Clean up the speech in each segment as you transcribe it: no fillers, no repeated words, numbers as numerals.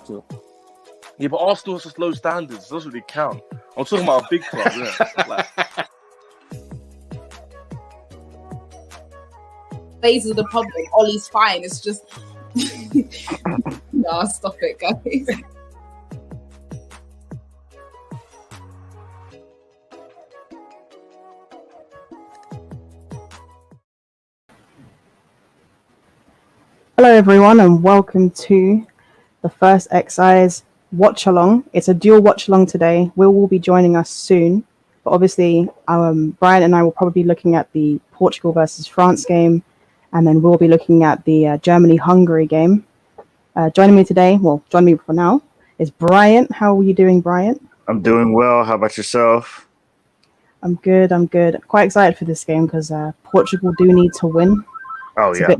So, yeah, but Arsenal has just low standards. It doesn't really count. I'm talking about a big club, yeah. Like, Phases of the problem. Ollie's fine. It's just no, stop it, guys. Hello everyone and welcome to the first Excise Watchalong. It's a dual Watchalong today. Will be joining us soon, but obviously Brian and I will probably be looking at the Portugal versus France game, and then we'll be looking at the Germany-Hungary game. Joining me today, joining me for now, is Bryant. How are you doing, Bryant? I'm doing well. How about yourself? I'm good. Quite excited for this game because Portugal do need to win. Oh, yeah.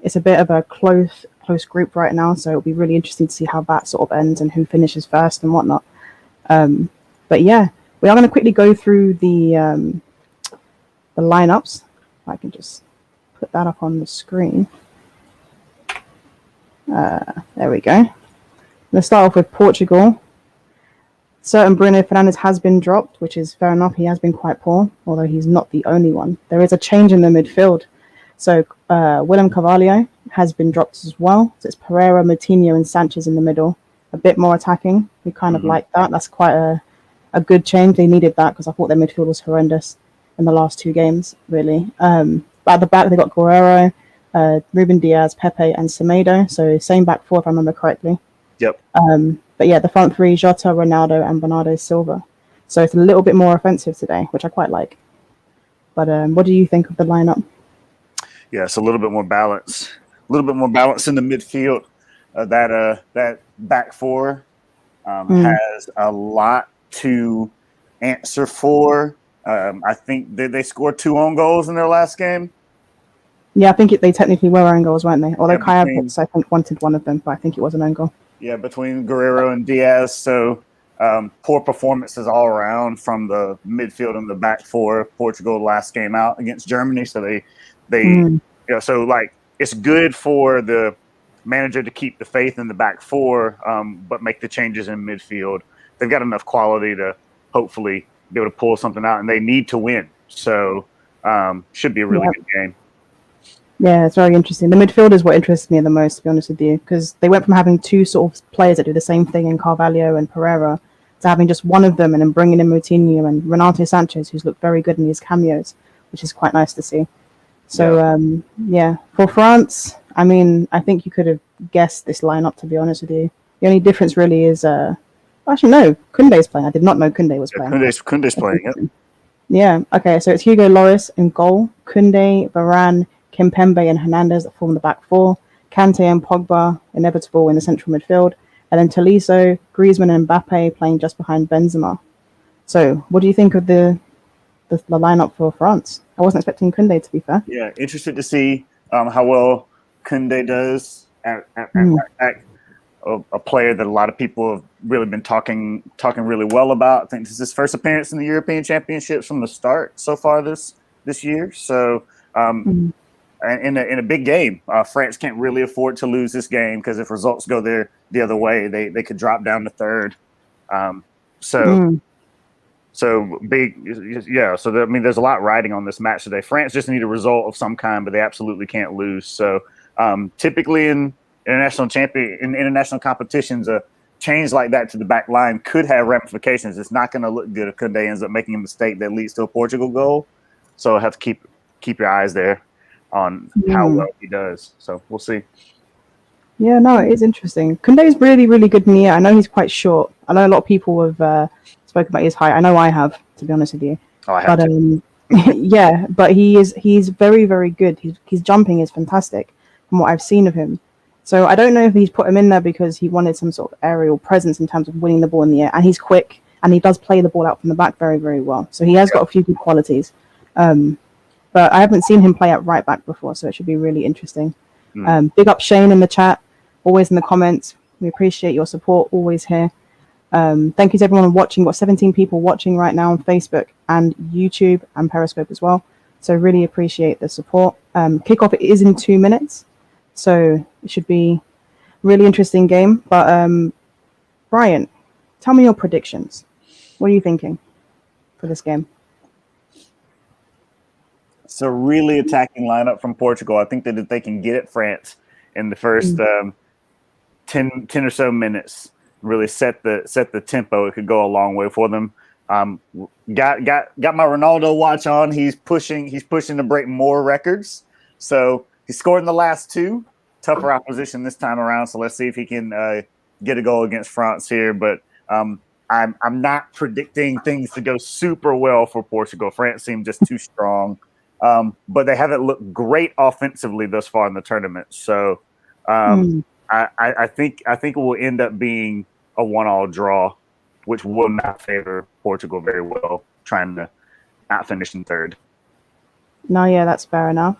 It's a bit of a close group right now, so it'll be really interesting to see how that sort of ends and who finishes first and whatnot. But yeah, we are going to quickly go through the lineups. I can just put that up on the screen. There we go. Let's start off with Portugal. Certain Bruno Fernandes has been dropped, which is fair enough. He has been quite poor, although he's not the only one. There is a change in the midfield. So William Carvalho has been dropped as well. So it's Pereira, Moutinho, and Sanchez in the middle. A bit more attacking. We kind of like that. That's quite a good change. They needed that because I thought their midfield was horrendous in the last two games, really. But at the back, they got Guerrero, Ruben Diaz, Pepe, and Semedo. So same back four, if I remember correctly. Yep. But yeah, the front three, Jota, Ronaldo, and Bernardo Silva. So it's a little bit more offensive today, which I quite like. But what do you think of the lineup? Yeah, it's a little bit more balance. A little bit more balance in the midfield. That back four has a lot to answer for. I think they scored 2 own goals in their last game. Yeah, I think they technically were own goals, weren't they? Although Kai Havertz, I think, wanted one of them, but I think it was an own goal. Yeah, between Guerrero and Diaz. So poor performances all around from the midfield and the back four. Portugal last game out against Germany, so they so like it's good for the manager to keep the faith in the back four, but make the changes in midfield. They've got enough quality to hopefully be able to pull something out, and they need to win. So should be a really good game. Yeah, it's very interesting. The midfield is what interests me the most, to be honest with you, because they went from having two sort of players that do the same thing in Carvalho and Pereira to having just one of them and then bringing in Moutinho and Renato Sanchez, who's looked very good in these cameos, which is quite nice to see. So, for France, I mean, I think you could have guessed this lineup, to be honest with you. The only difference really is, actually, no, Koundé's playing. I did not know Koundé was playing. Koundé's playing, yep. Yeah, okay, so it's Hugo Lloris in goal, Koundé, Varane, Kimpembe and Hernandez that form the back four, Kante and Pogba, inevitable in the central midfield, and then Tolisso, Griezmann and Mbappe playing just behind Benzema. So, what do you think of the lineup for France? I wasn't expecting Koundé, to be fair. Yeah, interested to see how well Koundé does at a player that a lot of people have really been talking really well about. I think this is his first appearance in the European Championships from the start so far this year. So, in a big game, France can't really afford to lose this game because if results go the other way, they could drop down to third. So big, yeah. So I mean, there's a lot riding on this match today. France just need a result of some kind, but they absolutely can't lose. So typically in international competitions, a change like that to the back line could have ramifications. It's not going to look good if Koundé ends up making a mistake that leads to a Portugal goal. So I have to keep your eyes there on how well he does. So we'll see. Yeah, no, it is interesting. Koundé is really, really good in the air. I know he's quite short. I know a lot of people have spoken about his height. I know I have, to be honest with you. Oh, I have to. Yeah, but he's very, very good. His jumping is fantastic from what I've seen of him. So I don't know if he's put him in there because he wanted some sort of aerial presence in terms of winning the ball in the air. And he's quick, and he does play the ball out from the back very, very well. So he has got a few good qualities. But I haven't seen him play at right back before, so it should be really interesting. Big up Shane in the chat, always in the comments. We appreciate your support, always here. Thank you to everyone watching. We've got 17 people watching right now on Facebook and YouTube and Periscope as well. So really appreciate the support. Kickoff is in 2 minutes, so it should be a really interesting game. But Brian, tell me your predictions. What are you thinking for this game? It's a really attacking lineup from Portugal. I think that if they can get at France in the first 10 or so minutes, really set the tempo, it could go a long way for them. Got my Ronaldo watch on. He's pushing to break more records. So he scored in the last two. Tougher opposition this time around. So let's see if he can get a goal against France here. But I'm not predicting things to go super well for Portugal. France seemed just too strong. But they haven't looked great offensively thus far in the tournament. So I think it will end up being a 1-1 draw, which will not favor Portugal very well, trying to not finish in third. No, yeah, that's fair enough.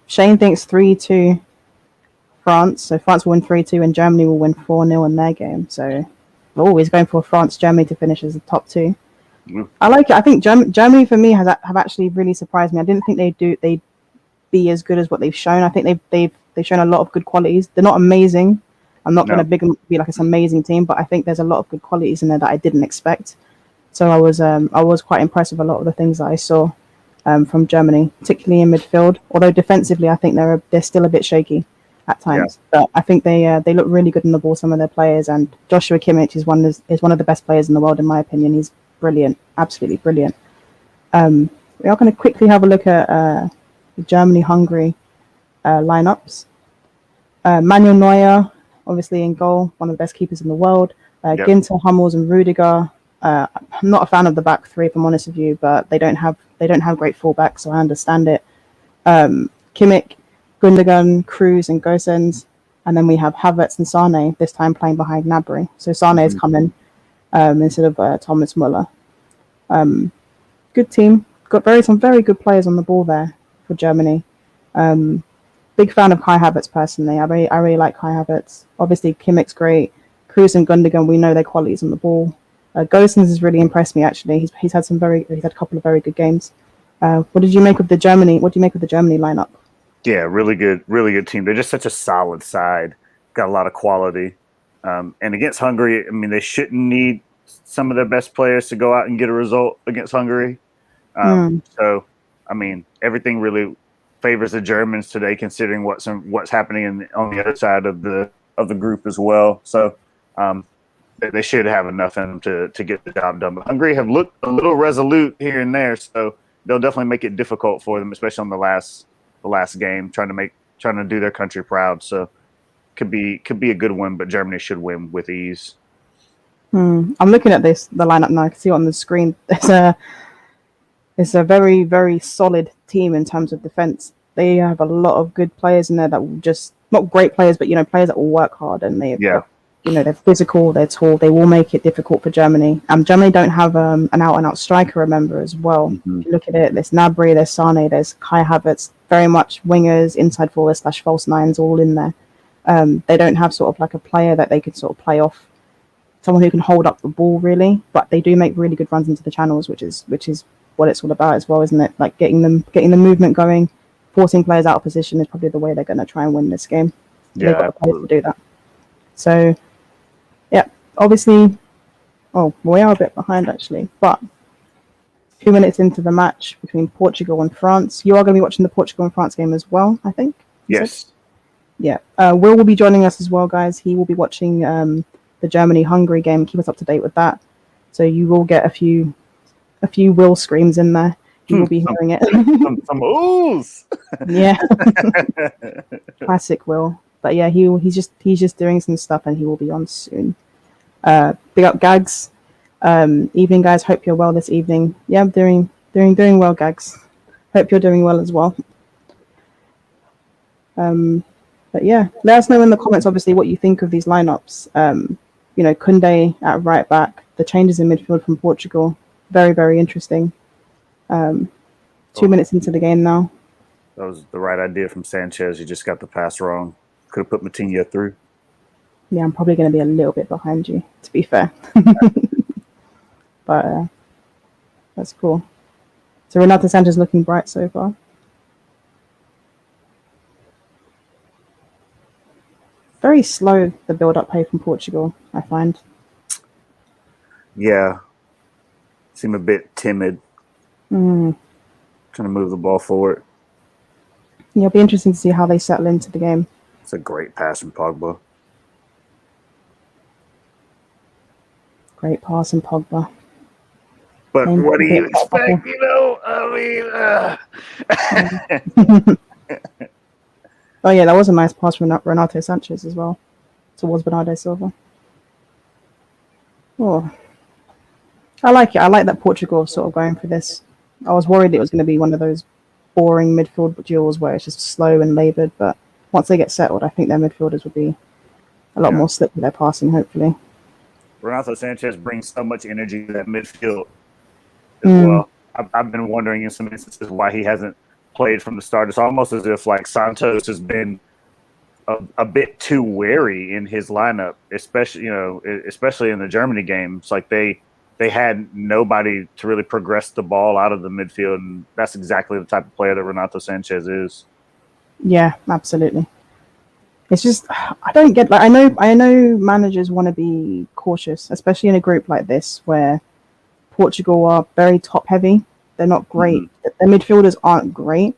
Shane thinks 3-2 France. So France will win 3-2 and Germany will win 4-0 in their game. So we're always going for France-Germany to finish as the top two. I like it. I think Germany for me have actually really surprised me. I didn't think they'd be as good as what they've shown. I think they've shown a lot of good qualities. They're not amazing. I'm not going to be like it's an amazing team, but I think there's a lot of good qualities in there that I didn't expect. So I was quite impressed with a lot of the things that I saw from Germany, particularly in midfield. Although defensively, I think they're still a bit shaky at times. Yeah. But I think they look really good in the ball. Some of their players, and Joshua Kimmich is one of the best players in the world in my opinion. He's brilliant, absolutely brilliant. We are going to quickly have a look at the Germany-Hungary lineups. Manuel Neuer, obviously in goal, one of the best keepers in the world. Ginter, Hummels, and Rudiger. I'm not a fan of the back three, if I'm honest with you, but they don't have great fullbacks, so I understand it. Kimmich, Gundogan, Kroos, and Gosens, and then we have Havertz and Sane this time playing behind Gnabry. So Sane is coming instead of Thomas Muller. Good team. Got some very good players on the ball there for Germany. Big fan of Kai Havertz personally. I really like Kai Havertz. Obviously Kimmich's great. Kroos and Gundogan, we know their qualities on the ball. Gosens has really impressed me actually. He's had a couple of very good games. What do you make of the Germany lineup? Yeah, really good team. They're just such a solid side. Got a lot of quality. And against Hungary, I mean, they shouldn't need some of their best players to go out and get a result against Hungary. So, I mean, everything really favors the Germans today, considering what's happening on the other side of the group as well. So, they should have enough in them to get the job done. But Hungary have looked a little resolute here and there, so they'll definitely make it difficult for them, especially on the last game, trying to do their country proud. So could be a good win, but Germany should win with ease. I'm looking at the lineup now. I can see it on the screen. It's a very, very solid team in terms of defense. They have a lot of good players in there that will just not great players, but players that will work hard and they're physical, they're tall, they will make it difficult for Germany. Germany don't have an out-and-out striker, remember, as well. If you look at it, there's Gnabry, there's Sane, there's Kai Havertz, very much wingers, inside forwards / false nines, all in there. They don't have sort of like a player that they could sort of play off, someone who can hold up the ball really, but they do make really good runs into the channels, which is what it's all about as well, isn't it? Like getting the movement going, forcing players out of position is probably the way they're going to try and win this game. They've got the players to do that. So, yeah, obviously, we are a bit behind actually, but 2 minutes into the match between Portugal and France, you are going to be watching the Portugal and France game as well, I think. Yes. Yeah. Will be joining us as well, guys. He will be watching the Germany-Hungary game. Keep us up to date with that. So you will get a few Will screams in there. You will be hearing it. some oohs. Yeah. Classic Will. But yeah, he's just doing some stuff and he will be on soon. Big up Gags. Evening guys, hope you're well this evening. Yeah, I'm doing well, Gags. Hope you're doing well as well. But yeah, let us know in the comments obviously what you think of these lineups. Koundé at right back, the changes in midfield from Portugal, very, very interesting. 2 minutes into the game now. That was the right idea from Sanchez. You just got the pass wrong. Could have put Matinho through. Yeah, I'm probably going to be a little bit behind you, to be fair. But that's cool. So Renato Sanchez looking bright so far. Very slow, the build-up play from Portugal, I find. Yeah, seem a bit timid, trying to move the ball forward. Yeah, it'll be interesting to see how they settle into the game. It's a great pass from Pogba. Great pass from Pogba. But Same what do you bit. expect? Oh yeah, that was a nice pass from Renato Sanchez as well towards Bernardo Silva. Oh, I like it. I like that Portugal is sort of going for this. I was worried it was going to be one of those boring midfield duels where it's just slow and laboured, but once they get settled, I think their midfielders will be a lot more slick with their passing, hopefully. Renato Sanchez brings so much energy to that midfield as well. I've been wondering in some instances why he hasn't played from the start. It's almost as if like Santos has been a bit too wary in his lineup, especially in the Germany game. It's like they had nobody to really progress the ball out of the midfield, and that's exactly the type of player that Renato Sanchez is. Yeah, absolutely. It's just I don't get I know managers want to be cautious, especially in a group like this where Portugal are very top heavy. They're not great. Their midfielders aren't great,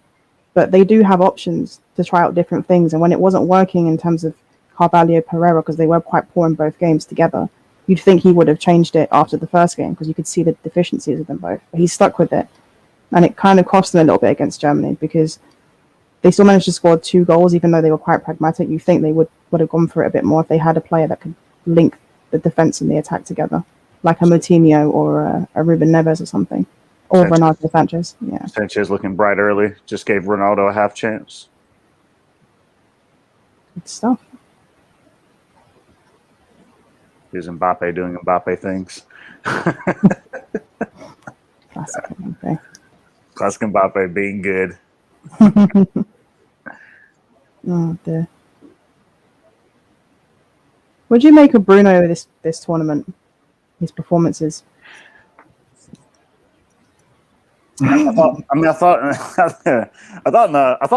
but they do have options to try out different things. And when it wasn't working in terms of Carvalho Pereira, because they were quite poor in both games together, you'd think he would have changed it after the first game because you could see the deficiencies of them both. But he's stuck with it, and it kind of cost them a little bit against Germany because they still managed to score 2 goals, even though they were quite pragmatic. You think they would have gone for it a bit more if they had a player that could link the defense and the attack together, like a Moutinho or a Ruben Neves or something, or Renato Sanchez. Yeah, Sanchez looking bright early, just gave Ronaldo a half chance. Good stuff. Here's Mbappe doing Mbappe things. Classic Mbappe. Classic Mbappe being good. Oh dear. What do you make of Bruno this tournament? His performances. I thought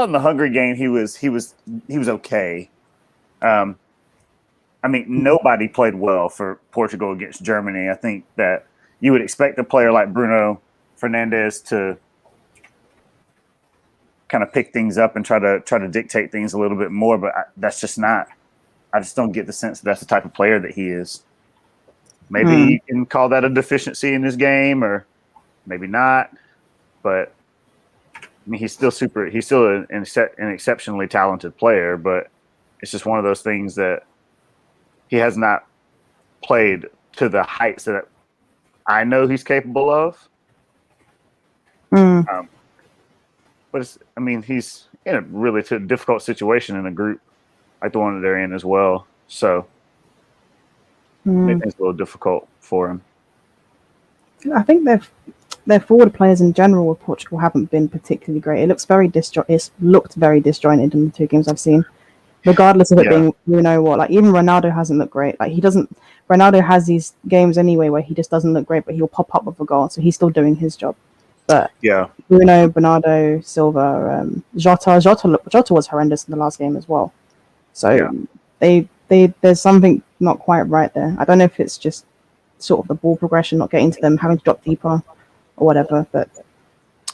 in the Hungary game he was okay. I mean, nobody played well for Portugal against Germany. I think that you would expect a player like Bruno Fernandes to kind of pick things up and try to dictate things a little bit more, but that's just not. I just don't get the sense that that's the type of player that he is. Maybe you can call that a deficiency in his game, or maybe not. But I mean, he's still an exceptionally talented player, but it's just one of those things that he has not played to the heights that I know he's capable of. But he's in a really difficult situation in a group like the one that they're in as well. So maybe it's a little difficult for him. I think their forward players in general with Portugal haven't been particularly great. It looks it's looked very disjointed in the 2 games I've seen. Regardless of it being, like even Ronaldo hasn't looked great. Like Ronaldo has these games anyway where he just doesn't look great, but he'll pop up with a goal, so he's still doing his job. But Bruno, Bernardo, Silva, Jota was horrendous in the last game as well. So there's something not quite right there. I don't know if it's just sort of the ball progression not getting to them, having to drop deeper or whatever. But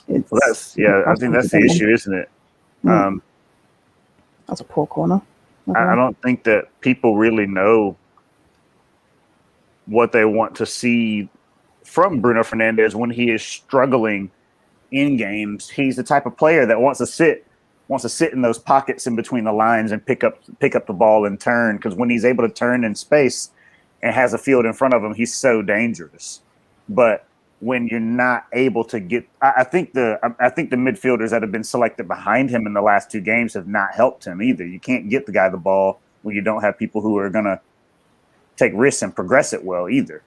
I think that's the issue, isn't it? That's a poor corner. I don't think that people really know what they want to see from Bruno Fernandes when he is struggling in games. He's the type of player that wants to sit in those pockets in between the lines and pick up the ball and turn, because when he's able to turn in space and has a field in front of him, he's so dangerous. But when you're not able to get, I think the midfielders that have been selected behind him in the last 2 games have not helped him either. You can't get the guy the ball when you don't have people who are going to take risks and progress it well either.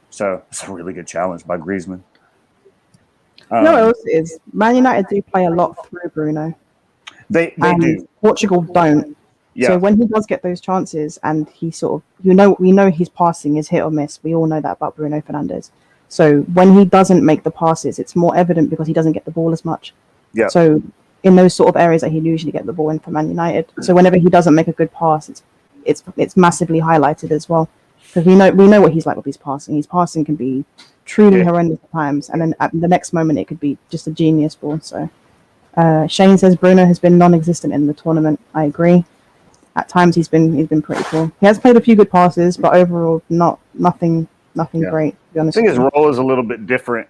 So it's a really good challenge by Griezmann. No, it also is. Man United do play a lot through Bruno. They do. Portugal don't. Yeah. So when he does get those chances, and he sort of, we know his passing is hit or miss. We all know that about Bruno Fernandes. So when he doesn't make the passes, it's more evident because he doesn't get the ball as much. Yeah. So in those sort of areas that he usually get the ball in for Man United. So whenever he doesn't make a good pass, it's massively highlighted as well. because we know what he's like with his passing. His passing can be truly horrendous at times, and then at the next moment it could be just a genius ball. So Shane says Bruno has been non-existent in the tournament. I agree. At times he's been pretty cool. He has played a few good passes, but overall nothing great. To be honest, I think his role is a little bit different.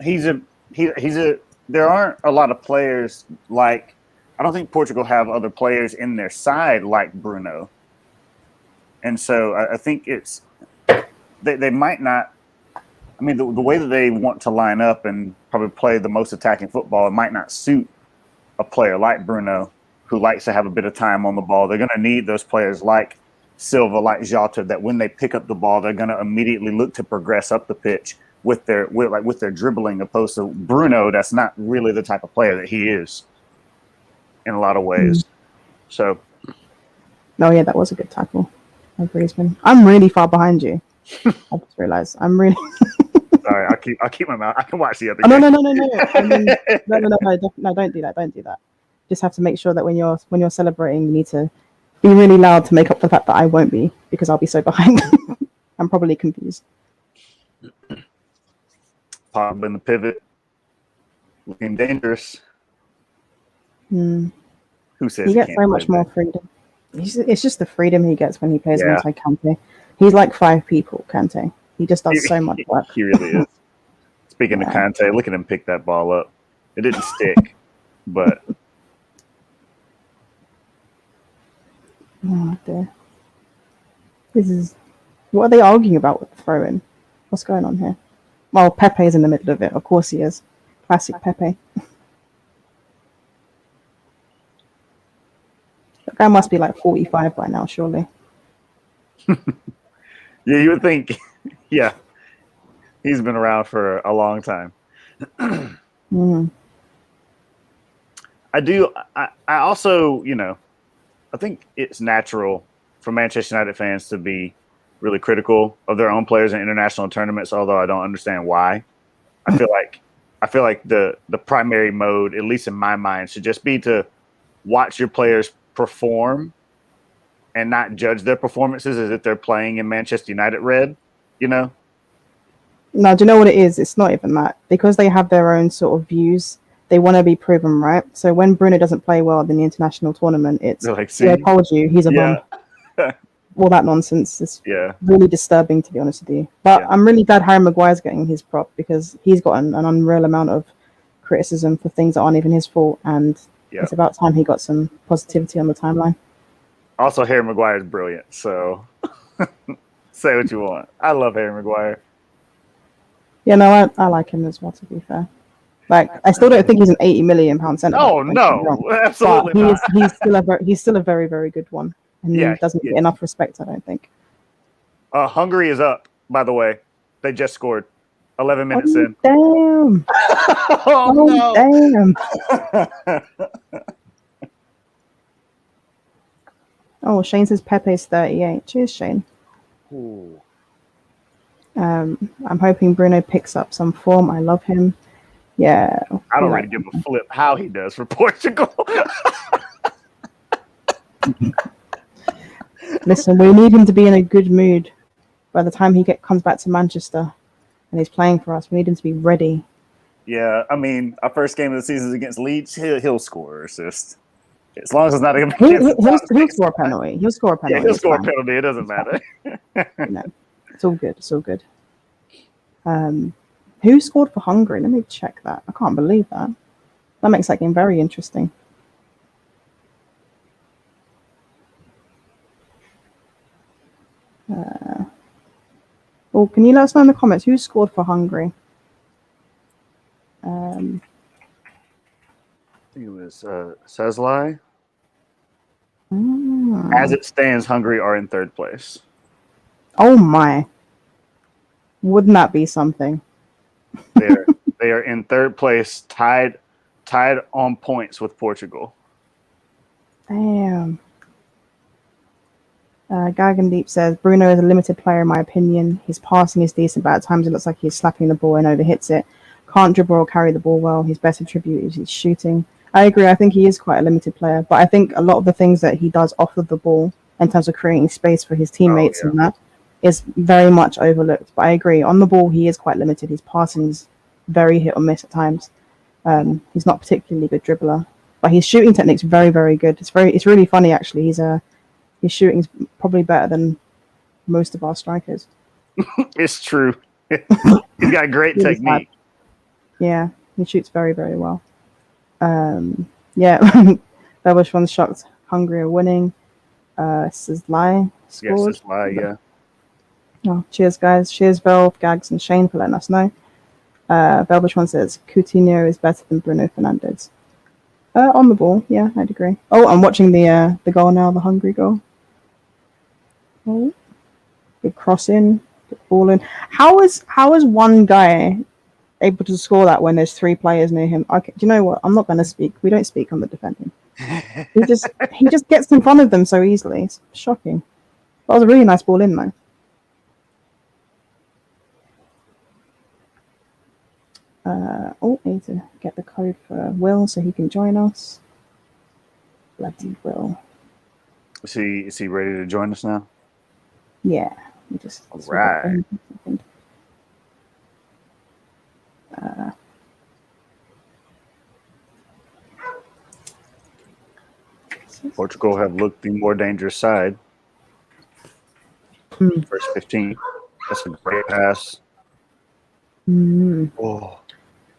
There aren't a lot of players like. I don't think Portugal have other players in their side like Bruno, and so I think they might not. I mean, the way that they want to line up and probably play the most attacking football, it might not suit a player like Bruno, who likes to have a bit of time on the ball. They're going to need those players like Silva, like Jota, that when they pick up the ball, they're going to immediately look to progress up the pitch with their dribbling, opposed to Bruno. That's not really the type of player that he is in a lot of ways. So, no, yeah, that was a good tackle, Griezmann. I'm really far behind you. I just realized I'm really. Sorry, I'll keep my mouth. I can watch the other. No. I mean, no, don't do that. Don't do that. Just have to make sure that when you're celebrating, you need to be really loud to make up for the fact that I won't be, because I'll be so behind. I'm probably confused. Pogba in the pivot, looking dangerous. Who says he gets so much more freedom? It's just the freedom he gets when he plays alongside Kante. He's like 5 people, Kante. He just does so much work. He really is. Speaking of Kante, look at him pick that ball up. It didn't stick, but. Oh dear. What are they arguing about with the throw-in? What's going on here? Well, Pepe's in the middle of it. Of course he is. Classic Pepe. That guy must be like 45 by now, surely. Yeah, you would think. Yeah. He's been around for a long time. I also, I think it's natural for Manchester United fans to be really critical of their own players in international tournaments, although I don't understand why. I feel like the primary mode, at least in my mind, should just be to watch your players perform and not judge their performances as if they're playing in Manchester United red, No, do you know what it is? It's not even that. Because they have their own sort of views, they want to be proven right. So when Bruno doesn't play well in the international tournament, it's like, I told you, he's a bum. All that nonsense is really disturbing, to be honest with you. But I'm really glad Harry Maguire's getting his prop, because he's gotten an unreal amount of criticism for things that aren't even his fault, and it's about time he got some positivity on the timeline. Also, Harry Maguire is brilliant, so say what you want. I love Harry Maguire. Yeah, no, I like him as well, to be fair. Like, I still don't think he's an £80 million centre. Oh, no, absolutely not. He's still a very, very good one. And he doesn't get enough respect, I don't think. Hungary is up, by the way. They just scored 11 minutes in. Damn. Damn. Oh, Shane says Pepe's 38. Cheers, Shane. Ooh. I'm hoping Bruno picks up some form. I love him. Yeah. I don't really give a flip how he does for Portugal. Listen, we need him to be in a good mood by the time he comes back to Manchester and he's playing for us. We need him to be ready. Yeah, I mean, our first game of the season is against Leeds. He'll score or assist. As long as it's not against he'll score a penalty. He'll score a penalty. Yeah, he'll score a penalty. It doesn't matter. It's all good. It's all good. Who scored for Hungary? Let me check that. I can't believe that. That makes that game very interesting. Well, can you let us know in the comments who scored for Hungary? I think it was Sezlai. As it stands, Hungary are in 3rd place. Oh my! Wouldn't that be something? They are in 3rd place, tied on points with Portugal. Damn. Gagandeep says Bruno is a limited player in my opinion. His passing is decent, but at times it looks like he's slapping the ball and overhits it. Can't dribble or carry the ball well. His best attribute is his shooting. I agree. I think he is quite a limited player, but I think a lot of the things that he does off of the ball in terms of creating space for his teammates and that is very much overlooked. But I agree, on the ball he is quite limited. His passing's very hit or miss at times. He's not particularly good dribbler, but his shooting technique's very, very good. It's really funny actually. His shooting's probably better than most of our strikers. It's true. He's got great Really technique. Yeah, he shoots very, very well. Yeah, Bebush one's shocked Hungary are winning. Sislai scored. Yes, Sislai, yeah. Oh, cheers, guys. Cheers, Velv, Gags, and Shane for letting us know. Velbush one says Coutinho is better than Bruno Fernandes. On the ball, yeah, I'd agree. Oh, I'm watching the goal now, the Hungary goal. Oh, good cross in, good ball in. How is one guy able to score that when there's 3 players near him? Okay, do you know what? I'm not going to speak. We don't speak on the defending. he just gets in front of them so easily. It's shocking. That was a really nice ball in though. I need to get the code for Will so he can join us. Bloody Will. Is he ready to join us now? Yeah. We just All right. Portugal have looked the more dangerous side. First 15. That's a great pass. Oh.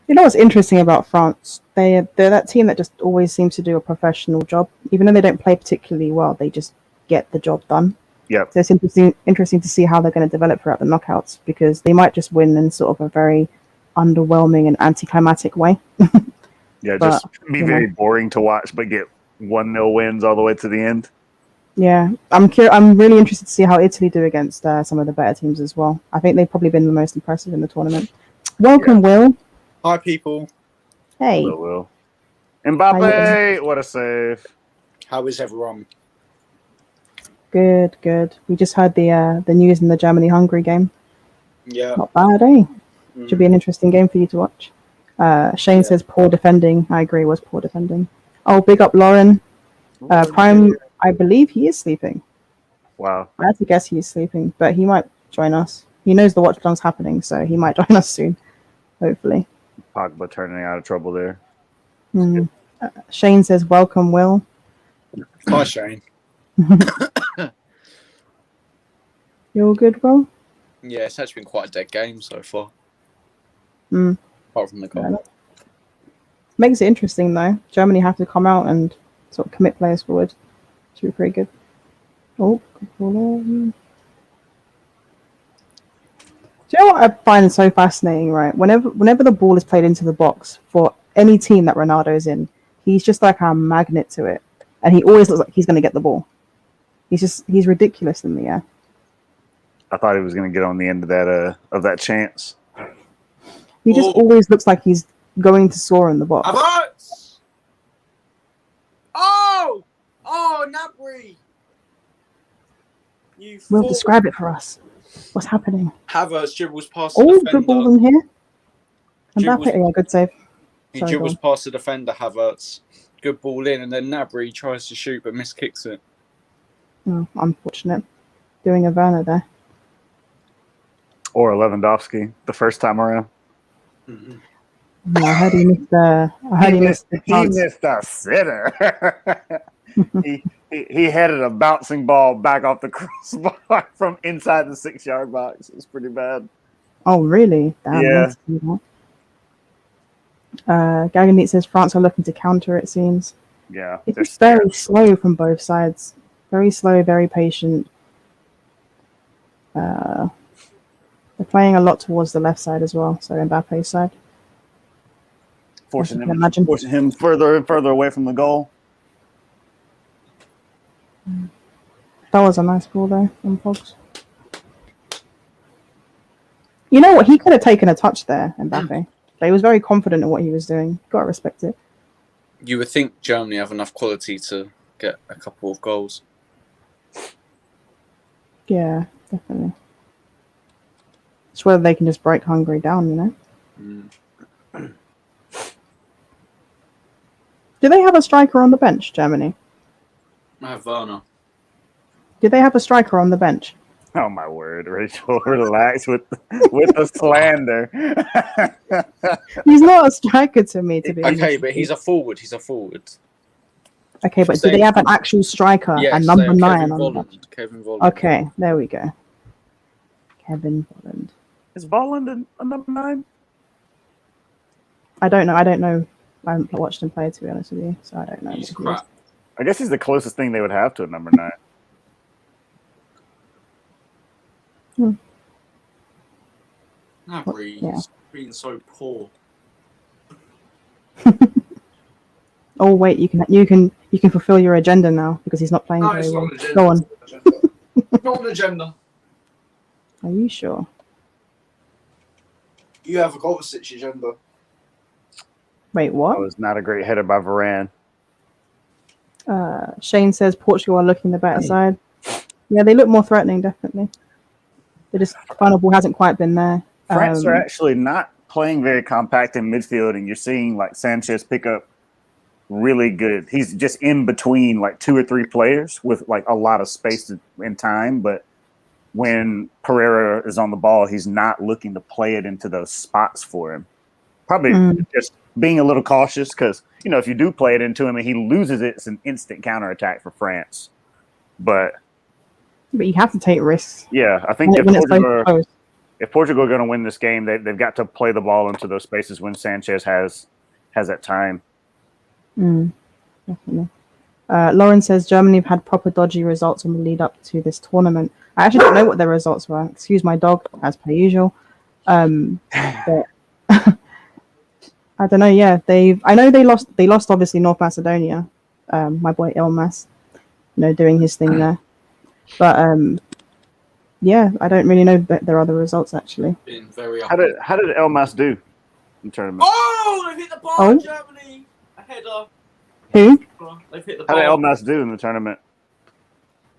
You know what's interesting about France? They're that team that just always seems to do a professional job. Even though they don't play particularly well, they just get the job done. Yep. So it's interesting to see how they're going to develop throughout the knockouts, because they might just win in sort of a very underwhelming and anticlimactic way. Yeah, just be very boring to watch, but get 1-0 wins all the way to the end. Yeah, I'm really interested to see how Italy do against some of the better teams as well. I think they've probably been the most impressive in the tournament. Welcome, Will. Hi, people. Hey. Will. Mbappe, what a save. How is everyone? Good. We just heard the news in the Germany-Hungary game. Yeah. Not bad, eh? Should be an interesting game for you to watch. Shane says poor defending. I agree, it was poor defending. Oh, big up Lauren. Prime, I believe he is sleeping. Wow. I had to guess he is sleeping, but he might join us. He knows the Watchalong's happening, so he might join us soon, hopefully. Pogba turning out of trouble there. Shane says, welcome, Will. Hi, Shane. You all good, Will? Yeah, it's actually been quite a dead game so far. Apart from the goal. Makes it interesting, though. Germany have to come out and sort of commit players forward. Should be pretty good. Oh, good ball in. Do you know what I find so fascinating, right? Whenever the ball is played into the box for any team that Ronaldo's in, he's just like a magnet to it. And he always looks like he's going to get the ball. He's ridiculous in the air. I thought he was going to get on the end of that chance. He just always looks like he's going to soar in the box. Havertz! Oh, Nabry! Will, describe it for us. What's happening? Havertz dribbles past the defender. Good ball in here. Mbappe, yeah, good save. He dribbles past the defender, Havertz. Good ball in, and then Nabry tries to shoot but miskicks it. Oh, unfortunate. Doing a Werner there. Or Lewandowski the first time around. No, I heard he missed the. He missed a sitter. he headed a bouncing ball back off the crossbar from inside the 6-yard box. It was pretty bad. Oh, really? Damn, yeah. Gaganit says France are looking to counter, it seems. Yeah. It's very slow from both sides. Very slow, very patient. They're playing a lot towards the left side as well, so Mbappe's side. Forcing him further and further away from the goal. That was a nice ball though from Pogs. You know what? He could have taken a touch there, Mbappe. But he was very confident in what he was doing. Gotta respect it. You would think Germany have enough quality to get a couple of goals. Yeah, definitely. It's whether they can just break Hungary down, you know? Do they have a striker on the bench, Germany? I have Werner. Do they have a striker on the bench? Oh my word, Rachel, relax with the slander. He's not a striker to me, to be honest. Okay, but he's a forward. He's a forward. Okay, but do they have an actual striker Yes, and number they have 9 Kevin on Volland. Kevin Volland. Okay, there we go. Kevin Volland. Is Volland a number 9? I don't know. I haven't watched him play, to be honest with you, so I don't know. He's what he is. crap. I guess he's the closest thing they would have to a number 9. Nabry's Yeah. being so poor. Oh wait, you can fulfill your agenda now because he's not playing No, very it's well. not an agenda. Go on. Not an agenda. Are you sure? You have a Kovacic agenda. Wait, That what? was not a great header by Varane. Shane says Portugal are looking the better side. Yeah, they look more threatening, definitely. They just final ball hasn't quite been there. France are actually not playing very compact in midfield, and you're seeing like Sanchez pick up really good. He's just in between like 2 or 3 players with like a lot of space and time. But when Pereira is on the ball, he's not looking to play it into those spots for him. Probably just being a little cautious because, you know, if you do play it into him and he loses it, it's an instant counterattack for France. But you have to take risks. yeah, I think When it's so close. if Portugal are going to win this game, they've got to play the ball into those spaces when Sanchez has that time. Definitely. Lauren says Germany have had proper dodgy results on the lead up to this tournament. I actually don't know what their results were. Excuse my dog, as per usual. But I don't know. Yeah, I know they lost. They lost obviously North Macedonia. My boy Elmas, doing his thing there. But yeah, I don't really know their other results actually. Been very How did Elmas do in the tournament? Oh, they've hit the bar, Oh. Germany. A header. Who? They've hit the How bar. did Elmas do in the tournament?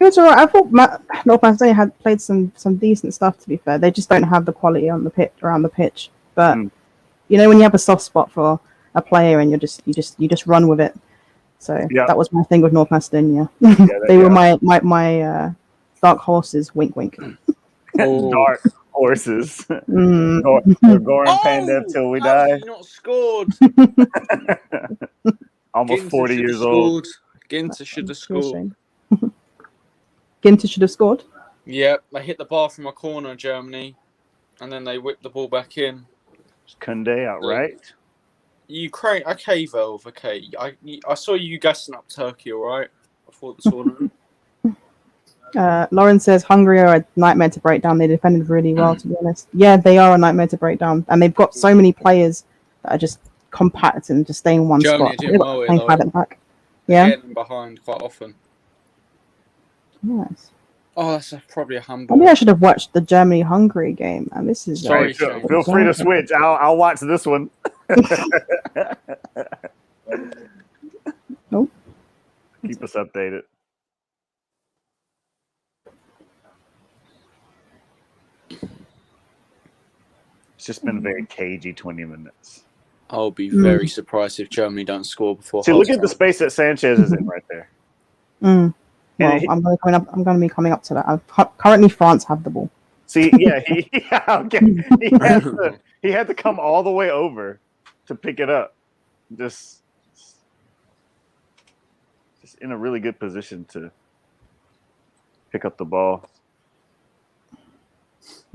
It was alright. I thought North Macedonia had played some decent stuff. To be fair, they just don't have the quality on the pitch around the pitch. But when you have a soft spot for a player and you just run with it. So that was my thing with North Macedonia. They were my dark horses. Wink, wink. Dark horses. We're Goran Pandev till we How die. has he not scored? Almost Ginter 40 should have years old. scored. Ginter should have scored. Ginter should have scored. Yep, they hit the bar from a corner, Germany, and then they whipped the ball back in. Kunde outright. Ukraine, okay, Velv, okay. I saw you gassing up Turkey, all right, before the tournament. Lauren says Hungary are a nightmare to break down. They defended really well, to be honest. Yeah, they are a nightmare to break down, and they've got so many players that are just compact and just stay in one Germany spot. did well here, though. At back. Yeah. Getting behind quite often. Nice. Oh, that's probably a handball. Maybe I should have watched the Germany-Hungary game, and this is Sorry, Feel free to switch. I'll watch this one. Nope. Keep us updated. It's just been a very cagey 20 minutes. I'll be very surprised if Germany don't score before. See, look at the space that Sanchez is in right there. Well, I'm going to be coming up to that. Currently, France have the ball. See, yeah, he had to come all the way over to pick it up. Just in a really good position to pick up the ball.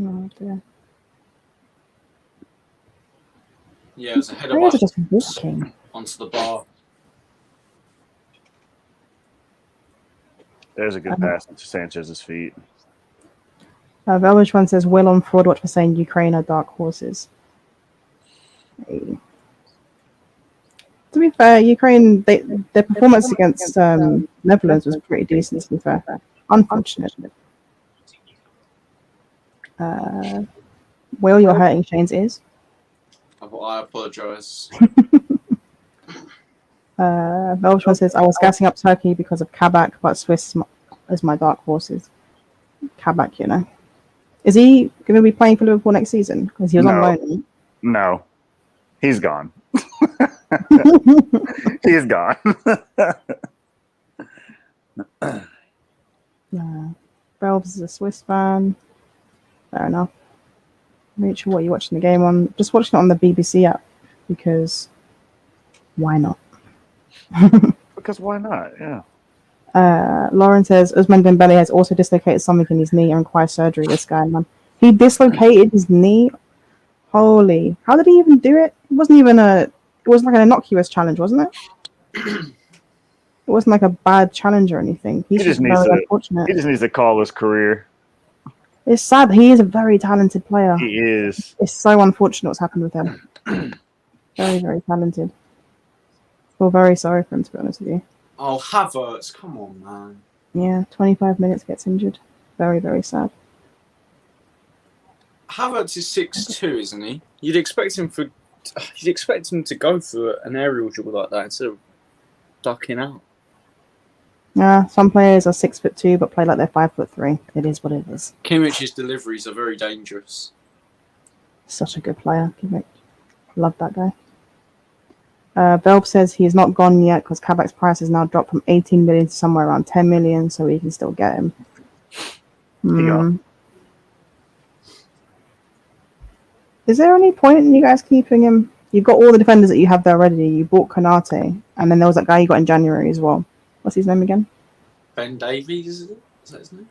Oh, dear. Yeah, it was a header Players are just walking. onto the bar. There's a good pass into Sanchez's feet. Velvish one says, Will on Fraud Watch for saying Ukraine are dark horses. Hey. To be fair, Ukraine, their performance against Netherlands was pretty decent, to be fair. Unfortunate. Will, you're hurting Shane's ears. I apologise. Velvish one says, I was gassing up Turkey because of Kabak, but Swiss is my dark horses. Kabak, Is he going to be playing for Liverpool next season? Because he was on loan. No. He's gone. He's gone. Belbs is a Swiss fan. Fair enough. Rachel, what are you watching the game on? Just watching it on the BBC app because why not? Because why not? Yeah. Lauren says Usman Dembele has also dislocated something in his knee and requires surgery. This guy, man, he dislocated his knee. Holy, how did he even do it? It wasn't even it was like an innocuous challenge, wasn't it? It wasn't like a bad challenge or anything. He's just very unfortunate. He just needs to call his career. It's sad. He is a very talented player. He is. It's so unfortunate what's happened with him. Very, very talented. Feel very sorry for him, to be honest with you. Oh, Havertz, come on, man. Yeah, 25 minutes gets injured. Very, very sad. Havertz is 6'2", isn't he? You'd expect him to go for an aerial dribble like that instead of ducking out. Yeah, some players are 6'2" but play like they're 5'3". It is what it is. Kimmich's deliveries are very dangerous. Such a good player, Kimmich. Love that guy. Velp says he is not gone yet because Kabak's price has now dropped from 18 million to somewhere around 10 million, so we can still get him. Is there any point in you guys keeping him? You've got all the defenders that you have there already. You bought Konate, and then there was that guy you got in January as well. What's his name again? Ben Davies, is it? Is that his name?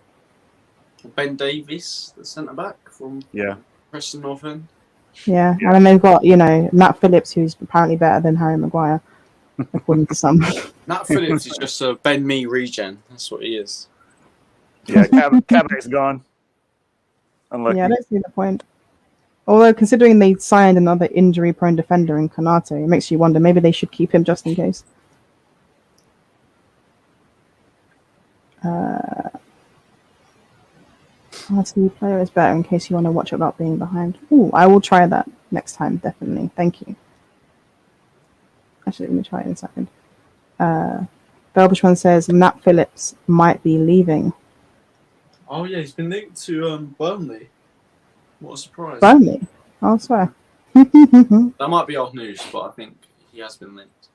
Ben Davies, the centre-back from Preston North End. Yeah, and then they've got, Nat Phillips, who's apparently better than Harry Maguire, according to some. Nat Phillips is just a Ben Me regen. That's what he is. Yeah, Kabak's gone. Unlucky. Yeah, I don't see the point. Although, considering they signed another injury-prone defender in Konate, it makes you wonder, maybe they should keep him just in case. RT player is better in case you want to watch it without being behind. Ooh, I will try that next time, definitely. Thank you. Actually, let me try it in a second. Belbushman says Nat Phillips might be leaving. Oh, yeah, he's been linked to Burnley. What a surprise. Burnley? I swear. That might be old news, but I think he has been linked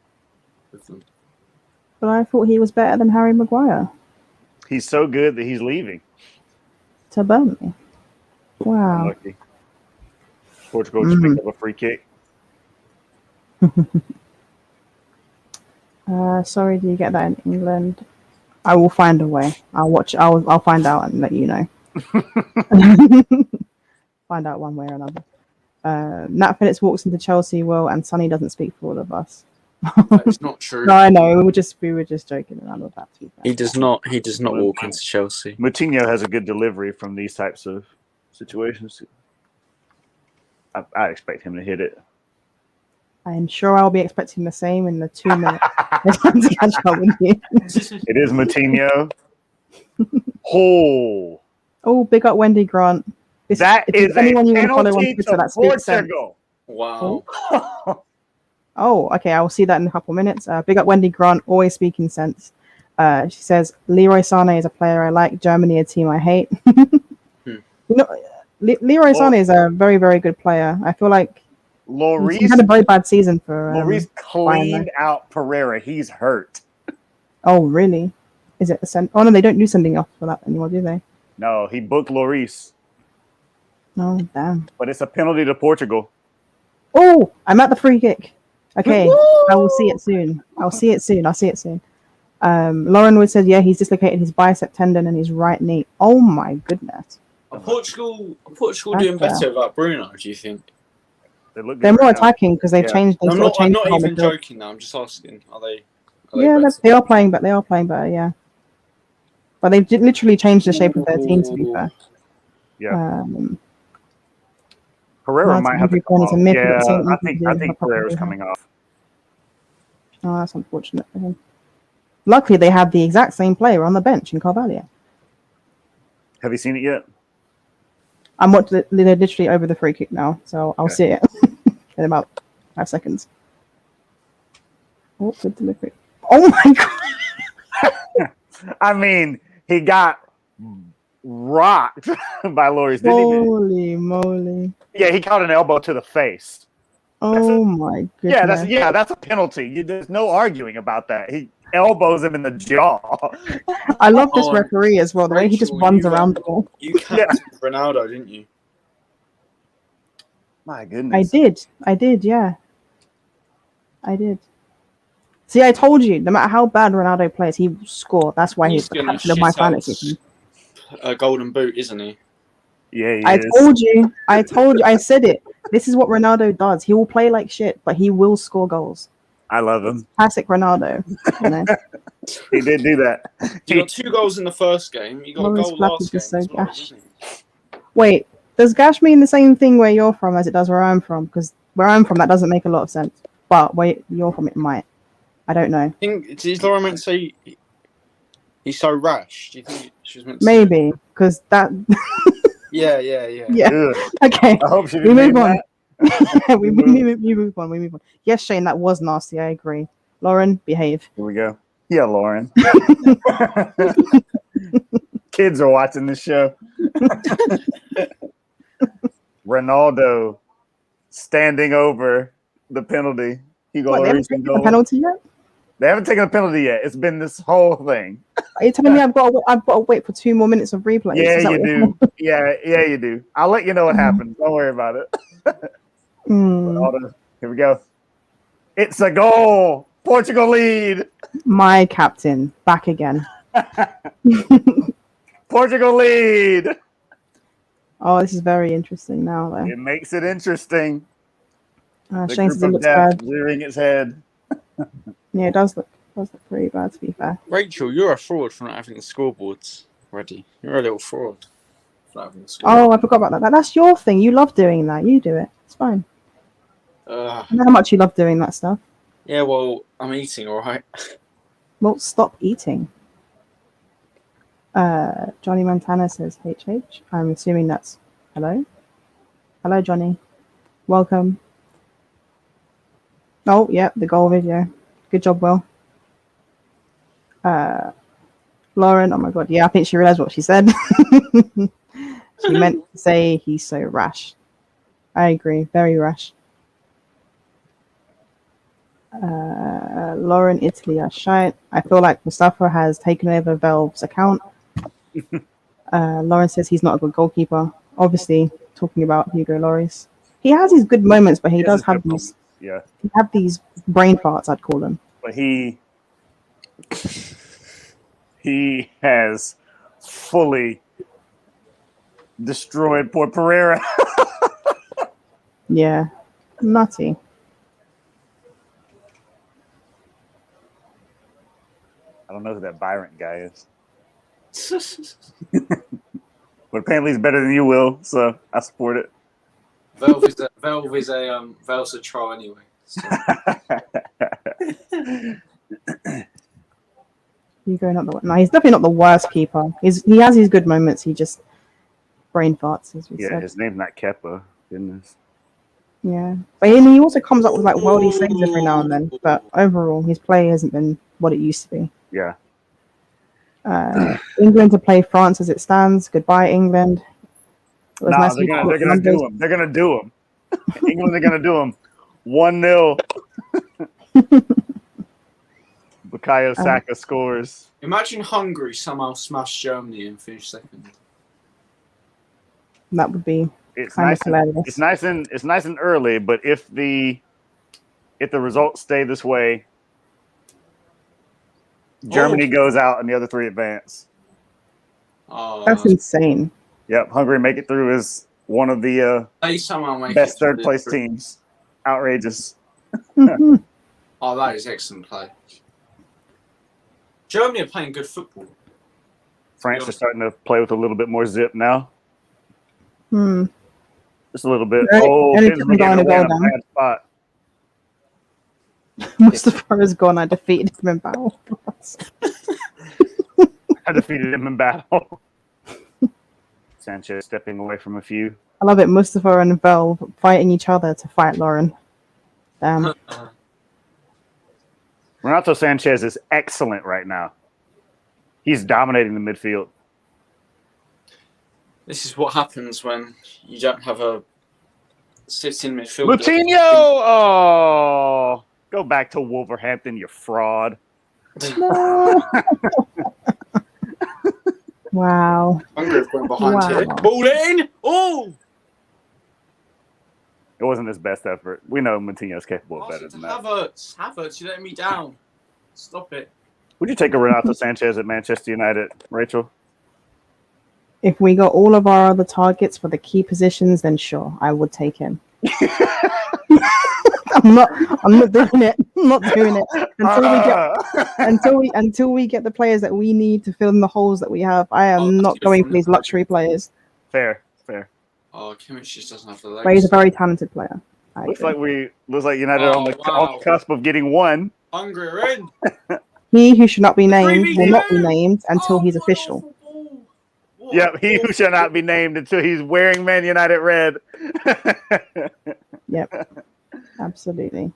with them. But I thought he was better than Harry Maguire. He's so good that he's leaving. To Burnley. Wow. Unlucky. Portugal just picked up a free kick. Sorry, do you get that in England? I will find a way. I'll find out and let you know. Find out one way or another. Nat Phillips walks into Chelsea, and Sonny doesn't speak for all of us. That's not true. No, I know. We were just joking around with that. He does not walk into Chelsea. Moutinho has a good delivery from these types of situations. I expect him to hit it. I am sure I'll be expecting the same in the 2 minutes. To catch up with you. It is Moutinho. Oh, big up Wendy Grant. That is anyone you want to follow on penalty Twitter to that speaks sense. Portugal. Wow. Oh, okay. I will see that in a couple minutes. Big up Wendy Grant, always speaking sense. She says, Leroy Sané is a player I like. Germany, a team I hate. Leroy Sané is a very, very good player. I feel like he had a very bad season for. Lloris cleaned out Pereira. He's hurt. Oh, really? Is it a send? Oh, no, they don't do sending off for that anymore, do they? No, he booked Lloris. Oh, damn. But it's a penalty to Portugal. Oh, I'm at the free kick. Okay, I will see it soon. I'll see it soon. Lauren Wood said, yeah, he's dislocated his bicep tendon and his right knee. Oh, my goodness. Are Portugal doing better without Bruno, do you think? They're more attacking because they've changed. I'm not even joking now. I'm just asking. Are they they are playing better, yeah. But they've literally changed the shape of their team, to be fair. Yeah. Pereira might have to come off. Yeah, I think Pereira's coming off. Oh, that's unfortunate for him. Luckily, they had the exact same player on the bench in Carvalho. Have you seen it yet? I'm literally over the free kick now, so I'll see it in about 5 seconds. Oh, good delivery. Oh my god! I mean, he got rocked by Lloris. Holy moly! Yeah, he caught an elbow to the face. Oh my goodness! Yeah, that's a penalty. There's no arguing about that. elbows him in the jaw. I love this Oh, referee as well. The way he just Rachel, runs you, around the ball. You captained Ronaldo, didn't you? My I goodness. did. Yeah, I did. See, I told you. No matter how bad Ronaldo plays, he will score. That's why he's the gonna captain of my shit out fantasy team. a golden boot, isn't he? Yeah, he I is. told you. I said it. This is what Ronaldo does. He will play like shit, but he will score goals. I love him. Classic Ronaldo. You know? He did do that. You got 2 goals in the first game. You got Lawrence a goal Black last is game just so as well, gash. didn't he? Wait, does gash mean the same thing where you're from as it does where I'm from? Because where I'm from, that doesn't make a lot of sense. But where you're from, it might. I don't know. I think did Laura meant to say he's so rash? Do you think she was meant to Maybe because that. Yeah. Yeah. Ugh. Okay. I hope she We didn't move name on. that. we move on. We move on. Yes, Shane, that was nasty. I agree. Lauren, behave. Here we go. Yeah, Lauren. Kids are watching this show. Ronaldo standing over the penalty. Hugo What, they haven't Lloris in taken a goal. penalty yet? They haven't taken a penalty yet. It's been this whole thing. Are you telling me I've got to wait for 2 more minutes of replays? Yeah, Is that you what you're do. Yeah, you do. I'll let you know what happens. Don't worry about it. saying? Ronaldo, here we go. It's a goal. Portugal lead. My captain, back again. Portugal lead. Oh, this is very interesting now, though. It makes it interesting. The Shane says group it of looks death bad. rearing its head. Yeah, it does look pretty bad, to be fair. Rachel, you're a fraud for not having the scoreboards ready. You're a little fraud for not having the scoreboard. Oh, I forgot about that. That's your thing. You love doing that. You do it. It's fine. I know how much you love doing that stuff. Yeah, well, I'm eating, all right. Well, stop eating. Johnny Montana says HH. I'm assuming that's hello. Hello, Johnny. Welcome. Oh, yeah, the goal video. Good job, Will. Lauren, oh my god, yeah, I think she realized what she said. She meant to say he's so rash. I agree, very rash. Lauren, Italy are shite. I feel like Mustafa has taken over Valve's account. Lauren says he's not a good goalkeeper. Obviously, talking about Hugo Lloris. He has his good moments, but he does have these. Yeah, He have these brain farts, I'd call them. but he has fully destroyed poor Pereira. Yeah, nutty. I don't know who that Byron guy is, but apparently he's better than you, Will. So I support it. Valve's a troll anyway. So. Hugo, not the no, he's definitely not the worst keeper. He has his good moments. He just brain farts, as we Yeah, said. his name's not Kepa. Goodness. Yeah, but he also comes up with like worldy saves every now and then. But overall, his play hasn't been what it used to be. Yeah. England to play France as it stands. Goodbye, England. It was No, nice they're to gonna do him. They're gonna do him. England are gonna do him. 1-0. Bukayo Saka scores. Imagine Hungary somehow smash Germany and finish second. That would be It's kind nice. of hilarious. It's nice and early, but if the results stay this way, Germany goes out and the other 3 advance. That's insane. Yep, Hungary make it through as one of the They somehow make best it third to place the- teams. Outrageous. Oh, that is excellent play. Germany are playing good football. France are starting to play with a little bit more zip now. Hmm. Just a little bit. Only Benzema took me getting down a away goal in a down. bad spot. Mustafa is gone. I defeated him in battle. I defeated him in battle. Sanchez stepping away from a few. I love it. Mustafa and Vel fighting each other to fight Lauren. Damn. Renato Sanchez is excellent right now. He's dominating the midfield. This is what happens when you don't have a sitting midfielder. Moutinho! Oh! Go back to Wolverhampton, you fraud. No. Wow. Hungary went behind Wow. here. Ball in. Oh! It wasn't his best effort. We know Moutinho's capable of Pass better it to than that. Havertz, you're letting me down. Stop it. Would you take a Renato Sanchez at Manchester United, Rachel? If we got all of our other targets for the key positions, then sure, I would take him. I'm not doing it. I'm not doing it until we get the players that we need to fill in the holes that we have. I am not going for these luxury players. Fair. Oh, Kimmich just doesn't have the legs. But he's a very talented player. Looks like United on the cusp of getting one. Hungary are in. He who should not be named will not be named until he's official. Yep, he who shall not be named until he's wearing Man United red. Yep, absolutely.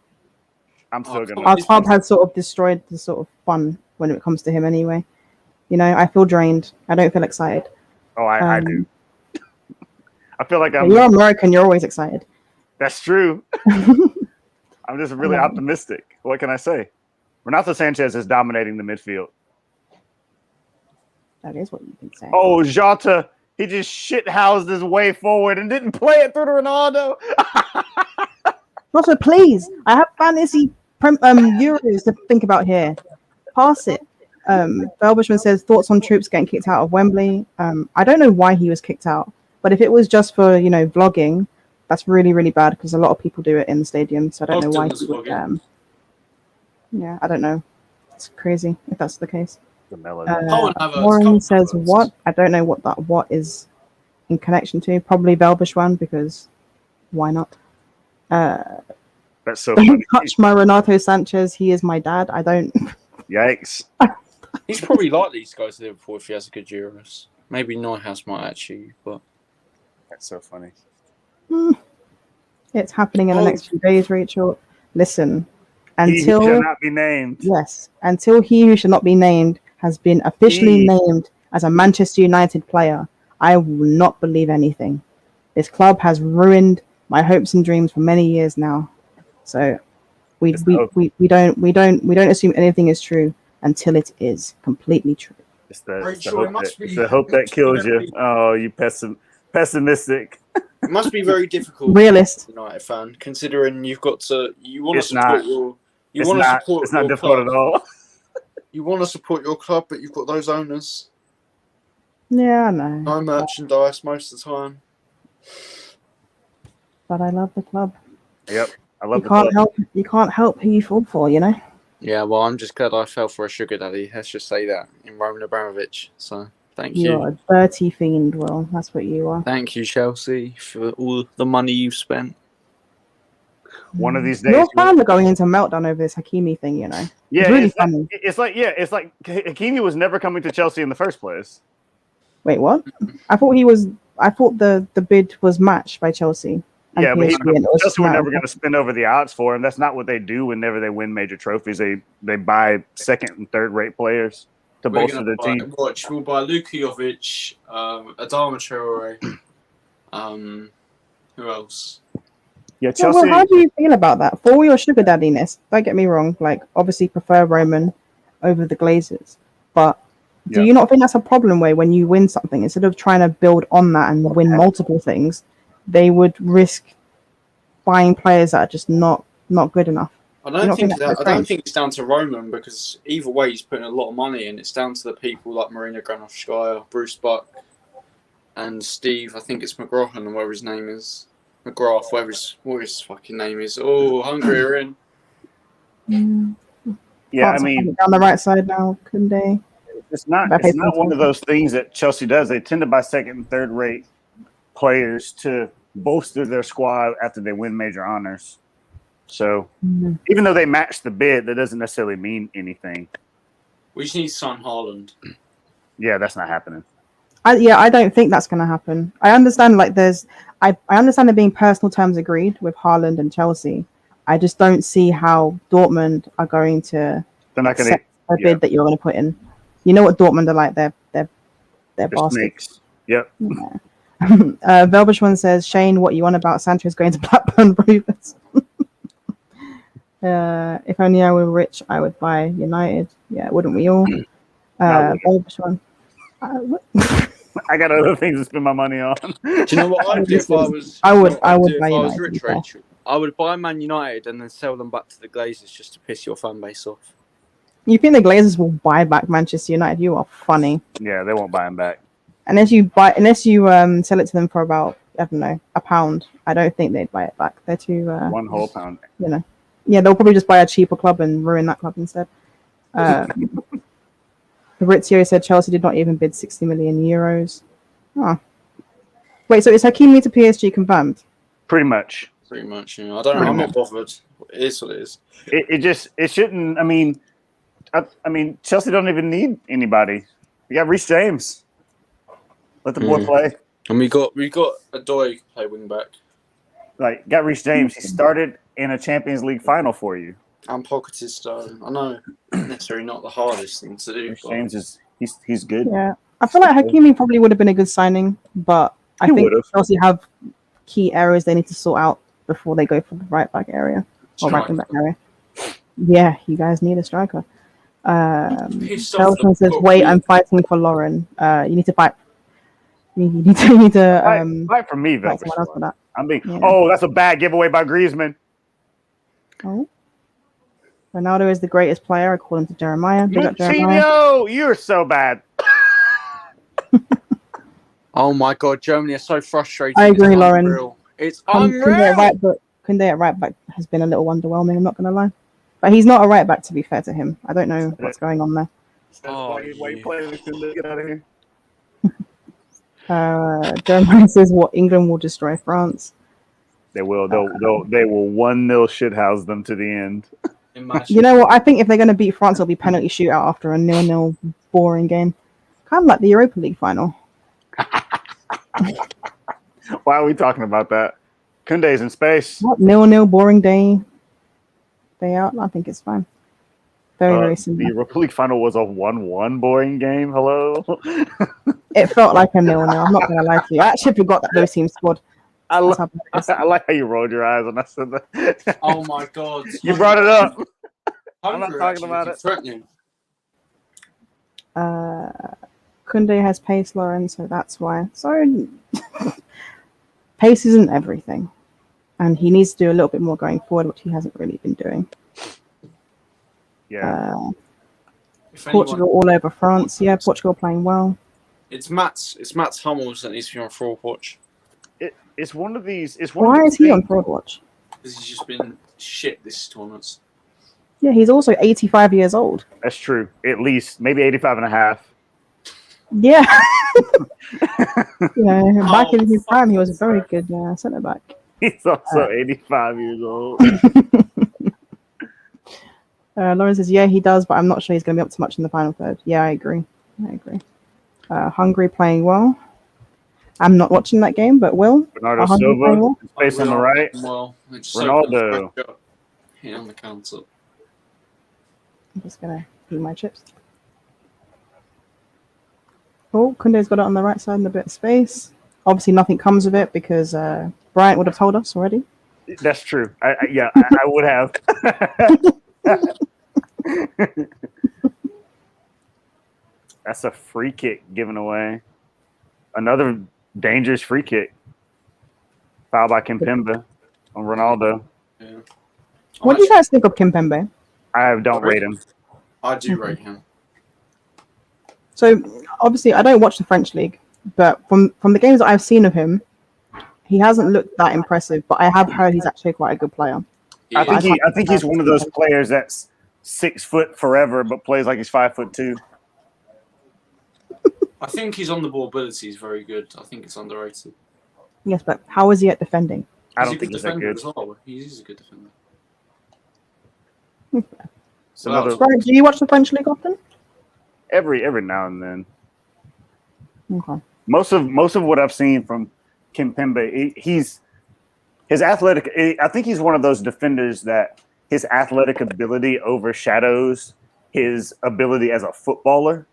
I'm still gonna. Our club has sort of destroyed the sort of fun when it comes to him anyway. You know, I feel drained. I don't feel excited. Oh, I do. I feel like You're American. You're always excited. That's true. I'm just really optimistic. What can I say? Renato Sanchez is dominating the midfield. That is what you can say. Oh, Jota, he just shit-housed his way forward and didn't play it through to Ronaldo. Jota, please. I have fantasy Euros to think about here. Pass it. Belbushman says, thoughts on troops getting kicked out of Wembley. I don't know why he was kicked out, but if it was just for, vlogging, that's really, really bad because a lot of people do it in the stadium. So I don't know why he would. Yeah, I don't know. It's crazy if that's the case. Warren says, what? I don't know what that what is in connection to. Probably Belbushwan because why not? That's so don't funny. touch my Renato Sanchez. He is my dad. I don't. Yikes. He's probably likely to go to Liverpool if he has a good Euros. Maybe Neuhaus might actually, but that's so funny. It's happening in the next few days, Rachel. Listen, until he who shall not be named. Yes, until he who should not be named has been officially named as a Manchester United player, I will not believe anything. This club has ruined my hopes and dreams for many years now. So we don't assume anything is true until it is completely true. It's the hope that kills you. Oh, you pessimistic. It must be very difficult. Realist. United fan, considering you want to It's support It's not difficult at all. You want to support your club, but you've got those owners. Yeah, I know. No merchandise most of the time. But I love the club. Yep, I love the club. You can't help who you fall for, you know. Yeah, well, I'm just glad I fell for a sugar daddy. Let's just say that in Roman Abramovich. So thank you. You're a dirty fiend, Will. That's what you are. Thank you, Chelsea, for all the money you've spent. One of these days, your fans are going into meltdown over this Hakimi thing, you know. Yeah, it's really funny. It's like Hakimi was never coming to Chelsea in the first place. Wait, what? I thought the bid was matched by Chelsea. Yeah, but Chelsea were never going to spend over the odds for him. That's not what they do whenever they win major trophies. They buy second and third rate players to bolster the team. We'll buy Luka Jovic, Adama Traore. Who else? Yeah, Chelsea. Well, how do you feel about that? For all your sugar daddiness, don't get me wrong. Like, obviously, prefer Roman over the Glazers, but do you not think that's a problem? Where when you win something, instead of trying to build on that and win multiple things, they would risk buying players that are just not good enough. I don't think it's down to Roman because either way, he's putting a lot of money in. It's down to the people like Marina Granovskaya, Bruce Buck, and Steve. I think it's McGrath, and whatever his name is. McGrath, what his fucking name is. Oh, Hungary are in. Yeah, I mean, on the right side now, couldn't they? It's not one of those things that Chelsea does. They tend to buy second and third rate players to bolster their squad after they win major honors. So even though they match the bid, that doesn't necessarily mean anything. We just need to sign Haaland. Yeah, that's not happening. I don't think that's going to happen. I understand I understand there being personal terms agreed with Haaland and Chelsea. I just don't see how Dortmund are going to accept a bid that you're going to put in. You know what Dortmund are like? They're bastards. Yep. Yeah. Velbush one says, Shane, what you on about Sanchez going to Blackburn Rovers? If only I were rich, I would buy United. Yeah, wouldn't we all? Watchalong. What? I got other things to spend my money on. Do you know what I'd do if I was? I would do buy if I was United, to be rich, fair. Rachel. I would buy Man United and then sell them back to the Glazers just to piss your fan base off. You think the Glazers will buy back Manchester United? You are funny. Yeah, they won't buy him back. Unless you sell it to them for about, I don't know, £1, I don't think they'd buy it back. They're too One whole pound. you know. Yeah, they'll probably just buy a cheaper club and ruin that club instead. Fabrizio said Chelsea did not even bid 60 million euros. Oh. Wait, so is Hakimi to PSG confirmed? Pretty much. Pretty much, you know. I don't know. I'm not bothered. It is what it is. It shouldn't. I mean, Chelsea don't even need anybody. You got Reece James. Let the boy play. And we got Adoy who can play wing back. Like, got Reece James. He started in a Champions League final for you. And pocketed stone. I know, necessarily not the hardest thing to do. Reece James he's good. Yeah. I feel like Hakimi probably would have been a good signing, but I think Chelsea have key areas they need to sort out before they go for the right back area or right back area. Yeah, you guys need a striker. Felton says, "Wait, I'm fighting for Lauren. You need to fight. You need to fight for me, though. Fight someone else for that. I'm being. Yeah. Oh, that's a bad giveaway by Griezmann. Oh, Ronaldo is the greatest player according to Jeremiah. Big up Jeremiah. Coutinho, you're so bad. Oh my God, Germany are so frustrating. I agree, it's Lauren. Unreal. It's unreal. Kunde at right back has been a little underwhelming. I'm not going to lie, but he's not a right back. To be fair to him, I don't know what's going on there. Why you playing with Kunde? Get out of here. Jeremiah says, "What England will destroy France." They will. They will 1-0 shithouse them to the end. You know what? I think if they're going to beat France, it'll be penalty shootout after a 0-0 boring game, kind of like the Europa League final. Why are we talking about that? Kunde's in space. What 0-0 boring day out? I think it's fine. Very similar. The Europa League final was a 1-1 boring game. Hello. It felt like a 0-0. I'm not going to lie to you. I actually forgot that those teams scored. I like how you rolled your eyes when I said that. Oh my God! You brought it up. I'm not talking about it. Kunde has pace, Lauren, so that's why. So pace isn't everything, and he needs to do a little bit more going forward, which he hasn't really been doing. Yeah. Portugal all over France. Yeah, Portugal playing well. It's Mats Hummels that needs to be on fraud watch. It's one of these. Why is he on fraud watch? Because he's just been shit this tournament. Yeah, he's also 85 years old. That's true. At least maybe 85 and a half. Yeah. Back in his time, he was a very good centre back. He's also 85 years old. Lauren says, yeah, he does, but I'm not sure he's going to be up to much in the final third. Yeah, I agree. Hungary playing well. I'm not watching that game, but will. Bernardo Silva, space on the right. Well, Ronaldo. Hit on the counter. I'm just going to eat my chips. Oh, Kunde's got it on the right side in a bit of space. Obviously, nothing comes of it because Bryant would have told us already. That's true. I would have. That's a free kick given away. Another dangerous free kick. Foul by Kimpembe on Ronaldo. Yeah. What do you guys think of Kimpembe? I don't rate him. I do rate him. So, obviously, I don't watch the French league, but from the games that I've seen of him, he hasn't looked that impressive, but I have heard he's actually quite a good player. Yeah. I think he's one of those players that's 6 foot forever, but plays like he's 5'2". I think his on-the-ball ability is very good. I think it's underrated. Yes, but how is he at defending? I don't think he's that good. As well. He's a good defender. Brian, do you watch the French league often? Every now and then. Okay. Most of what I've seen from Kimpembe, his athletic. I think he's one of those defenders that his athletic ability overshadows his ability as a footballer.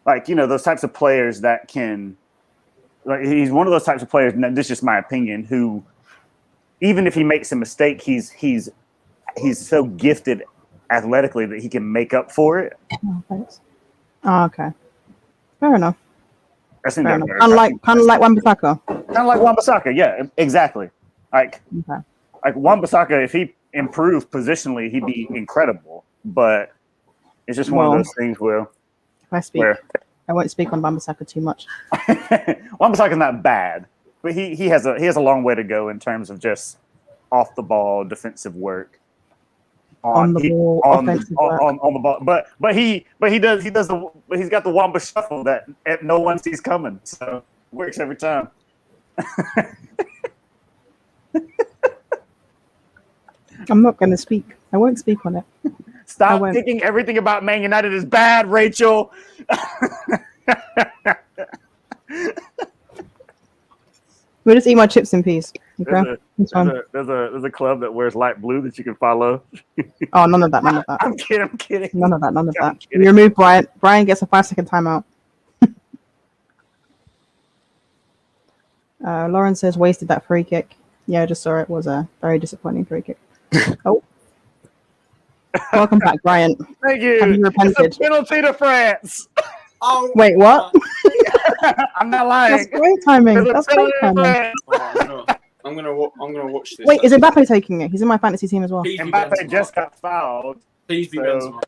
Like, those types of players that can. Like, he's one of those types of players. And this is just my opinion. Who, even if he makes a mistake, he's he's so gifted athletically that he can make up for it. Oh, thanks. Oh, okay. Fair enough. Kind Fair enough. Kind of like Wan-Bissaka. Kind of like Wan-Bissaka, yeah, exactly. Like Wan-Bissaka, if he improved positionally, he'd be incredible. But it's just one of those things where I won't speak on Wan-Bissaka too much. Wan-Bissaka's not bad, but he has a long way to go in terms of just off the ball defensive work. On the ball, offensive work. On the ball, but he's got the Wamba shuffle that no one sees coming, so works every time. I'm not going to speak. I won't speak on it. Stop thinking everything about Man United is bad, Rachel. We'll just eat my chips in peace. Okay? There's a club that wears light blue that you can follow. Oh, none of that. I'm kidding. None of that. You remove Brian. Brian gets a 5-second timeout. Lauren says wasted that free kick. Yeah, I just saw it. Was a very disappointing free kick. Oh. Welcome back, Brian. Thank you. Have you repented? It's a penalty to France. Oh, wait, what? I'm not lying. That's great timing. That's great timing. I'm gonna watch this. Wait, is Mbappe taking it? He's in my fantasy team as well. Mbappe just got fouled. Please be Benzema.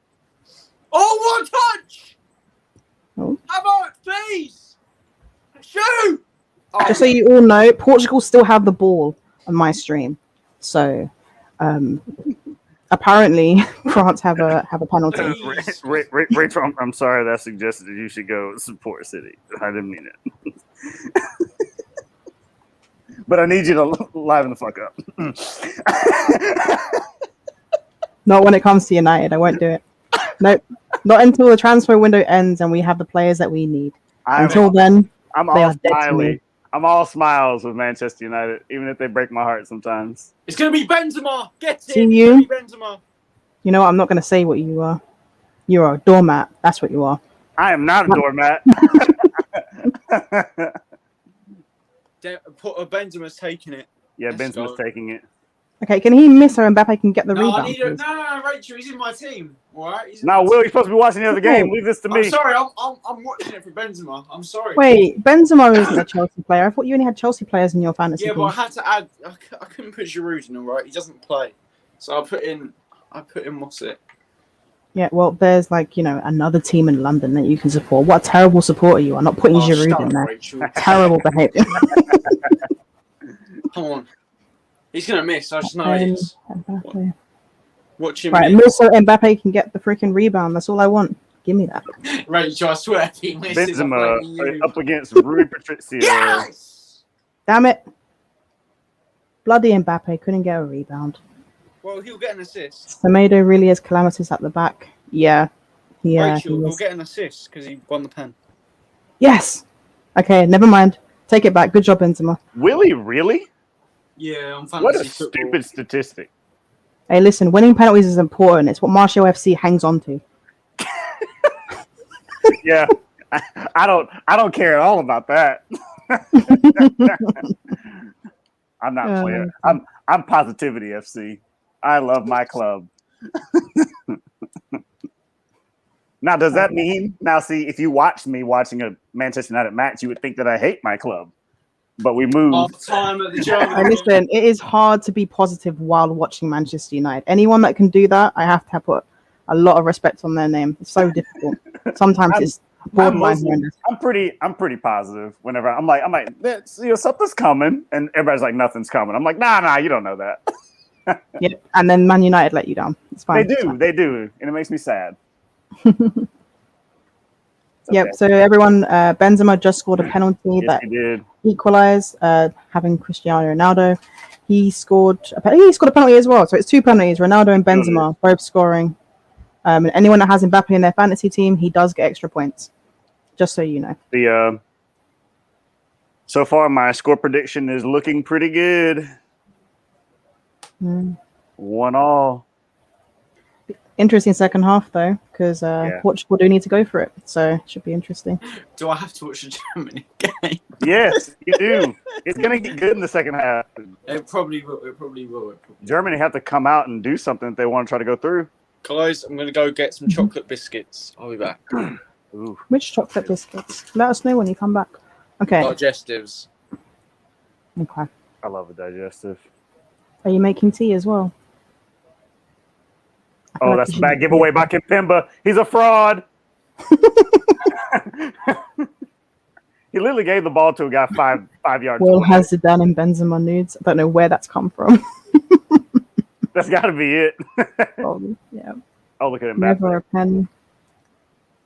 Oh, one touch! Oh. How about please? Shoot! Oh. Just so you all know, Portugal still have the ball on my stream. So, apparently, France have a penalty. Rachel, I'm sorry that suggested that you should go support City. I didn't mean it. But I need you to liven the fuck up. Not when it comes to United. I won't do it. Nope. Not until the transfer window ends and we have the players that we need. Until then, they are dead to me. I'm all smiles with Manchester United, even if they break my heart sometimes. It's going to be Benzema. Get it. See you. Benzema. You know what? I'm not going to say what you are. You are a doormat. That's what you are. I am not a doormat. Benzema's taking it. Yeah, Benzema's taking it. Okay, can he miss her and Mbappe can get the rebound? No, Rachel, he's in my team. All right. Will, you're supposed to be watching the other game. Leave this to me. I'm sorry, I'm watching it for Benzema. I'm sorry. Wait, Benzema isn't a Chelsea player. I thought you only had Chelsea players in your fantasy team. But I had to add. I couldn't put Giroud in, all right. He doesn't play, so I put in what's it? Yeah, well, there's another team in London that you can support. What a terrible supporter you are! Not putting Giroud in there. Rachel. Terrible behaviour. Come on, he's gonna miss. I just know it is. Watch him. Right, and also Mbappe can get the freaking rebound. That's all I want. Give me that. Rachel, I swear, if he misses, Benzema up against Rui Patricio. Yes! Damn it! Bloody Mbappe couldn't get a rebound. Well, he'll get an assist. Semedo really is calamitous at the back. Yeah. Rachel, he'll get an assist because he won the pen. Yes. Okay, never mind. Take it back. Good job, Benzema. Will he really? Yeah, on fantasy What a football. stupid statistic. Hey, listen, winning penalties is important. It's what Martial FC hangs on to. Yeah, I don't care at all about that. I'm not playing. I'm Positivity FC. I love my club. Now, does that mean see if you watched me watching a Manchester United match, you would think that I hate my club? But we moved. Half time at the German. Listen, it is hard to be positive while watching Manchester United. Anyone that can do that, I have to put a lot of respect on their name. It's so difficult. Sometimes it's borderline horrendous. I'm pretty positive whenever I'm like, something's coming, and everybody's like, nothing's coming. I'm like, nah, you don't know that. Yep, and then Man United let you down. It's fine. They do, and it makes me sad. Yep. So everyone, Benzema just scored a penalty that equalized, having Cristiano Ronaldo. He scored a penalty as well. So it's two penalties. Ronaldo and Benzema both scoring. And anyone that has Mbappe in their fantasy team, he does get extra points. Just so you know. So far, my score prediction is looking pretty good. 1-1. Interesting second half though, because Portugal do need to go for it, so it should be interesting. Do I have to watch a Germany game? Yes, you do. It's gonna get good in the second half. It probably will. Germany have to come out and do something if they want to try to go through. Guys, I'm going to go get some chocolate biscuits. I'll be back. Ooh. Which chocolate biscuits? Let us know when you come back. Okay. Digestives. Okay. I love a digestive. Are you making tea as well? Oh, that's a bad giveaway by Kimpemba. He's a fraud. He literally gave the ball to a guy five yards Will away. has Zidane and Benzema nudes. I don't know where that's come from. That's got to be it. Yeah. Oh, look at him. Never a pen.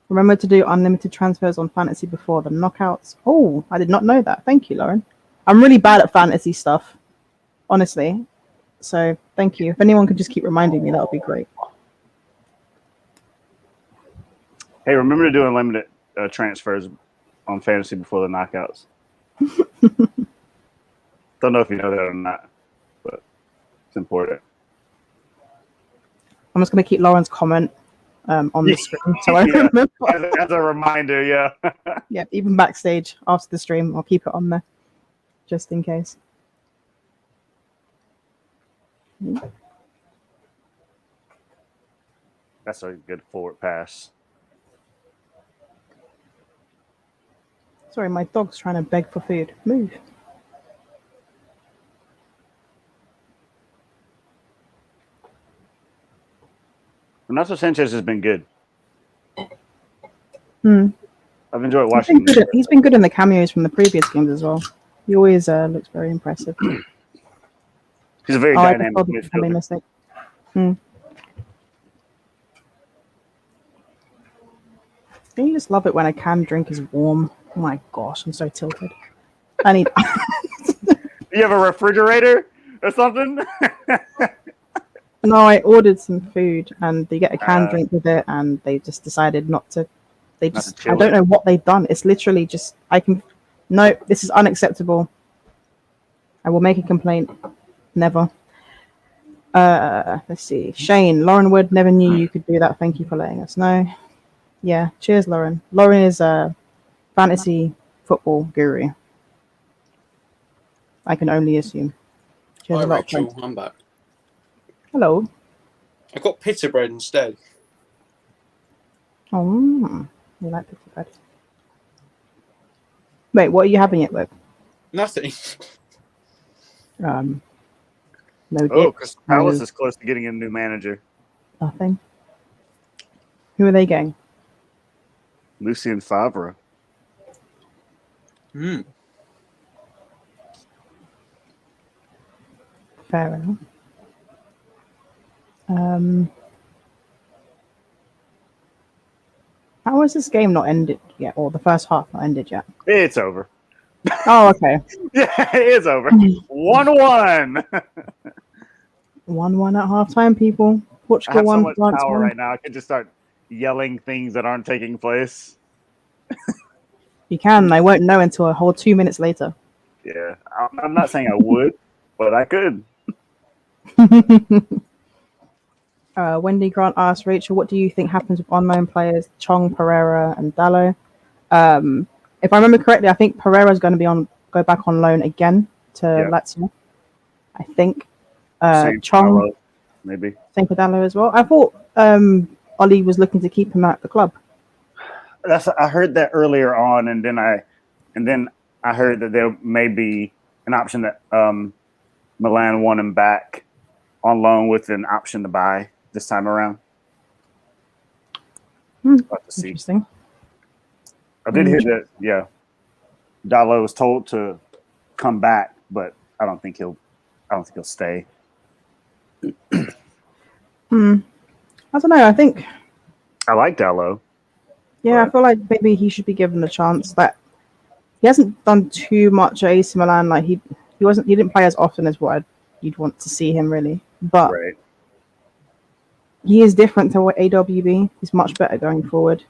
Remember to do unlimited transfers on fantasy before the knockouts. Oh, I did not know that. Thank you, Lauren. I'm really bad at fantasy stuff, honestly. So thank you. If anyone could just keep reminding me, that would be great. Hey, remember to do unlimited transfers on fantasy before the knockouts. Don't know if you know that or not, but it's important. I'm just going to keep Lauren's comment on the screen so I remember. As a reminder, yeah. Yeah, even backstage after the stream, I'll keep it on there just in case. That's a good forward pass. Sorry, my dog's trying to beg for food. Move. Renato Sanchez has been good. I've enjoyed He's watching been, him. he's been good in the cameos from the previous games as well. He always looks very impressive. He's a very dynamic midfielder. Mistake. Don't you just love it when a canned drink is warm? Oh my gosh, I'm so tilted. I need. You have a refrigerator or something? No, I ordered some food and they get a canned drink with it, and they just decided not to. They just. I don't know what they've done. It's literally just. No, this is unacceptable. I will make a complaint. Never. Let's see. Shane, Lauren Wood, never knew you could do that. Thank you for letting us know. Yeah, cheers, Lauren. Lauren is a fantasy football guru. I can only assume. Hi, Rachel. I'm back. Hello. I got pita bread instead. Oh, you like pita bread? Wait, what are you having it with? Nothing. No Oh, dip. Crystal Palace is close to getting a new manager. Nothing. Who are they getting? Lucien Favre. Fair enough. How is this game not ended yet, or the first half not ended yet? It's over. Oh, okay. Yeah, it's over. 1-1. 1-1 at halftime, people. I Portugal have so won. much France power won. right now. I could just start yelling things that aren't taking place. You can. I won't know until a whole 2 minutes later. Yeah, I'm not saying I would, but I could. Wendy Grant asked Rachel, "What do you think happens with online players Chong, Pereira, and Dallo?" If I remember correctly, I think Pereira is going to go back on loan again to Lazio. I think. Same Chong, Dallo, maybe. same for Dallo as well. I thought Ollie was looking to keep him at the club. I heard that earlier on, and then I heard that there may be an option that Milan want him back on loan with an option to buy this time around. About to see. Interesting. I did hear that. Yeah, Dallo was told to come back, but I don't think he'll stay. I don't know. I think. I like Dallo. Yeah, I feel like maybe he should be given a chance. That he hasn't done too much at AC Milan. Like he didn't play as often as what you'd want to see him really. But he is different to what AWB. He's much better going forward.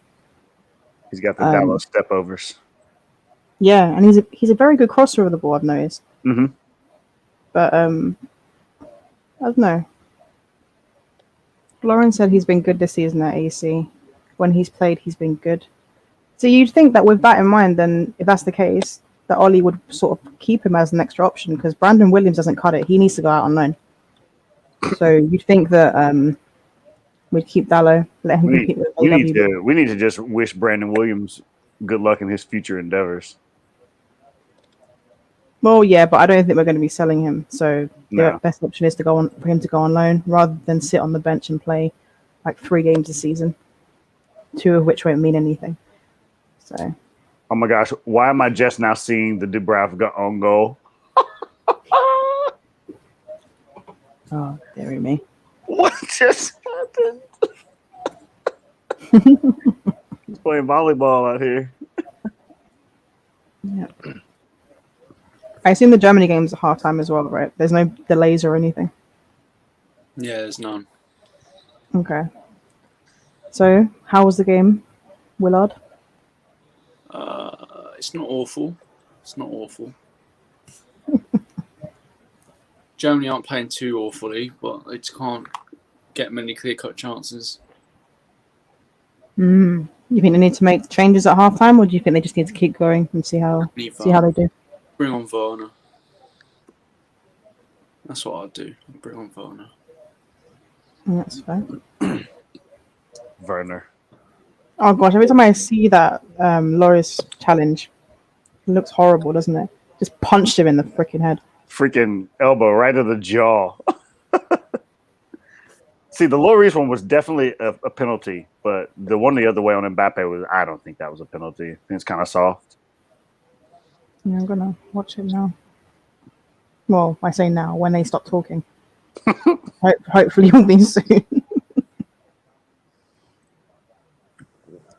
He's got the Dallo stepovers. Yeah, and he's a very good crosser of the ball, I've noticed. Mm-hmm. But I don't know. Lauren said he's been good this season at AC. When he's played, he's been good. So you'd think that with that in mind, then if that's the case, that Ollie would sort of keep him as an extra option because Brandon Williams doesn't cut it. He needs to go out on loan. So you'd think that we'd keep Dallo, let him compete with AW. We need to just wish Brandon Williams good luck in his future endeavors. Well, yeah, but I don't think we're going to be selling him. So the best option is for him to go on loan rather than sit on the bench and play like 3 games a season, 2 of which won't mean anything. So. Oh my gosh! Why am I just now seeing the Dubravka own goal? Oh, dearie me! What just happened? He's playing volleyball out here. Yeah. I assume the Germany game's at halftime as well, right? There's no delays or anything. Yeah, there's none. Okay. So, how was the game, Willard? It's not awful. It's not awful. Germany aren't playing too awfully, but they just can't get many clear-cut chances. You think they need to make changes at halftime, or do you think they just need to keep going and see how they do? Bring on Werner. That's what I'd do. Bring on Werner. That's fair. Werner. Oh gosh, every time I see that Loris challenge, it looks horrible, doesn't it? Just punched him in the freaking head. Freaking elbow right to the jaw. See, the Loris one was definitely a penalty, but the one the other way on Mbappe I don't think that was a penalty. I think it's kind of soft. Yeah, I'm going to watch it now. Well, I say now, when they stop talking. Hopefully it'll be soon.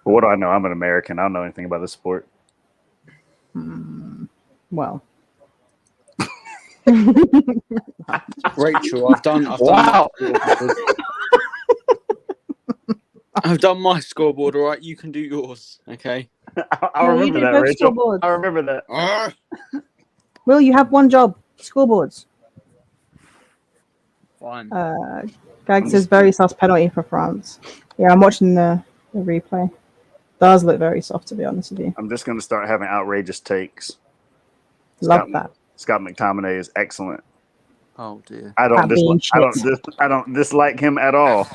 What do I know? I'm an American. I don't know anything about this sport. Well. Rachel, I've done my scoreboard, all right? You can do yours, okay? I remember that, Rachel. Scoreboards. I remember that. Will, you have one job. Scoreboards. Fine. Gag says very soft penalty for France. Yeah, I'm watching the replay. Does look very soft, to be honest with you. I'm just going to start having outrageous takes. Love that. Scott McTominay is excellent. Oh dear. I don't dislike him at all.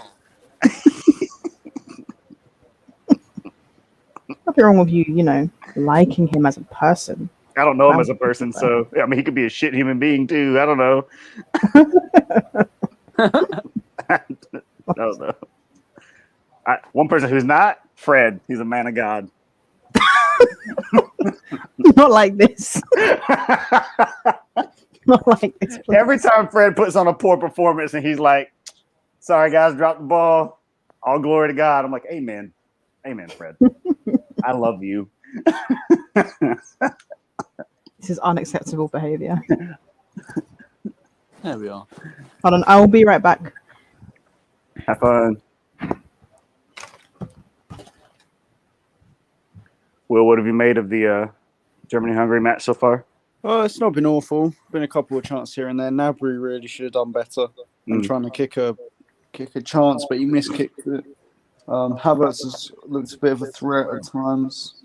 Nothing wrong with you, liking him as a person. I don't know him as a person, so I mean, he could be a shit human being too. I don't know. I don't know. One person who's not Fred. He's a man of God. Not like this. Not like this. Please. Every time Fred puts on a poor performance and he's like, "Sorry guys, dropped the ball. All glory to God." I'm like, "Amen, amen, Fred. I love you." This is unacceptable behavior. There we are. Hold on, I will be right back. Have fun. Will, what have you made of the Germany-Hungary match so far? Oh, it's not been awful. Been a couple of chances here and there. Nabry really should have done better. I'm trying to kick a chance, but he miskicked it. Havertz has looked a bit of a threat at times.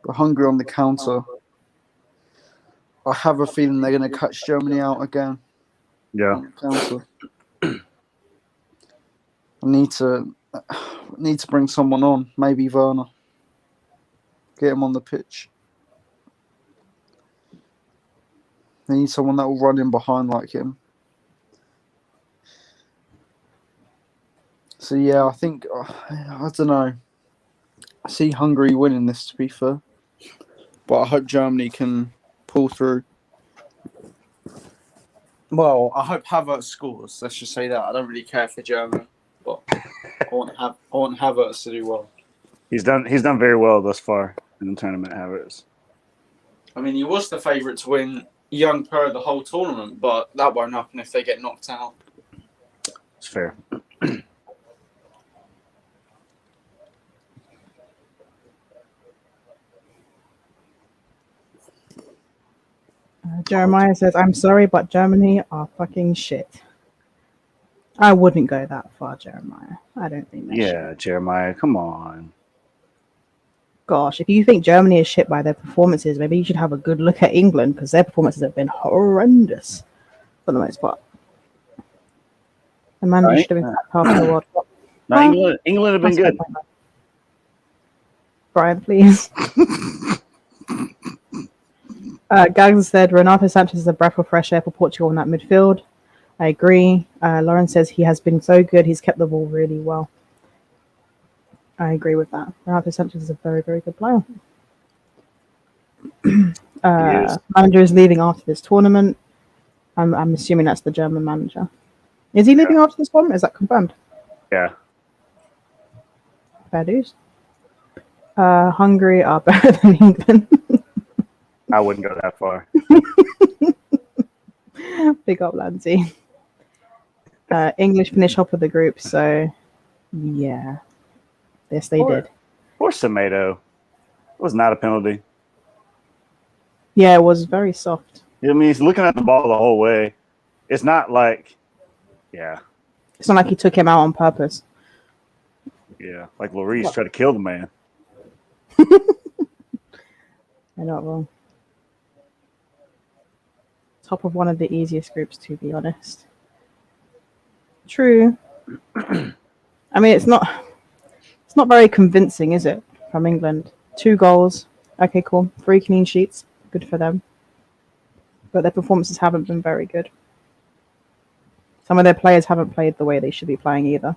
But Hungary on the counter. I have a feeling they're going to catch Germany out again. Yeah. On the counter. I need to bring someone on. Maybe Werner. Get him on the pitch. They need someone that will run in behind like him. So yeah, I think I don't know. I see Hungary winning this, to be fair, but I hope Germany can pull through. Well, I hope Havertz scores. Let's just say that. I don't really care for Germany, but I want Havertz to do well. He's done very well thus far in the tournament, Havertz. I mean, he was the favourite to win Young Pro the whole tournament, but that won't happen if they get knocked out. It's fair. Jeremiah says, "I'm sorry, but Germany are fucking shit." I wouldn't go that far, Jeremiah. I don't think that's Yeah, shit. Jeremiah, come on. Gosh, if you think Germany is shit by their performances, maybe you should have a good look at England because their performances have been horrendous for the most part. The manager should have been sacked after the World Cup. No, England have been That's good. my point. Brian, please. Gags said Renato Sanchez is a breath of fresh air for Portugal in that midfield. I agree. Lauren says he has been so good. He's kept the ball really well. I agree with that. Renato Sanchez is a very, very good player. Manager is leaving after this tournament. I'm assuming that's the German manager. Is he leaving after this one? Is that confirmed? Yeah. Fair dues. Hungary are better than England. I wouldn't go that far. Big up, Lancy. English finish top of the group, so yeah. Yes, they did. Poor Semedo. It was not a penalty. Yeah, it was very soft. I mean, he's looking at the ball the whole way. It's not like, It's not like he took him out on purpose. Yeah, like Lloris tried to kill the man. They're not wrong. Top of one of the easiest groups, to be honest. True. I mean, it's not very convincing, is it, from England? 2 goals. Okay, cool. 3 clean sheets. Good for them. But their performances haven't been very good. Some of their players haven't played the way they should be playing either.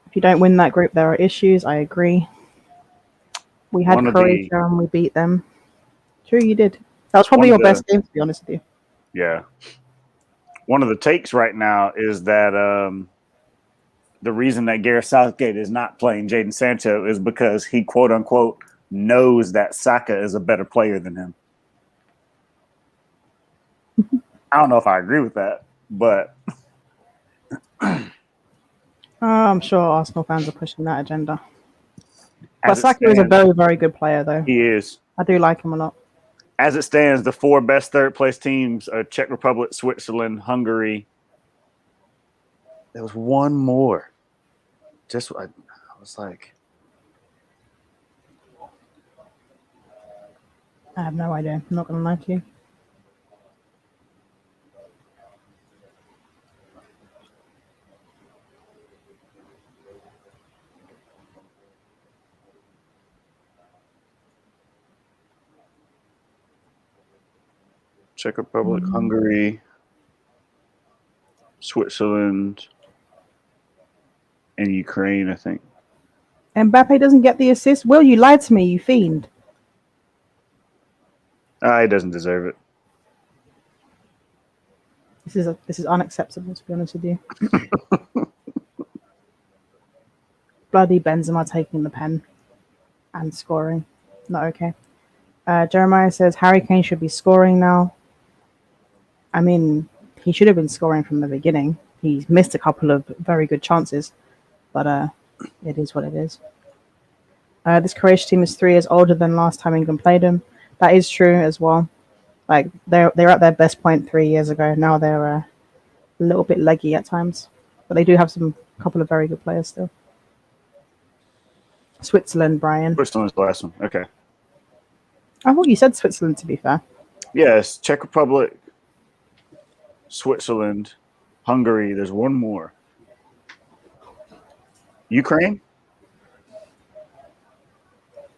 If you don't win that group, there are issues. I agree. We had Croatia and we beat them. True, you did. That was probably your best game, to be honest with you. Yeah. One of the takes right now is that the reason that Gareth Southgate is not playing Jadon Sancho is because he, quote unquote, knows that Saka is a better player than him. I don't know if I agree with that, but I'm sure Arsenal fans are pushing that agenda. But Saka is a very, very good player, though. He is. I do like him a lot. As it stands, the 4 best third-place teams are Czech Republic, Switzerland, Hungary. There was one more. I was like... I have no idea. I'm not going to lie to you. Czech Republic, Hungary, Switzerland, and Ukraine, I think. Mbappe doesn't get the assist. Will, you lied to me, you fiend. He doesn't deserve it. This is unacceptable, to be honest with you. Bloody Benzema taking the pen and scoring. Not okay. Jeremiah says Harry Kane should be scoring now. I mean, he should have been scoring from the beginning. He's missed a couple of very good chances, but it is what it is. This Croatia team is 3 years older than last time England played them. That is true as well. Like they're at their best point 3 years ago. Now they're a little bit leggy at times, but they do have a couple of very good players still. Switzerland, Brian. Switzerland's the last one. Okay. I thought you said Switzerland, to be fair. Yes, Czech Republic, Switzerland, Hungary. There's one more. Ukraine?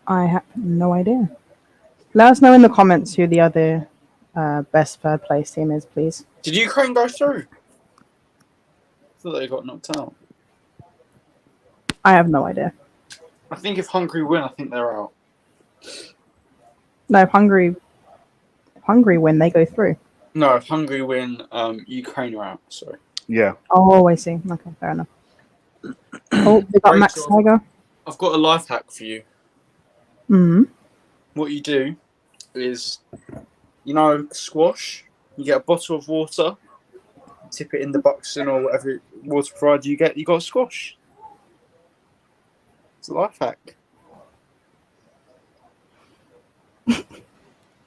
I have no idea. Let us know in the comments who the other best third place team is, please. Did Ukraine go through? I thought they got knocked out. I have no idea. I think if Hungary win, I think they're out. No, if Hungary win, they go through. No, if Hungary win, Ukraine are out. Sorry. Yeah. Oh, I see. Okay, fair enough. Oh, we got Max Tiger. I've got a life hack for you. Mm-hmm. What you do is, squash. You get a bottle of water, tip it in the Buxton or whatever water provider you get. You got a squash. It's a life hack.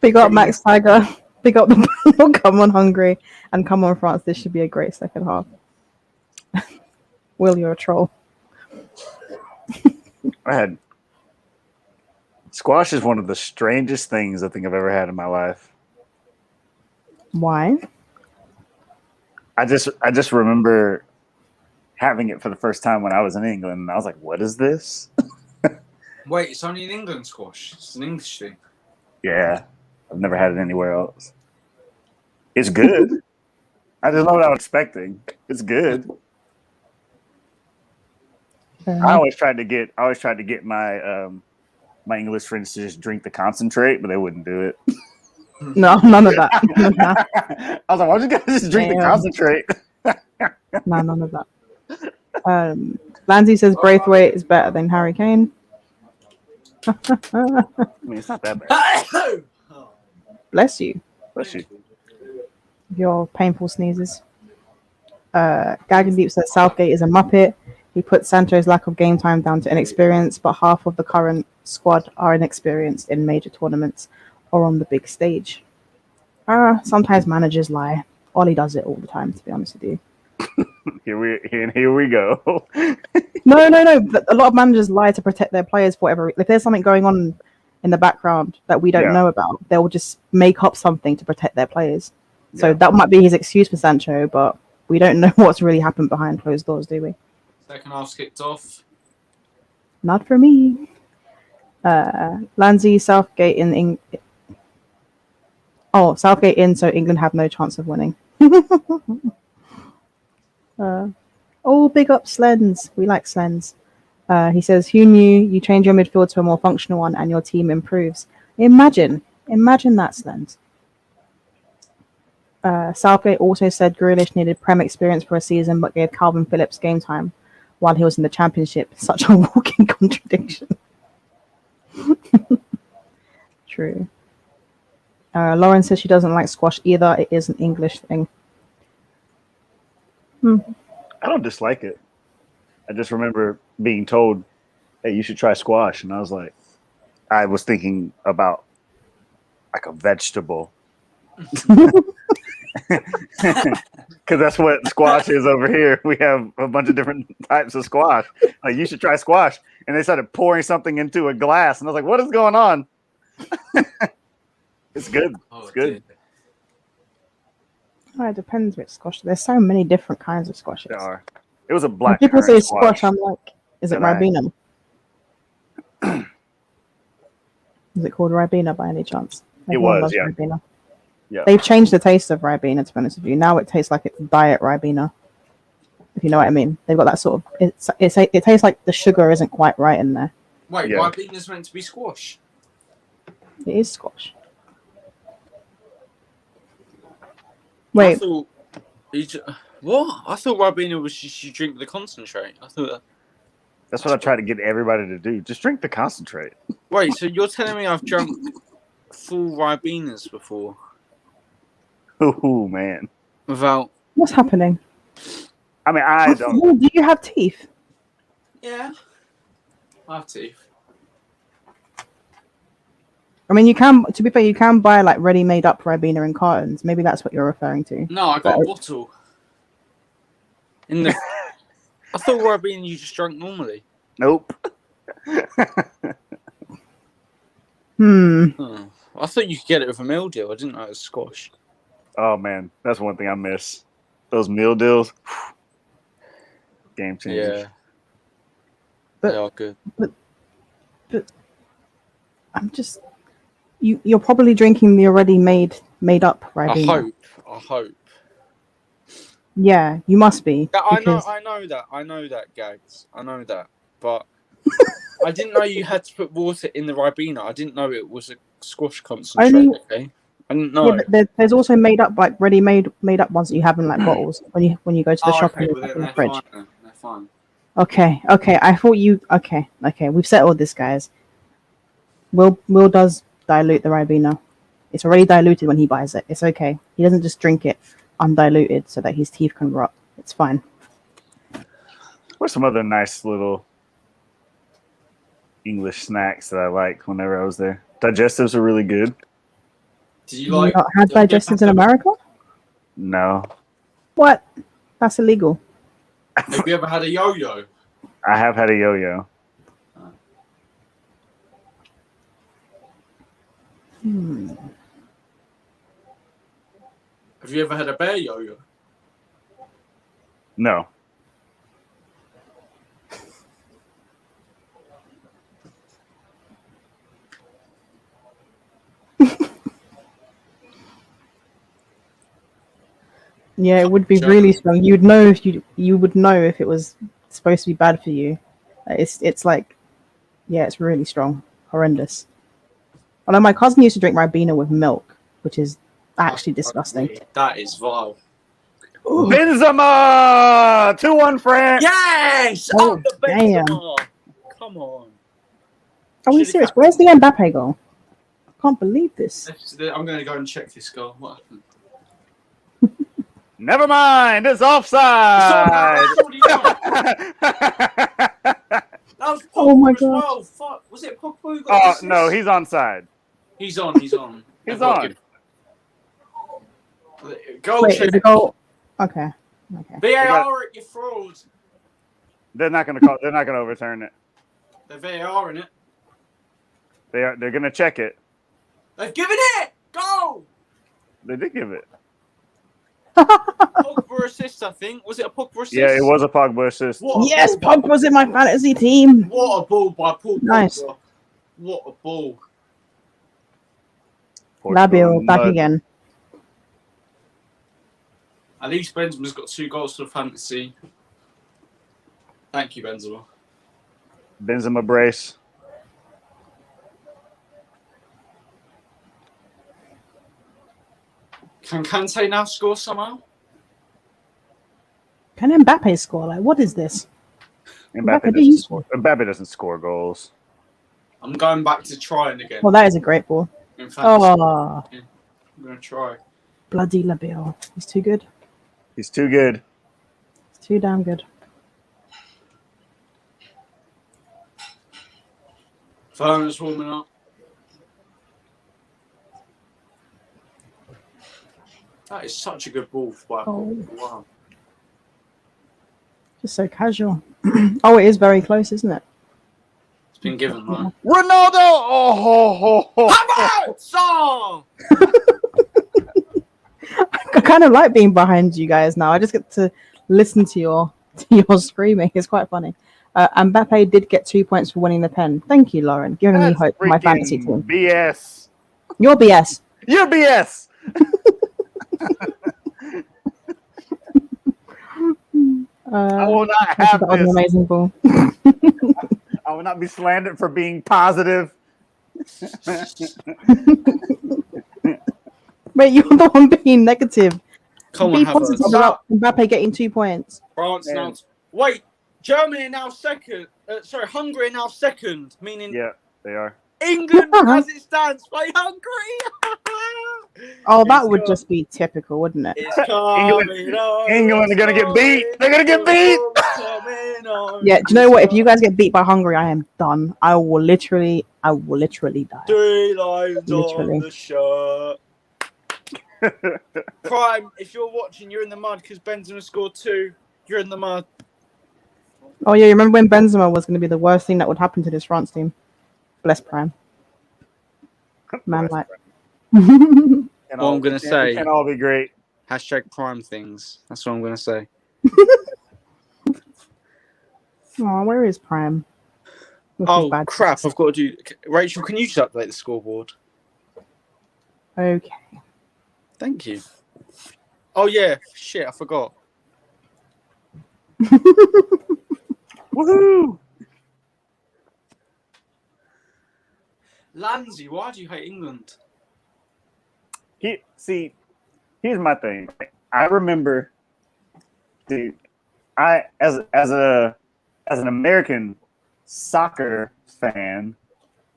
Big up Max Tiger. Big up the panel. Come on, Hungary. And come on, France. This should be a great second half. Will, you're a troll. Squash is one of the strangest things I think I've ever had in my life. Why? I just remember having it for the first time when I was in England, and I was like, "What is this?" Wait, it's only in England, squash. It's an English thing. Yeah, I've never had it anywhere else. It's good. I just know what I was expecting. It's good. I always tried to get my my English friends to just drink the concentrate, but they wouldn't do it. No, none of that. I was like, why don't you guys just drink the concentrate? No, none of that. Lanzi says Braithwaite is better than Harry Kane. I mean, it's not that bad. Bless you. Bless you. Your painful sneezes. Gagendeep says Southgate is a muppet. He put Sancho's lack of game time down to inexperience, but half of the current squad are inexperienced in major tournaments or on the big stage. Sometimes managers lie. Ollie does it all the time, to be honest with you. Here we go. No. But a lot of managers lie to protect their players for whatever. If there's something going on in the background that we don't know about, they'll just make up something to protect their players. So that might be his excuse for Sancho, but we don't know what's really happened behind closed doors, do we? Second half kicked off. Not for me. Lanzi, Southgate Southgate in, so England have no chance of winning. Big up Slens. We like Slens. He says, who knew you change your midfield to a more functional one and your team improves? Imagine that, Slens. Southgate also said Grealish needed Prem experience for a season, but gave Calvin Phillips game time while he was in the Championship. Such a walking contradiction. True. Lauren says she doesn't like squash either. It is an English thing. I don't dislike it. I just remember being told, hey, you should try squash. And I was thinking about like a vegetable. Because that's what squash is over here. We have a bunch of different types of squash. Like, you should try squash. And they started pouring something into a glass. And I was like, what is going on? It's good. It's good. It depends which squash. There's so many different kinds of squashes. There are. It was a black. When people say squash, I'm like, is it Ribena? Is it called Ribena by any chance? Everyone was, yeah. Ribena. Yeah. They've changed the taste of Ribena, to be honest with you. Now it tastes like it's diet Ribena, if you know what I mean. They've got that sort of. It tastes like the sugar isn't quite right in there. Wait, Ribena's meant to be squash? It is squash. Wait. What? I thought Ribena was you drink the concentrate. I thought that's what I try to get everybody to do. Just drink the concentrate. Wait, so you're telling me I've drunk full Ribenas before? Oh man! Without what's happening? I mean, I don't. Do you have teeth? Yeah, I have teeth. I mean, you can. To be fair, you can buy like ready-made up Ribena in cartons. Maybe that's what you're referring to. No, I got a bottle. In the, I thought Ribena you just drank normally. Nope. I thought you could get it with a meal deal. I didn't know it was squash. Oh man, that's one thing I miss. Those meal deals. Game changers. Yeah. They are good. But I'm just. You're probably drinking the already made up Ribena. I hope. Yeah, you must be. I know that, Gags. I know that. But I didn't know you had to put water in the Ribena. I didn't know it was a squash concentrate. Okay? I didn't know. Yeah, but there's also made up like made up ones that you have in like bottles when you go to the shop and in the fridge. They're fine. Okay. I thought you. Okay. We've settled this, guys. Will does dilute the Ribena. It's already diluted when he buys it. It's okay. He doesn't just drink it undiluted so that his teeth can rot. It's fine. What's some other nice little English snacks that I liked whenever I was there? Digestives are really good. Did you like? Not had digestives in America? No. What? That's illegal. Have you ever had a yo-yo? I have had a yo-yo. Have you ever had a bear yo-yo? No. Yeah, it would be really strong. You'd know if you would know if it was supposed to be bad for you. It's like, yeah, it's really strong, horrendous. Although my cousin used to drink Ribena with milk, which is actually disgusting. That is vile. Benzema! 2-1 France! Yes! Oh, Up the damn. Benzema! Come on. Are we serious? Where's the Mbappe goal? I can't believe this. I'm going to go and check this goal. What happened? Never mind, it's offside. That was Pogba Oh my as God. well. Fuck. Was it Pogba who got this? No, he's onside. He's on. He's on. Goal Wait, check. is the goal? Okay. VAR at your fraud. They're not going to call. They're not going to overturn it. The VAR in it. They're going to check it. They've given it. Go. They did give it. Pogba assist, I think. Was it a Pogba assist? Yeah, it was a Pogba assist. Yes, Pogba's in my fantasy team. What a ball by Paul Pogba. Nice. What a ball. Labial back again. At least Benzema's got 2 goals for the fantasy. Thank you, Benzema. Benzema brace. Can Kante now score somehow? Can Mbappe score? Like, what is this? Mbappe doesn't score goals. I'm going back to trying again. Well, that is a great ball. In fantasy. Oh, Yeah, I'm going to try. bloody Labial. He's too good. He's too good. He's too damn good. Furnace warming up. That is such a good ball by Wow. Just so casual. Oh, it is very close, isn't it? It's been given, though. Ronaldo! Oh! Song! I kind of like being behind you guys now. I just get to listen to your screaming. It's quite funny. Mbappe did get 2 points for winning the pen. Thank you, Lauren. Giving me hope for my fantasy team. BS. You're BS. You're BS. I will not have that was an amazing ball. I will not be slandered for being positive. Wait, you're the one being negative. Come Be on, positive about Mbappe getting 2 points. France now. Wait, Germany now second. Sorry, Hungary now second. Meaning Yeah, they are. England, as it stands, play Hungary. Oh, that would just be typical, wouldn't it? It's coming on. England are gonna get beat. They're gonna get beat. Yeah, do you know what? If you guys get beat by Hungary, I am done. I will literally die. 3 lines on the shirt. Prime, if you're watching, you're in the mud because Benzema scored 2. You're in the mud. Oh yeah, you remember when Benzema was going to be the worst thing that would happen to this France team? Bless Prime. Man, like. What I'm going to say. It can all be great. Hashtag Prime things. That's what I'm going to say. Oh, where is Prime? Oh, crap. I've got to do... Rachel, can you just update the scoreboard? Okay. Thank you. Oh, yeah. Shit, I forgot. Woohoo! Lanzi, why do you hate England? Here's my thing. I remember, dude. As an American soccer fan,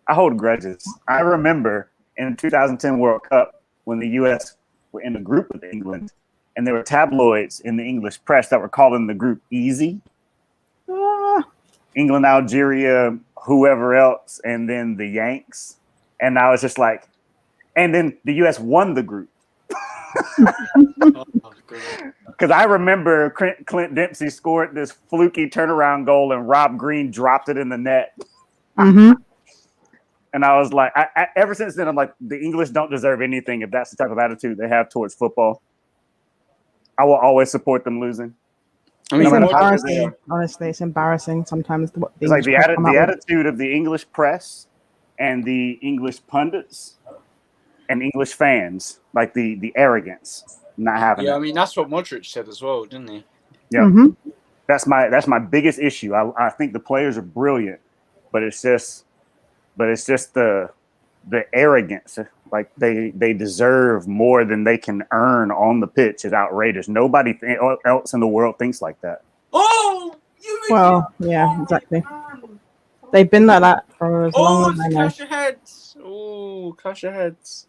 I hold grudges. I remember in the 2010 World Cup when the U.S. were in a group with England, and there were tabloids in the English press that were calling the group easy. England, Algeria, whoever else, and then the Yanks. And I was just like, and then the U.S. won the group. Oh, God. Because I remember Clint Dempsey scored this fluky turnaround goal and Rob Green dropped it in the net. Mm-hmm. And I was like, ever since then, I'm like, the English don't deserve anything if that's the type of attitude they have towards football. I will always support them losing. I mean, It's No matter how good they embarrassing. are. Honestly, it's embarrassing sometimes what the It's like English press come out with. attitude of the English press and the English pundits and English fans, like the arrogance, not having yeah, it. I mean that's what Modric said as well, didn't he? Yeah, Mhm. that's my biggest issue. I think the players are brilliant, but it's just the arrogance. Like they deserve more than they can earn on the pitch is outrageous. Nobody else in the world thinks like that. Oh, Well, yeah, exactly. They've been like that for as long as I it's know. clash of heads. Oh, clash of heads.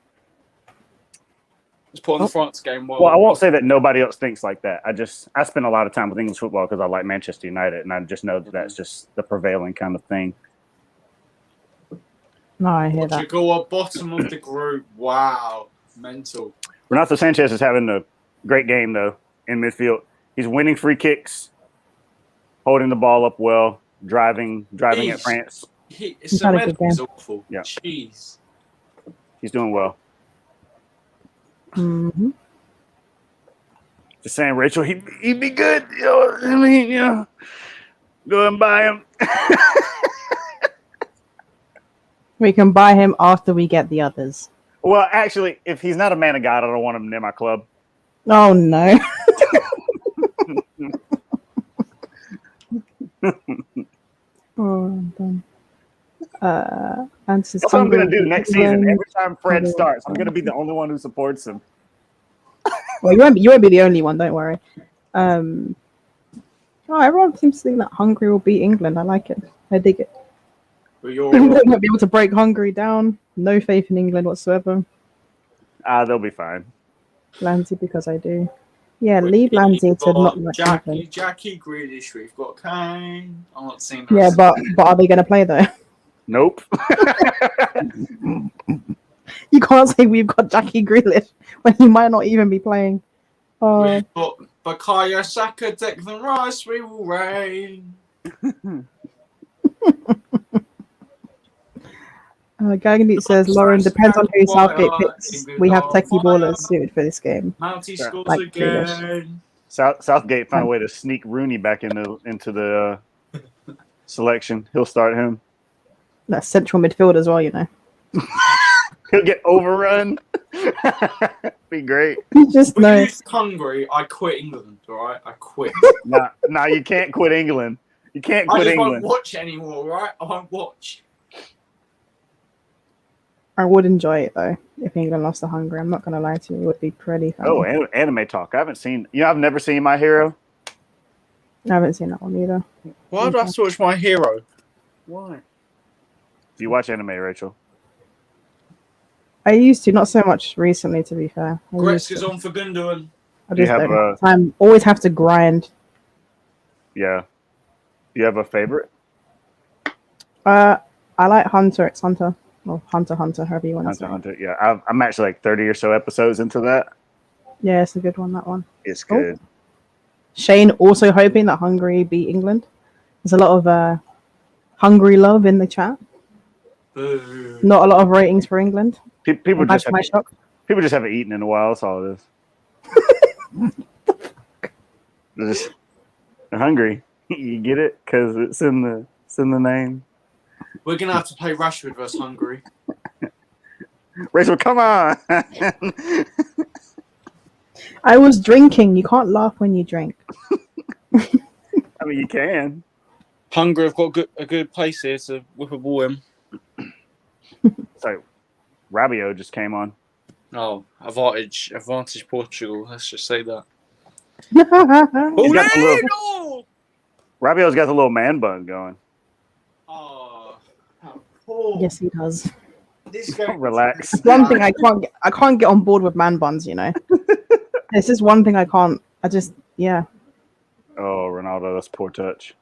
Let's put on the France game. Well, I won't say that nobody else thinks like that. I spend a lot of time with English football because I like Manchester United, and I just know that that's just the prevailing kind of thing. No, I hear that. Portugal are bottom of the group. Wow, mental. Renato Sanchez is having a great game though in midfield. He's winning free kicks, holding the ball up well, driving at France. It's had a good game. is awful. Yeah. Jeez. He's doing well. Mm-hmm. Just saying, Rachel, he'd be good. You know, I mean, go and buy him. We can buy him after we get the others. Well, actually, if he's not a man of God, I don't want him near my club. Oh no. Oh, I'm done. That's what I'm going to do next season. Every time Fred starts, I'm going to be the only one who supports him. Well, you won't be the only one. Don't worry. Oh, everyone seems to think that Hungary will beat England. I like it. I dig it. But They you're won't be able to break Hungary down. No faith in England whatsoever. They'll be fine. Lansy, because I do. Yeah, leave Lansy to not like England. Jackie Grealish. We've got Kane. I'm not seeing. Yeah, but are they going to play though? Nope. You can't say we've got Jackie Grealish when he might not even be playing. We've got Bukayo Saka, Declan Rice. We will reign. Gaganit says, Lauren, depends on who Southgate picks. We have techie ballers suited for this game. Mounty scores Like again. Southgate found a way to sneak Rooney back into the selection. He'll start him. That's central midfield as well, you know. He'll get overrun. Be great. You just When know. you lose Hungary, I quit England. All right, I quit. Nah, you can't quit England. You can't I quit just England. won't watch anymore. Right, I won't watch. I would enjoy it though if England lost to Hungary. I'm not going to lie to you. It would be pretty funny. Oh, anime talk. I haven't seen. I've never seen My Hero. I haven't seen that one either. Why do I have to watch My Hero? Why? Do you watch anime, Rachel? I used to, not so much recently, to be fair. Gretzky's on for Gundogan. I Do you just have don't have time. Always have to grind. Yeah. Do you have a favorite? I like Hunter. It's Hunter. Or Hunter, however you want to say. Hunter. Yeah, I'm actually like 30 or so episodes into that. Yeah, it's a good one, that one. It's good. Shane also hoping that Hungary beat England. There's a lot of Hungary love in the chat. Boo. Not a lot of ratings for England. People just Imagine my shock. haven't eaten in a while. That's all it is. They're hungry. You get it because it's in the name. We're gonna have to play Rashford versus Hungary. Rachel, come on. I was drinking. You can't laugh when you drink. I mean, you can. Hungary have got a good place here to whip a ball in. So, Rabiot just came on. Oh, advantage Portugal. Let's just say that. He's got the little, no! Rabiot's got the little man bun going. Oh, how poor. Yes, he does. This game. Relax. It's one thing I can't get on board with man buns, you know. It's just one thing I can't. Oh, Ronaldo, that's poor touch.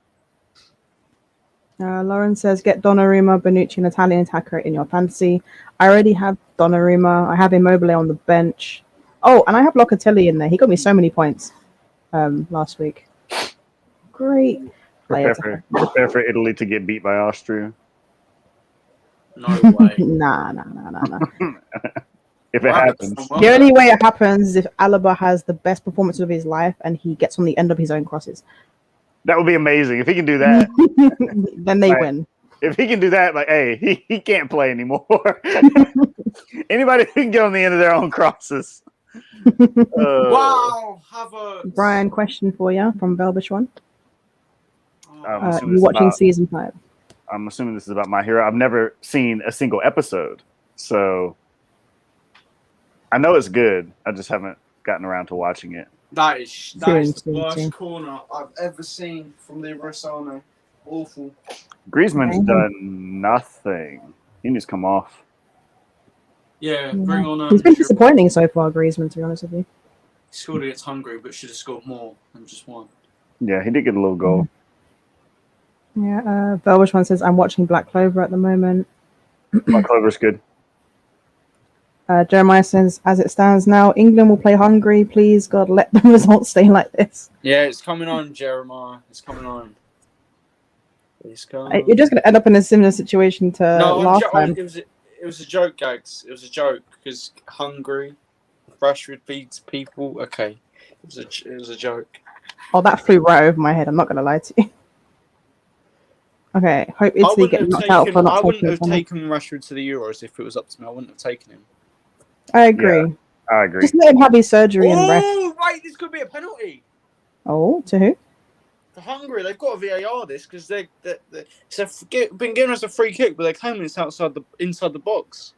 Lauren says, get Donnarumma, Bonucci, and Italian attacker in your fantasy. I already have Donnarumma. I have Immobile on the bench. Oh, and I have Locatelli in there. He got me so many points last week. Great player. Prepare for Italy to get beat by Austria. No way. Nah. If it happens. The only way it happens is if Alaba has the best performance of his life and he gets on the end of his own crosses. That would be amazing. If he can do that, then they win. If he can do that, like, hey, he can't play anymore. Anybody who can get on the end of their own crosses. Wow, have a Brian, question for you from Velbish One. You're watching season 5. I'm assuming this is about My Hero. I've never seen a single episode, so I know it's good. I just haven't gotten around to watching it. That is the worst corner I've ever seen from the Rossano. Awful. Griezmann's done nothing. He needs to come off. Yeah, bring on. He's been disappointing so far, Griezmann, to be honest with you. He scored against Hungary, but should have scored more than just one. Yeah, he did get a little goal. Yeah, Velvish One says, I'm watching Black Clover at the moment. Black Clover's good. Jeremiah says, as it stands now, England will play Hungary. Please, God, let the results stay like this. Yeah, it's coming on, Jeremiah. It's coming on. You're just going to end up in a similar situation to last time. It was a joke, Gags. It was a joke because Hungary, Rashford beats people. Okay, it was a joke. Oh, that flew right over my head. I'm not going to lie to you. Okay, hope Italy get knocked out for not. I wouldn't have taken Rashford to the Euros if it was up to me. I wouldn't have taken him. I agree. Yeah, I agree. Just let him have his surgery and rest. Oh, wait, this could be a penalty. Oh, to who? For Hungary, they've got a VAR this because they've been giving us a free kick, but they're claiming it's inside the box.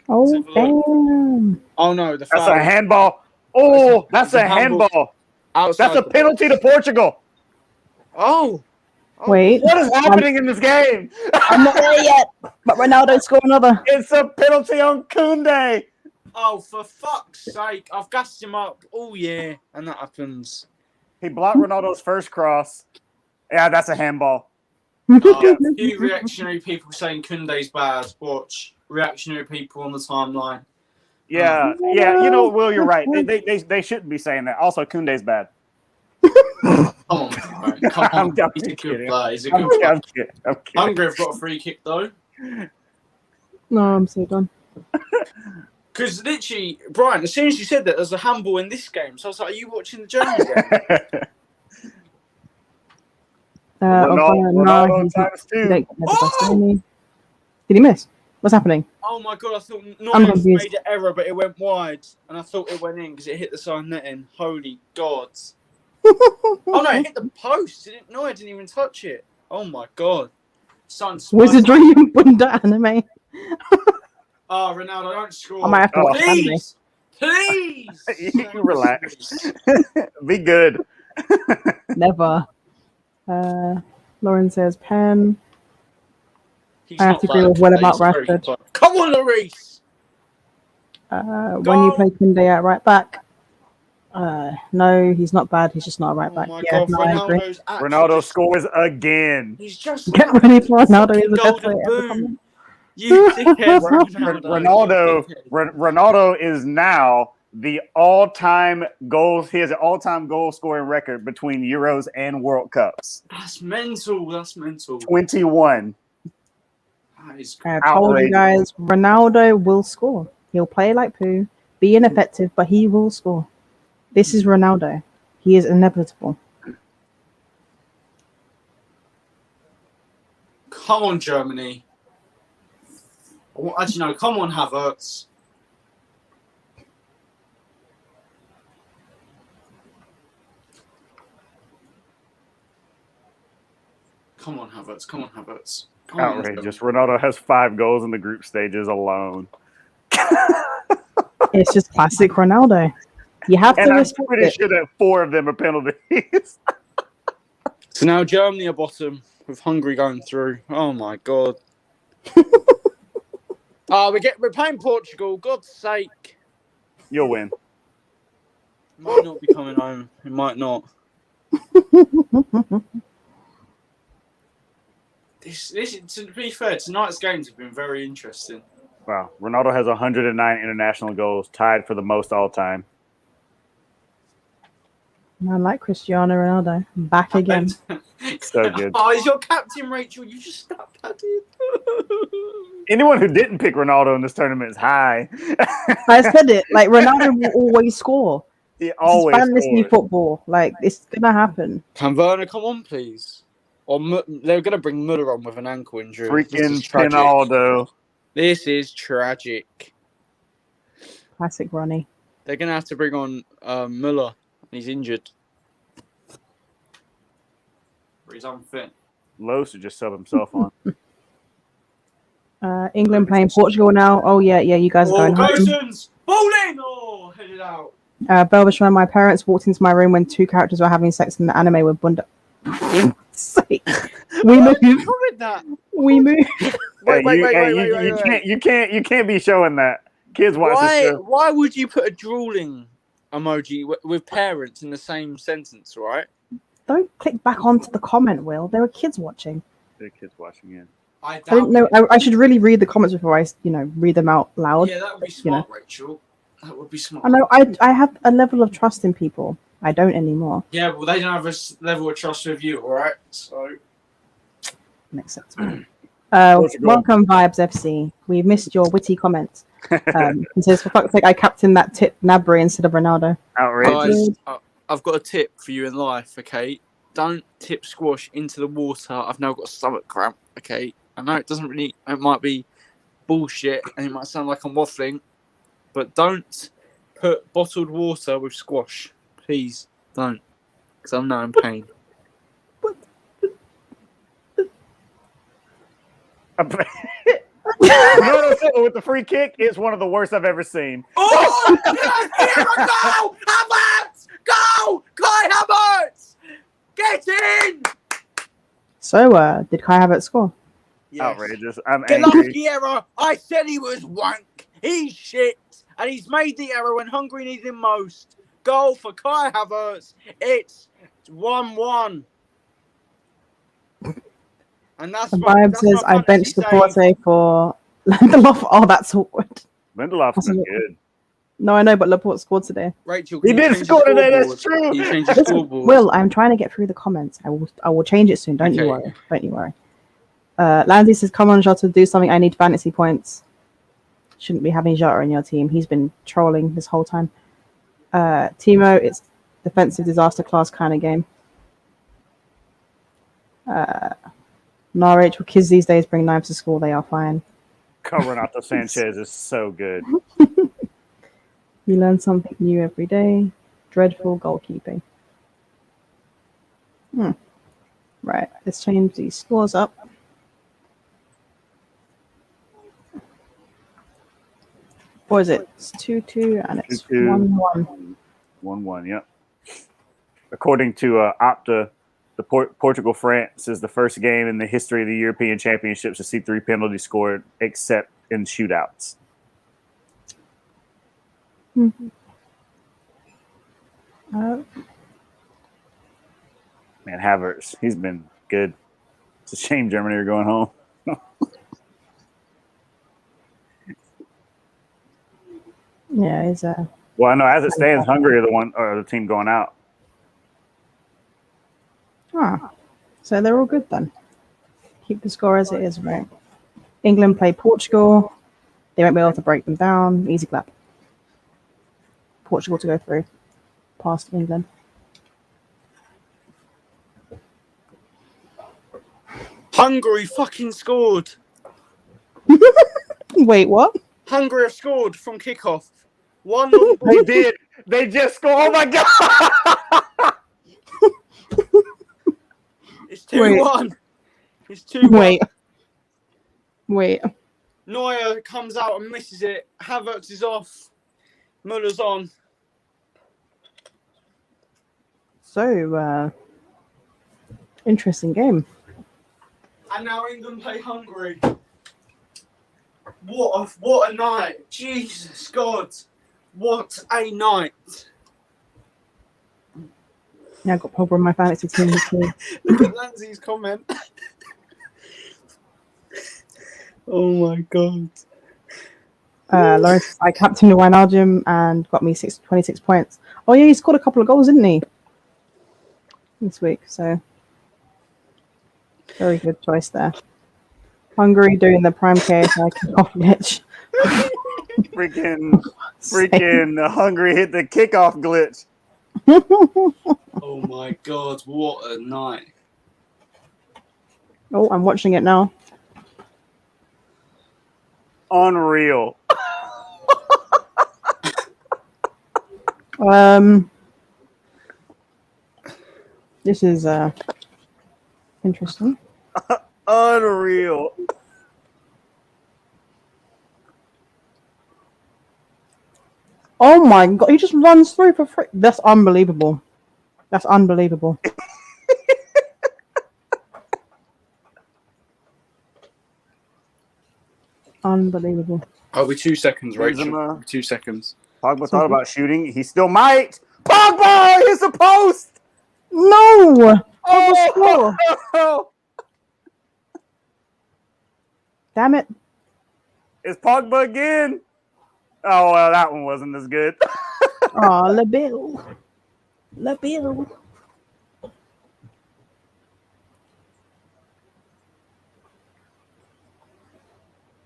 Oh, damn. Oh, no. That's a handball. Oh, that's a handball. That's a penalty to Portugal. Oh. Wait. What is happening in this game? I'm not there yet. But Ronaldo scored another. It's a penalty on Koundé. Oh, for fuck's sake. I've gassed him up all year, and that happens. He blocked Ronaldo's first cross. Yeah, that's a handball. A few reactionary people saying Koundé's bad. Watch. Reactionary people on the timeline. Yeah. You know, Will, you're right. They shouldn't be saying that. Also, Koundé's bad. Come on. He's a good player. He's a good player. I'm kidding. Hungary have got a free kick, though. No, I'm so done. Because literally, Brian, as soon as you said that, there's a handball in this game. So I was like, are you watching the German game? Ronaldo times 2. Oh! Did he miss? What's happening? Oh my God, I thought Neuer made an error, but it went wide. And I thought it went in because it hit the side netting. Holy God. Oh no, it hit the post. Neuer didn't even touch it. Oh my God. Wizardry and Bunda anime. Oh, Ronaldo, don't score. I might have to watch Please! Please! Relax. Be good. Never. Lauren says, Pen. I have to agree with what about Rashford. Come on, Lloris! When you play Koundé at right back. No, he's not bad. He's just not a right back. Yeah, no, I agree. Ronaldo scores again. He's just get ready for Ronaldo. Is the best player ever. You dickhead, Ronaldo is now the all-time goals. He has an all-time goal scoring record between Euros and World Cups. That's mental. 21. I told you guys, Ronaldo will score. He'll play like poo, be ineffective, but he will score. This is Ronaldo. He is inevitable. Come on, Germany. Actually, no. Come on, Havertz. Come on, Havertz. Outrageous. Ronaldo has 5 goals in the group stages alone. It's just classic Ronaldo. You have to respect I'm pretty sure that 4 of them are penalties. So now Germany are bottom with Hungary going through. Oh my God. We're playing Portugal. God's sake. You'll win. Might not be coming home. It might not. This to be fair, tonight's games have been very interesting. Wow. Ronaldo has 109 international goals, tied for the most all time. I like Cristiano Ronaldo. Back again. So good. Oh, he's your captain, Rachel. You just stuck that in. Anyone who didn't pick Ronaldo in this tournament is high. I said it. Like Ronaldo will always score. He always It's fantasy scores. football. Like it's gonna happen. Can Werner come on, please? Or they're going to bring Muller on with an ankle injury. Freaking Ronaldo. This is tragic. Classic Ronnie. They're going to have to bring on Muller. He's injured. Or he's unfit. Lowe should just sub himself on. England playing Portugal now. Oh yeah, you guys are going home. Gosens! Bowling! Oh, headed out. Belbishman, my parents walked into my room when two characters were having sex in the anime with Bunda. We moved. Comment that. We moved. Wait. You can't be showing that. Kids watch this show. Why would you put a drooling emoji with parents in the same sentence, right? Don't click back onto the comment, Will. There were kids watching. There are kids watching in. I didn't know. I should really read the comments before I, read them out loud. Yeah, that would be smart, Rachel. That would be smart. I know. I have a level of trust in people. I don't anymore. Yeah, well, they don't have a level of trust with you, all right? So makes sense. Welcome, Vibes FC. We missed your witty comment. He says, "For fuck's sake, I captained that tip Nabry instead of Ronaldo." Outrageous. Guys, I've got a tip for you in life. Okay, don't tip squash into the water. I've now got a stomach cramp. Okay, I know it might be bullshit, and it might sound like I'm waffling, but don't put bottled water with squash. Please don't, because I'm now in pain. With the free kick is one of the worst I've ever seen. Oh! Yes, here we go! Havertz! Go! Kai Havertz! Get in! So, did Kai Havertz score? Yes. Outrageous. I'm Get angry. off the error! I said he was wank. He's shit. And he's made the error when Hungary needs him most. Goal for Kai Havertz. It's 1-1. And that's The Vibe says, I benched the Porte for Lindelof. Oh, that's awkward. Lindelof's been good. No, I know, but Laporte scored today. Rachel, he did score today. That's true. You changed the scoreboard. Will, I'm trying to get through the comments. I will change it soon. Don't you worry. Don't you worry. Landy says, come on, Jota, do something. I need fantasy points. Shouldn't be having Jota in your team. He's been trolling this whole time. Timo, it's defensive disaster class kind of game. Norwich, well, kids these days bring knives to school. They are fine. Renato Sanchez is so good. You learn something new every day. Dreadful goalkeeping. Right, let's change these scores up. What is it? It's 2-2 and it's 1-1. 1-1, yep. According to Opta, the Portugal-France is the first game in the history of the European Championships to see 3 penalties scored, except in shootouts. Mm-hmm. Man, Havertz, he's been good. It's a shame Germany are going home. Yeah, he's Well, I know as it stands, Hungary are the team going out. So they're all good then. Keep the score as it is, right? England play Portugal. They won't be able to break them down. Easy clap. Portugal to go through. Past England. Hungary fucking scored. Wait, what? Hungary have scored from kickoff. 1 They did. They just scored. Oh my god! It's 2-1. It's 2-1. Wait. Neuer comes out and misses it. Havertz is off. Muller's on. So, interesting game. And now England play Hungary. What a night. Jesus God. What a night. Yeah, I got Pogba in my fantasy team too. Look at Lindsay's comment. Oh my God. Lawrence, I captained Wijnaldum and got me 26 points. Oh yeah, he scored a couple of goals, didn't he? This week, so very good choice there. Hungary doing the prime KSI kickoff glitch. freaking Hungary hit the kickoff glitch. Oh my god, what a night. Oh, I'm watching it now. Unreal. This is interesting. Unreal. Oh my god, he just runs through for free. That's unbelievable. That's unbelievable. Unbelievable. I'll be 2 seconds, Rachel. Benzema. 2 seconds. Pogba thought about shooting. He still might. Pogba hits the post. No! Oh! Damn it. It's Pogba again. Oh, well, that one wasn't as good. Oh, LaBille. LaBille.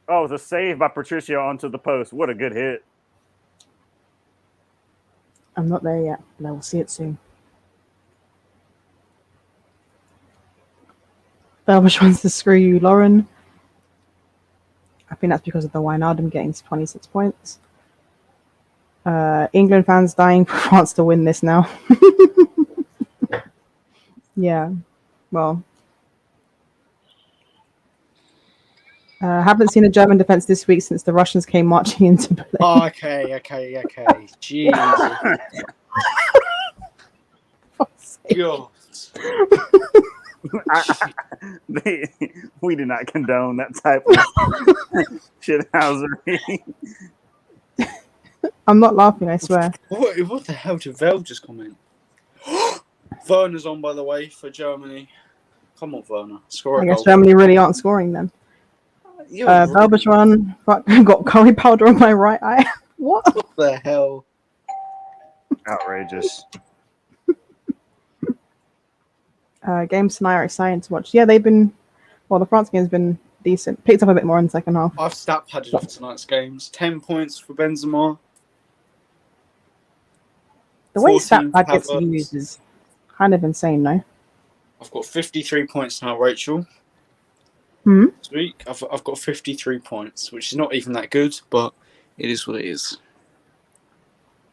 Oh, it was a save by Patricio onto the post. What a good hit. I'm not there yet, but I will see it soon. Belbush wants to screw you, Lauren. I think that's because of the Wijnaldum getting 26 points. England fans dying for France to win this now. Yeah, well. Haven't seen a German defense this week since the Russians came marching into Berlin. Oh, okay. Jesus. God. We do not condone that type of shithousery. I'm not laughing, I swear. What the hell did Vel just comment? Werner's on, by the way, for Germany. Come on, Werner. Score a I guess goal. Germany really aren't scoring then. Belbush got curry powder on my right eye. What? What the hell? Outrageous. Games tonight are exciting to watch. Yeah, they've been. Well, the France game's been decent. Picked up a bit more in the second half. I've stat padded for tonight's games. 10 points for Benzema. The way 14 stat pad gets Havertz. used is kind of insane, no? I've got 53 points now, Rachel. This week, I've got 53 points, which is not even that good, but it is what it is.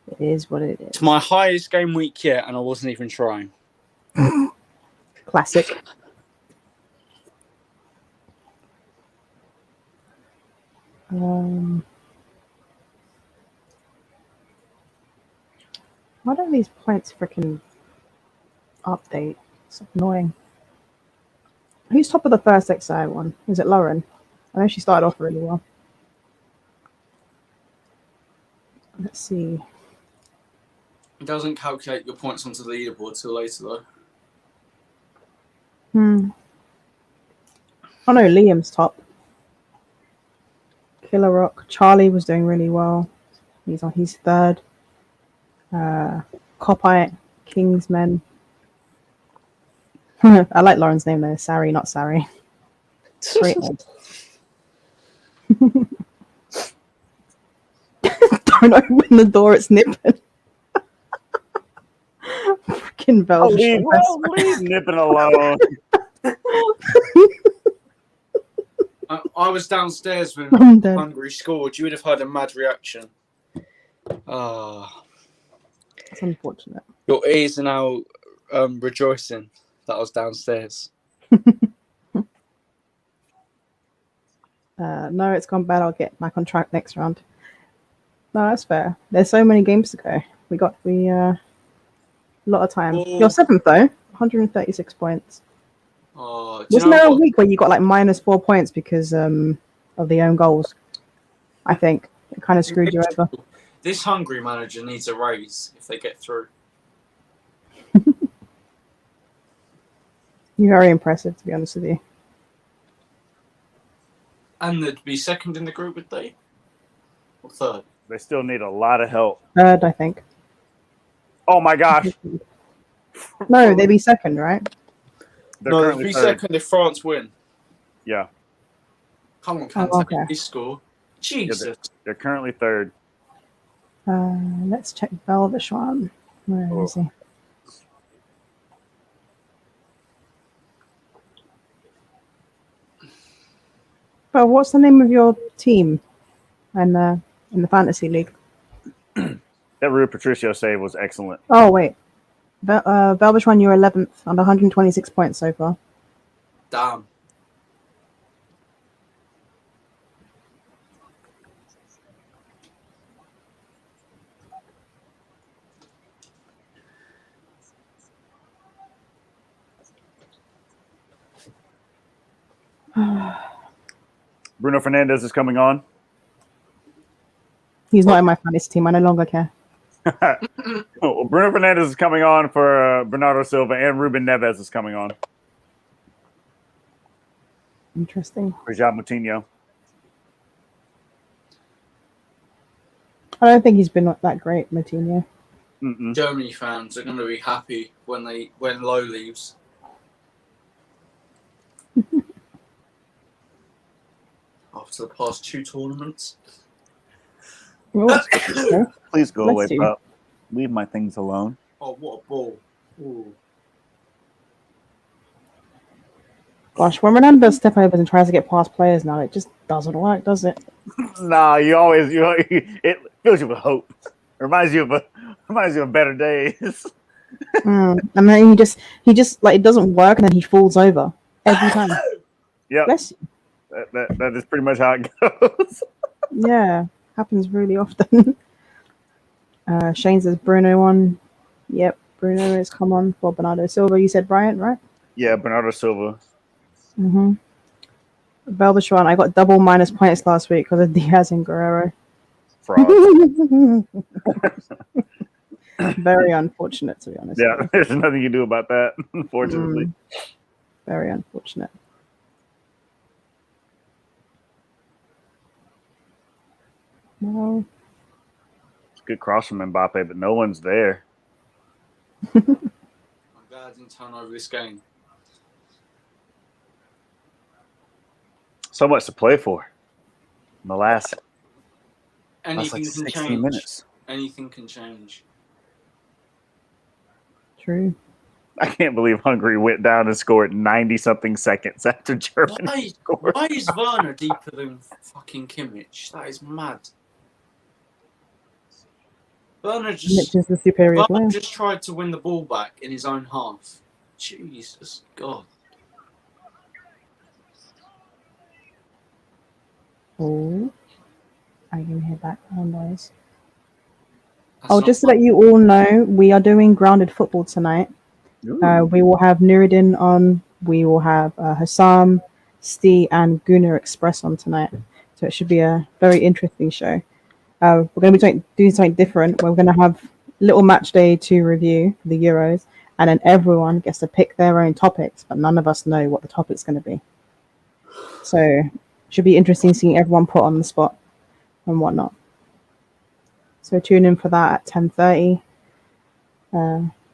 It is what it is. It's my highest game week yet, and I wasn't even trying. Classic. Why don't these points freaking update? It's annoying. Who's top of the first XI one? Is it Lauren? I know she started off really well. Let's see. It doesn't calculate your points onto the leaderboard till later, though. Oh no, Liam's top. Killer Rock. Charlie was doing really well. He's third. Copite, Kingsmen. I like Lauren's name though. Sari, not Sari. Great name. Don't open the door, it's nipping. Freaking Belgian. Leave nipping alone. I was downstairs when Hungary scored. You would have heard a mad reaction. It's unfortunate. Your ears are now rejoicing that I was downstairs. No, it's gone bad. I'll get back on track next round. No, that's fair. There's so many games to go. We a lot of time. Oh. You're seventh though, 136 points. Wasn't there a week where you got like -4 points because of the own goals? I think it kind of screwed you over. This Hungary manager needs a raise if they get through. You're very impressive, to be honest with you. And they'd be second in the group, would they? Or third? They still need a lot of help. Third, I think. Oh my gosh. No, they'd be second, right? They're No, they'll currently be third. second if France win. Yeah. Come on, Kante, okay. please score. Jesus. They're currently third. Let's check Belbishwan. Where is he? Well, what's the name of your team in the fantasy league? That Rui Patricio save was excellent. Oh wait, Belbishwan, you're 11th on 126 points so far. Damn. Bruno Fernandes is coming on. He's not in my fantasy team. I no longer care. Well, Bruno Fernandes is coming on for Bernardo Silva, and Ruben Neves is coming on Interesting. for Jean Moutinho. I don't think he's been that great, Moutinho. Germany fans are going to be happy when Lowe leaves. After the past 2 tournaments. Oh, Please go Bless away, you. pup. Leave my things alone. Oh, what a ball. Ooh. gosh, when Ronaldo step over and tries to get past players now, it just doesn't work, does it? Nah, it fills you with hope. Reminds you of better days. And then he just like it doesn't work, and then he falls over every time. Yep, Bless you. that is pretty much how it goes. Yeah, happens really often. Shane says Bruno on. Yep, Bruno has come on for Bernardo Silva. You said Bryant, right? Yeah, Bernardo Silva. Mm-hmm. Belbishwan, I got double minus points last week because of Diaz and Guerrero. Fraud. Very unfortunate, to be honest. Yeah, there's nothing you can do about that, unfortunately. Very unfortunate. Well, It's a good cross from Mbappe, but no one's there. I'm glad I didn't turn over this game. So much to play for. In the last Anything like can 16 change. minutes. Anything can change. true. I can't believe Hungary went down and scored 90-something seconds after Germany scored. Why is Werner deeper than fucking Kimmich? That is mad. Werner Mitch just is the superior player. tried to win the ball back in his own half. Jesus God. Oh, I can hear background noise. That's Oh, not just to fun. let you all know, we are doing grounded football tonight. We will have Nuruddin on. We will have Hassam, Steve, and Gunnar Express on tonight. So it should be a very interesting show. We're going to be doing something different. We're going to have little match day to review the Euros, and then everyone gets to pick their own topics, but none of us know what the topic's going to be. So it should be interesting seeing everyone put on the spot and whatnot. So tune in for that at 10:30.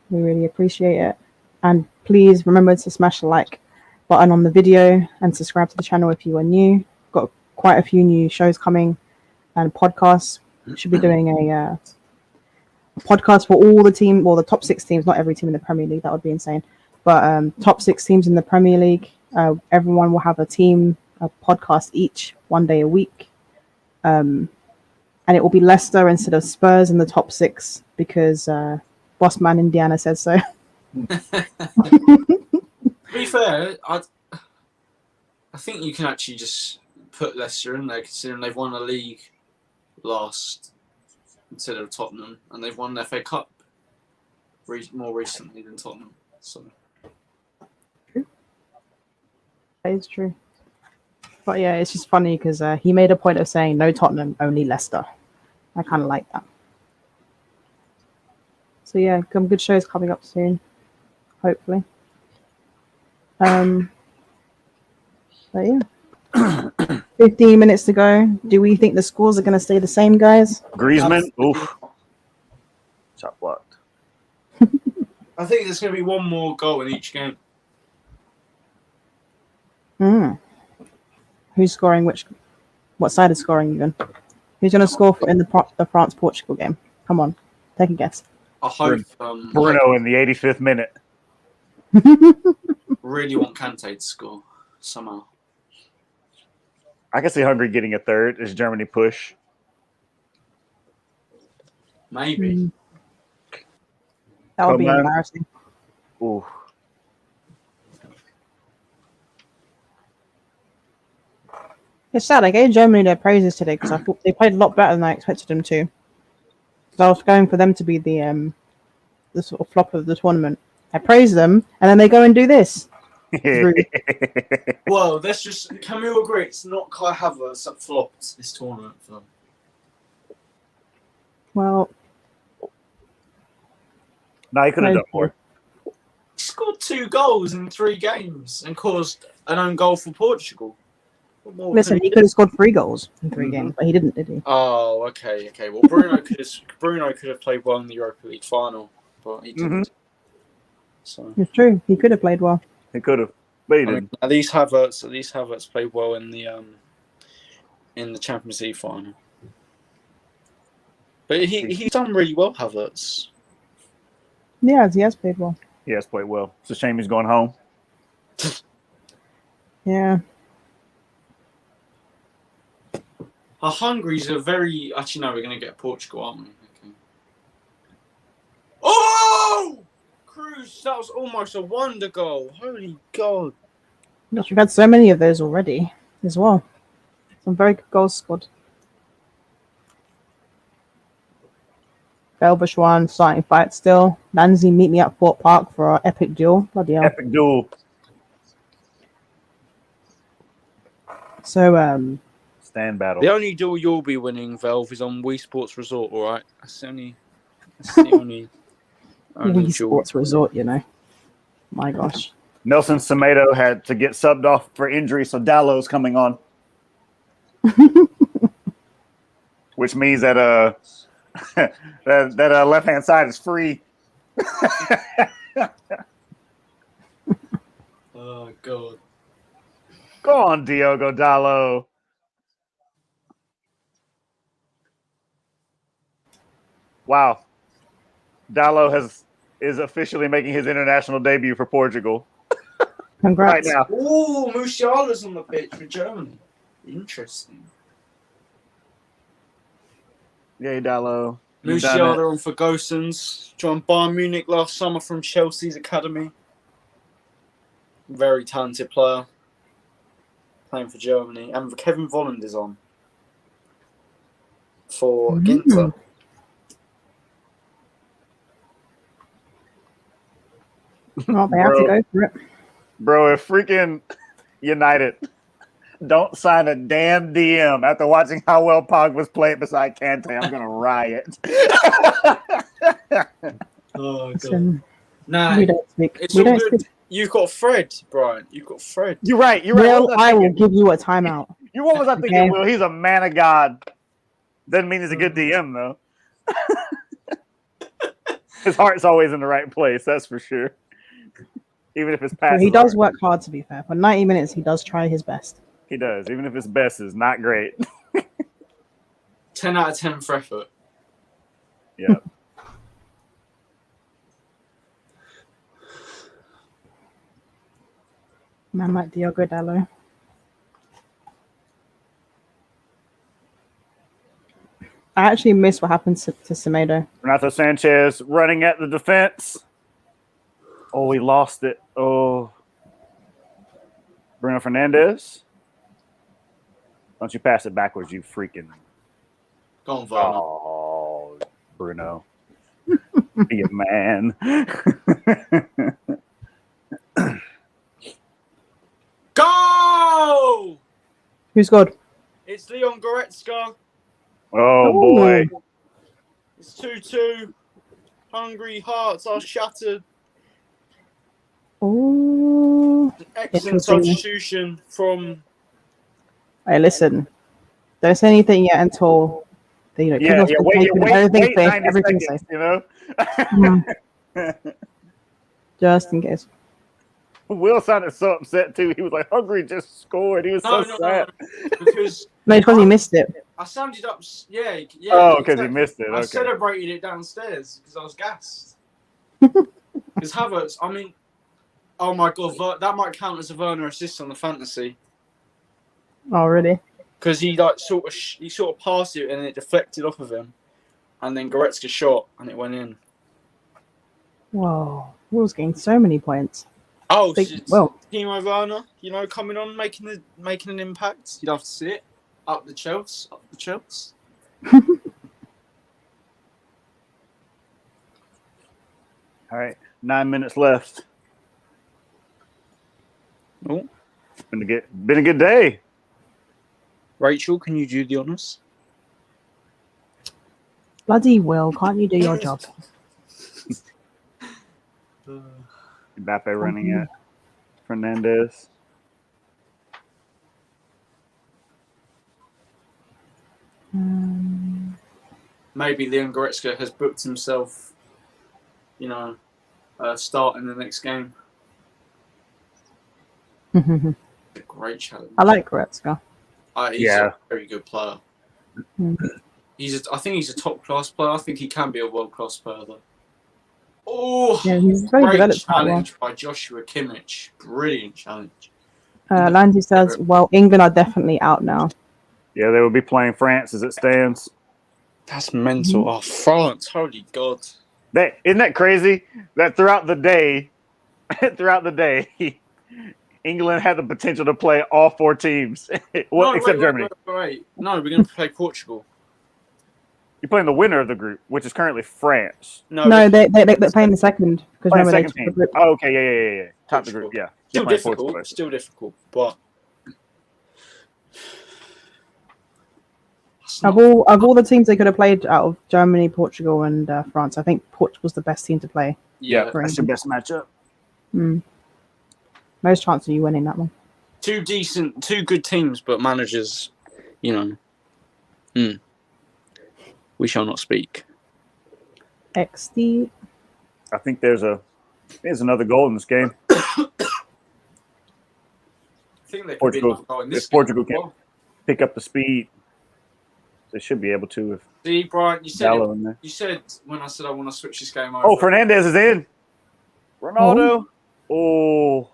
We really appreciate it. And please remember to smash the like button on the video and subscribe to the channel if you are new. Got quite a few new shows coming and podcasts. Should be doing a podcast for all the team, well, the top 6 teams, not every team in the Premier League. That would be insane. But top 6 teams in the Premier League. Everyone will have a podcast each, 1 day a week. And it will be Leicester instead of Spurs in the top 6 because Bossman Indiana says so. To be fair, I think you can actually just put Leicester in there, considering they've won the league last instead of Tottenham, and they've won the FA Cup more recently than Tottenham. So That is true. But yeah, it's just funny because he made a point of saying no Tottenham, only Leicester. I kind of like that. So yeah, some good shows coming up soon, hopefully. But yeah, 15 minutes to go. Do we think the scores are going to stay the same, guys? Griezmann, oof. Shot blocked. I think there's going to be one more goal in each game. Who's scoring which? What side is scoring even? Who's going to score in the France-Portugal game? Come on, take a guess. I hope Bruno in the 85th minute. Really want Kante to score somehow. I can see Hungary getting a third as Germany push. Maybe. That would be embarrassing. Ooh. It's sad. I gave Germany their praises today because I thought they played a lot better than I expected them to. Because I was going for them to be the sort of flop of the tournament. I praise them, and then they go and do this. Well, let's just. Can we all agree it's not Kai Havertz that flopped this tournament for them? Well, no, he could have done more. He scored 2 goals in 3 games and caused an own goal for Portugal. Listen, he could have scored 3 goals in 3 games, but he didn't, did he? Oh, okay. Well, Bruno could have played well in the Europa League final, but he didn't. So It's true. He could have played well. He could have, but he didn't. At least Havertz played well in the Champions League final. But he's done really well, Havertz. Yeah, he has played well. He has played well. It's a shame he's going home. Yeah. Hungary's a very... Actually, no, we're going to get Portugal, aren't we? Okay. Oh! Cruz, that was almost a wonder goal. Holy God. Gosh, we've had so many of those already as well. Some very good goals scored. Belbashwan starting fight still. Nanzi, meet me at Fort Park for our epic duel. Bloody hell. Epic duel. So, Stand battle. The only duel you'll be winning, Velv, is on Wii Sports Resort, all right? That's the only Wii Sports Resort, you know. My gosh. Nelson Semedo had to get subbed off for injury, so Dallow's coming on. Which means that that left-hand side is free. Oh, God. Go on, Diogo Dallo. Wow. Dallo is officially making his international debut for Portugal. Congrats. Right now. Oh, Musiala's on the pitch for Germany. Interesting. Yay, Dallo. Musiala on for Gosens. Joined Bayern Munich last summer from Chelsea's academy. Very talented player. Playing for Germany. And Kevin Volland is on for Ginter. Well, they have to go for it. Bro, if freaking United don't sign a damn DM after watching how well Pogba's played beside Kante, I'm going to riot. Oh, God. Listen, Nah, we don't speak. it's We all don't good. speak. You've got Fred, Brian. You've got Fred. You're right. You're right. Will, I will give you a timeout. What was I thinking, Okay. Will? He's a man of God. Doesn't mean he's a good DM, though. His heart's always in the right place, that's for sure. Even if his pass. He does work hard, to be fair. For 90 minutes, he does try his best. He does, even if his best is not great. 10 out of 10 for effort. Yeah. Man like Diogo Dallo. I actually miss what happened to Semedo. Renato Sanchez running at the defense. Oh, we lost it. Oh. Bruno Fernandes. Don't you pass it backwards, you freaking. Go on, Varner. Oh, Bruno. Be a man. Go! Who's good? It's Leon Goretzka. Oh, boy. It's 2-2. Hungry hearts are shattered. Oh, Excellent substitution from Hey, listen. Don't say anything yet until Yeah, kickoff's been wait, taken. wait, Everything's wait safe. 90 Everything's seconds, safe. you know? Just in case. Will sounded so upset too. He was like, Hungary just scored. He was so No, sad. because No, it's because he missed it. I sounded up. Yeah. Oh, because he missed it. I Okay. celebrated it downstairs because I was gassed. Because Havertz, I mean, oh my god, that might count as a Werner assist on the fantasy Oh, really? because he sort of passed it and it deflected off of him, and then Goretzka shot and it went in. Whoa. Will's getting so many points. Oh, Well, Timo Werner, coming on, making an impact. You'd have to see it. Up the Chelsea. All right, 9 minutes left. Oh, Been a good day. Rachel, can you do the honours? bloody Will, can't you do your job? Mbappe running it. Fernandez. Maybe Leon Goretzka has booked himself, start in the next game. Great challenge. I like Goretzka. He's a very good player. I think he's a top class player. I think he can be a world class player though. Oh, Yeah, he's very great developed quite well. challenge by Joshua Kimmich. Brilliant challenge. Landy says, well, England are definitely out now. Yeah, they will be playing France as it stands. That's mental. Oh, France! Holy God! Isn't that crazy? That throughout the day, England had the potential to play all 4 teams, except Germany. Wait. No, we're going to play Portugal. You're playing the winner of the group, which is currently France. No, they're playing the second because remember they second took the team. group. Oh, okay, yeah. Top the group, yeah. Still difficult, but Of all the teams they could have played out of Germany, Portugal, and France, I think Portugal's the best team to play. yeah, that's your best matchup. Most chance of you winning that one. two good teams, but managers, we shall not speak. XD. I think there's another goal in this game. I think they could be another goal in this if Portugal game. can pick up the speed, they should be able to. See, Brian, you said Gallo in there. you said when I said I want to switch this game over. Oh, Fernandez is in. Ronaldo. Oh.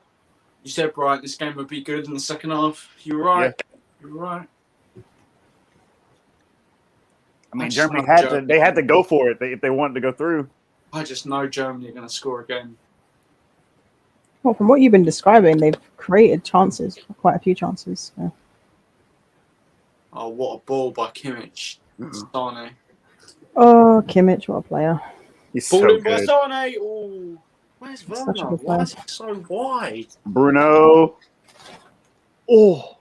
You said, Brian, this game would be good in the second half. You were right. Yeah. You were right. I mean, Germany had to go for it if they wanted to go through. I just know Germany are going to score again. Well, from what you've been describing, they've created chances, quite a few chances. So. Oh, what a ball by Kimmich. Sane. Oh, Kimmich, what a player. He's Ball so in by good. Sane. Oh, where's Such a Werner? good Why player. is he so wide? Bruno. Oh.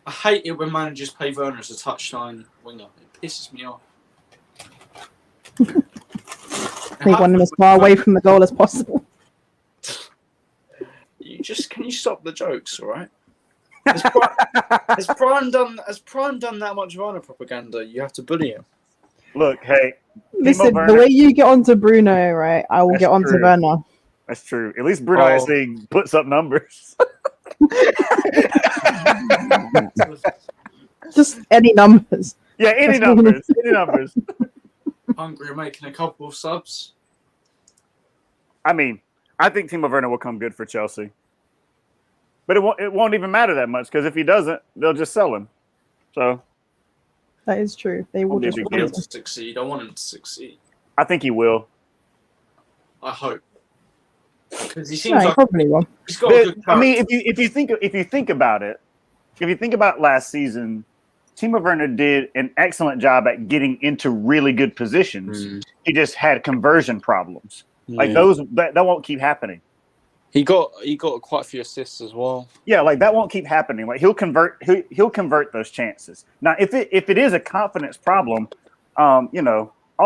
I hate it when managers play Werner as a touchline winger. It pisses me off. They want him as far away from the goal as possible. Can you stop the jokes, all right? Has Prime done that much Werner propaganda? You have to bully him. Look, hey. Listen, Timo the Werner, way you get onto Bruno, right, I will That's get onto true. Werner. that's true. At least Bruno actually puts up numbers. Just any numbers. Yeah, any numbers. Any numbers. Hungary are making a couple of subs. I mean, I think Timo Werner will come good for Chelsea. But it won't even matter that much because if he doesn't, they'll just sell him. So That is true. They will Won't be a just big I want him deal. to succeed. I want him to succeed. I think he will. I hope. Because he Yeah, seems he like probably will. he's got a good I mean, character. if you think about it, if you think about last season, Timo Werner did an excellent job at getting into really good positions. He just had conversion problems. Like those that won't keep happening. He got quite a few assists as well. Yeah, like that won't keep happening. Like he'll convert those chances. Now, if it is a confidence problem, all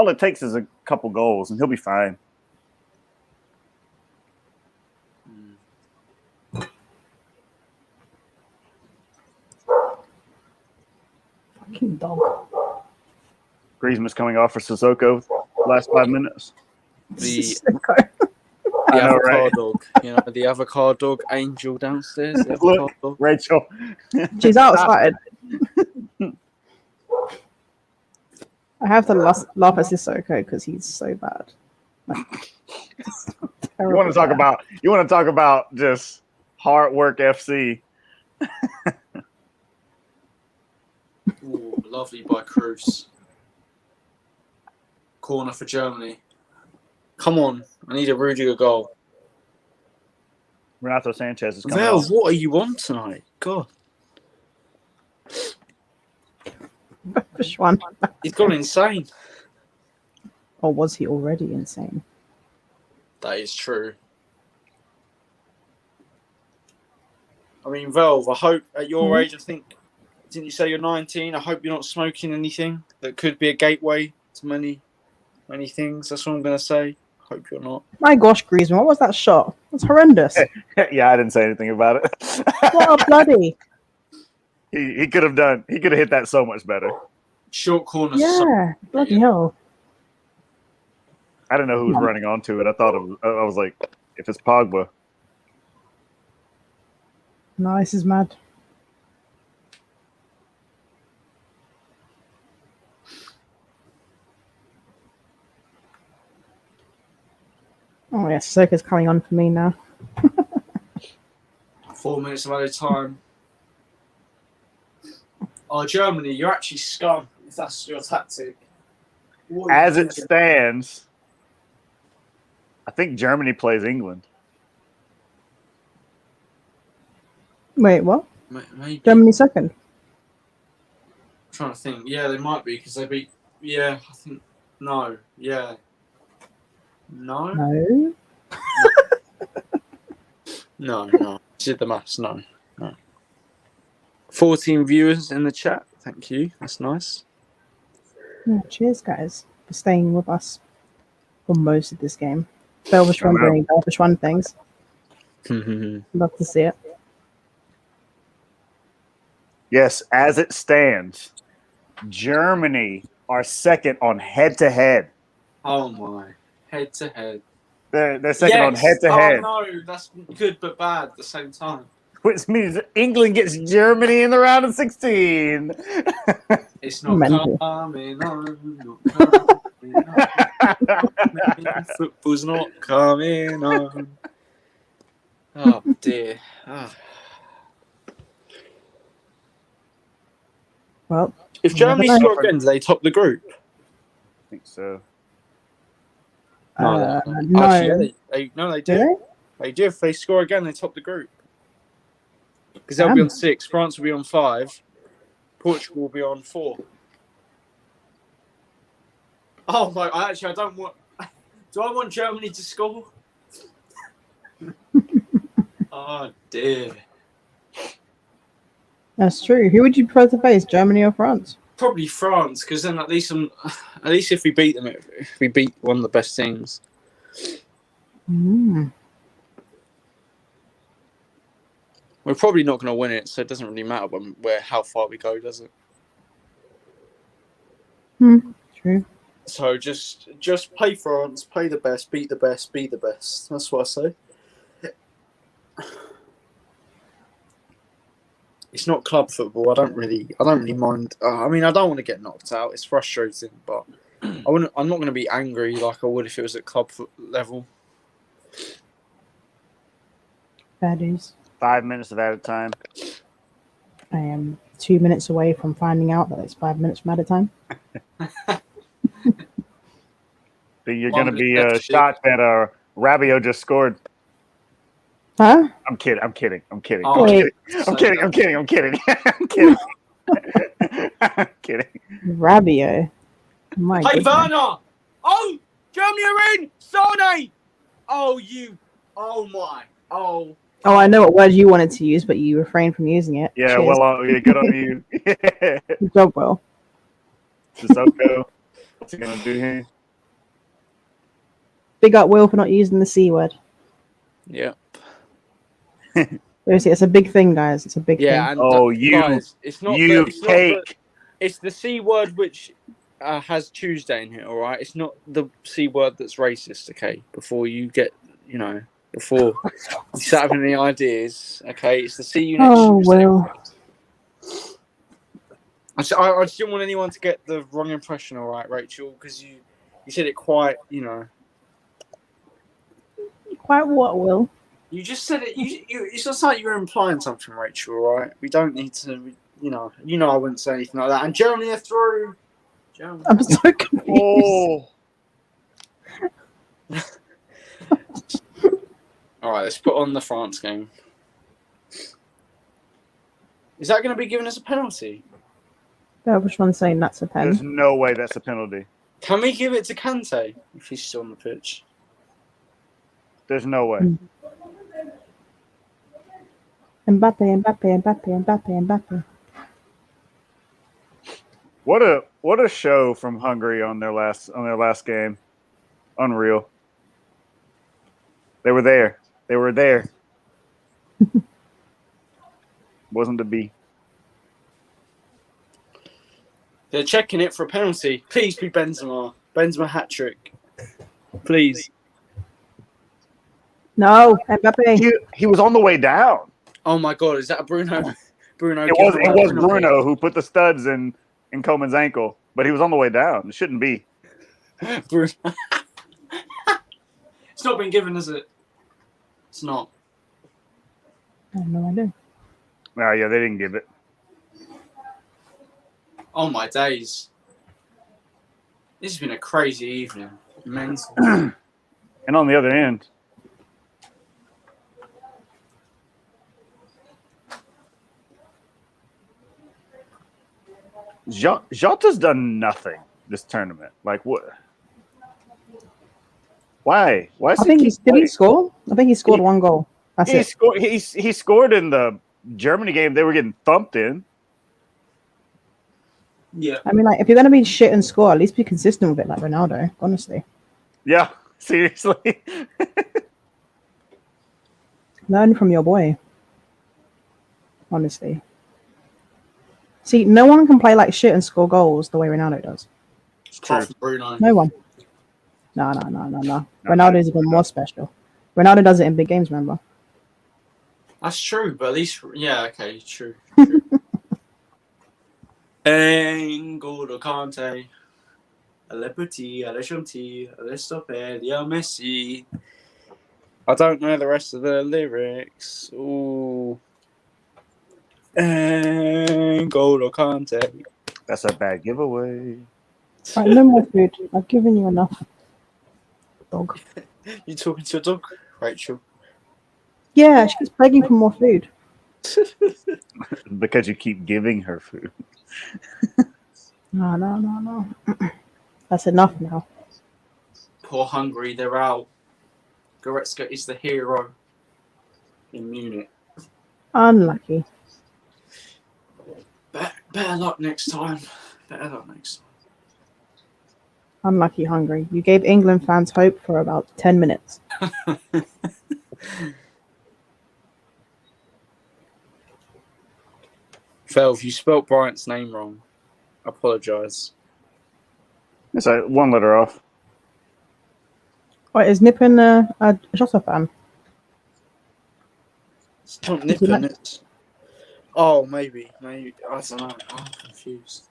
it takes is a couple goals and he'll be fine. Fucking dog. Griezmann's coming off for Sissoko last 5 minutes. The I know, avocado right? dog. You know, the avocado dog angel downstairs. The avocado Look, dog. Rachel. She's outside. I have to laugh at Sissoko because he's so bad. You want to talk about just hard work FC. Ooh, lovely by Cruz. Corner for Germany. Come on, I need a Rudiger goal. Renato Sanchez is coming Vel, off. what are you on tonight? God, Which one? he's gone insane. Or was he already insane? That is true. I mean, Velv, I hope at your age, I think, didn't you say you're 19? I hope you're not smoking anything that could be a gateway to many things. That's what I'm going to say. Hope you're not. My gosh, Griezmann, what was that shot? That's horrendous. Yeah, I didn't say anything about it. What a bloody. He could have hit that so much better. Short corner. Yeah, bloody hell. I didn't know who was running onto it. I was like, if it's Pogba. No, this is mad. Oh yeah, Sissoko's coming on for me now. 4 minutes of added time. Oh, Germany, you're actually scum if that's your tactic. As it stands, I think Germany plays England. Wait, what? Maybe. Germany second. I'm trying to think. Yeah, they might be because they beat. Yeah, I think. No. Yeah. No. No. No. Did the maths? No. 14 viewers in the chat. Thank you. That's nice. Yeah, cheers, guys, for staying with us for most of this game. Velvish Run doing Velvish Run things. Love to see it. Yes, as it stands, Germany are second on head-to-head. Oh my. Head to head. They're second on head-to-head. Oh no, that's good but bad at the same time. Which means England gets Germany in the round of 16. It's not Mental. coming on. Not coming on. Football's not coming on. Oh dear. Oh. Well, If Germany score again, do they top the group? I think so. no. Actually, yeah, they Do do. they? They do. If they score again, they top the group. Because they'll be on 6, France will be on 5, Portugal will be on 4. Oh my! I don't want. Do I want Germany to score? Oh dear. That's true. Who would you prefer to face, Germany or France? Probably France, because then at least if we beat them, if we beat one of the best teams. We're probably not going to win it, so it doesn't really matter how far we go, does it? True. So just play France, play the best, beat the best, be the best. That's what I say. It's not club football. I don't really mind. I mean, I don't want to get knocked out. It's frustrating, but I'm not going to be angry like I would if it was at club level. Fair dues. 5 minutes of added time. I am 2 minutes away from finding out that it's 5 minutes from added time. You're going to be shocked that Rabiot just scored. Huh? I'm kidding. I'm kidding. Oh, I'm kidding. I'm kidding. Rabiot. My Hey, goodness. Werner! Oh, Germany are in! Sane! Oh, my. Oh. Oh, I know what word you wanted to use, but you refrained from using it. Yeah, Cheers. well, good on you. Good job, Will. Sissoko. What's he going to do here? Big up Will for not using the C word. Yeah. Seriously, it's a big thing, guys. It's a big thing. And Oh, guys, it's not you it's not cake. It's the C word which has Tuesday in it, all right? It's not the C word that's racist, okay? Before you get, before you start having any ideas, okay? It's the C you next Oh, Tuesday. Will. I just didn't want anyone to get the wrong impression, all right, Rachel? Because you said it quite, Quite what, Will? You just said it. It's just like you were implying something, Rachel, all right? We don't need to, I wouldn't say anything like that. And Germany are through. Germany. I'm so confused. Oh, All right, let's put on the France game. Is that going to be given as a penalty? Yeah, which one's saying that's a there's pen? no way that's a penalty. Can we give it to Kante if he's still on the pitch? There's no way. Mbappe. What a show from Hungary on their last game. Unreal. They were there. Wasn't to be. They're checking it for a penalty. Please be Benzema. Benzema hat trick. Please. No, Mbappe. He was on the way down. Oh my God, is that a Bruno? It was Bruno who put the studs in Coman's ankle, but he was on the way down. It shouldn't be. Bruno. It's not been given, is it? It's not. I have no idea. Oh, yeah, they didn't give it. Oh my days. This has been a crazy evening. Mental. And on the other end, Jota's done nothing this tournament. Like what? Why? Why? Did he score? I think he scored one goal. That's it. He scored in the Germany game. They were getting thumped in. Yeah. I mean, like, if you're gonna be shit and score, at least be consistent with it, like Ronaldo. Honestly, Yeah, seriously. learn from your boy. Honestly, see, no one can play like shit and score goals the way Ronaldo does. Apart from Bruno. No one. No. Ronaldo is even more special. Ronaldo does it in big games, remember? That's true, but at least, yeah, okay, true. N'Golo Kante, alle petit, alle gentil, alle stoppetti, alle Messi. I don't know the rest of the lyrics. Ooh. N'Golo Kante. That's a bad giveaway. Right, no more food. I've given you enough. Dog. You talking to your dog, Rachel? Yeah, she's begging for more food. Because you keep giving her food. No. That's enough now. Poor Hungary, they're out. Goretzka is the hero in Munich. Unlucky. Better luck next time. Unlucky Hungary. You gave England fans hope for about 10 minutes. Felv, you spelt Bryant's name wrong. I apologise. It's like one letter off. Wait, is Nippon a Jota fan? It's not Nippon, it's... Oh, maybe. I don't know. I'm confused.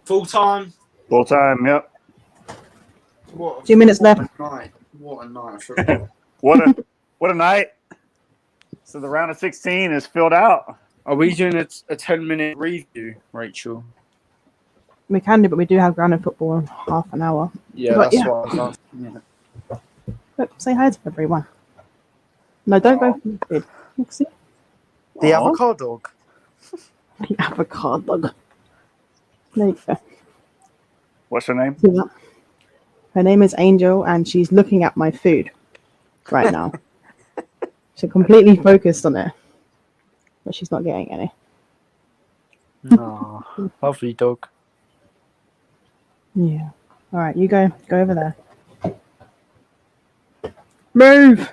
Full time. Full time, yep. What 2 minutes left. What a night. What a night. So the round of 16 is filled out. Are we doing a 10-minute review, Rachel? We can do, but we do have grounded football in half an hour. Yeah, But that's yeah. what I was asking. Yeah. Look, say hi to everyone. No, don't go for the food. Look, see? The Aw. avocado dog. The avocado dog. There you go. What's her name? See that? Her name is Angel, and she's looking at my food right now. She's completely focused on it, but she's not getting any. Oh, lovely dog. Yeah. All right, you go over there. Move.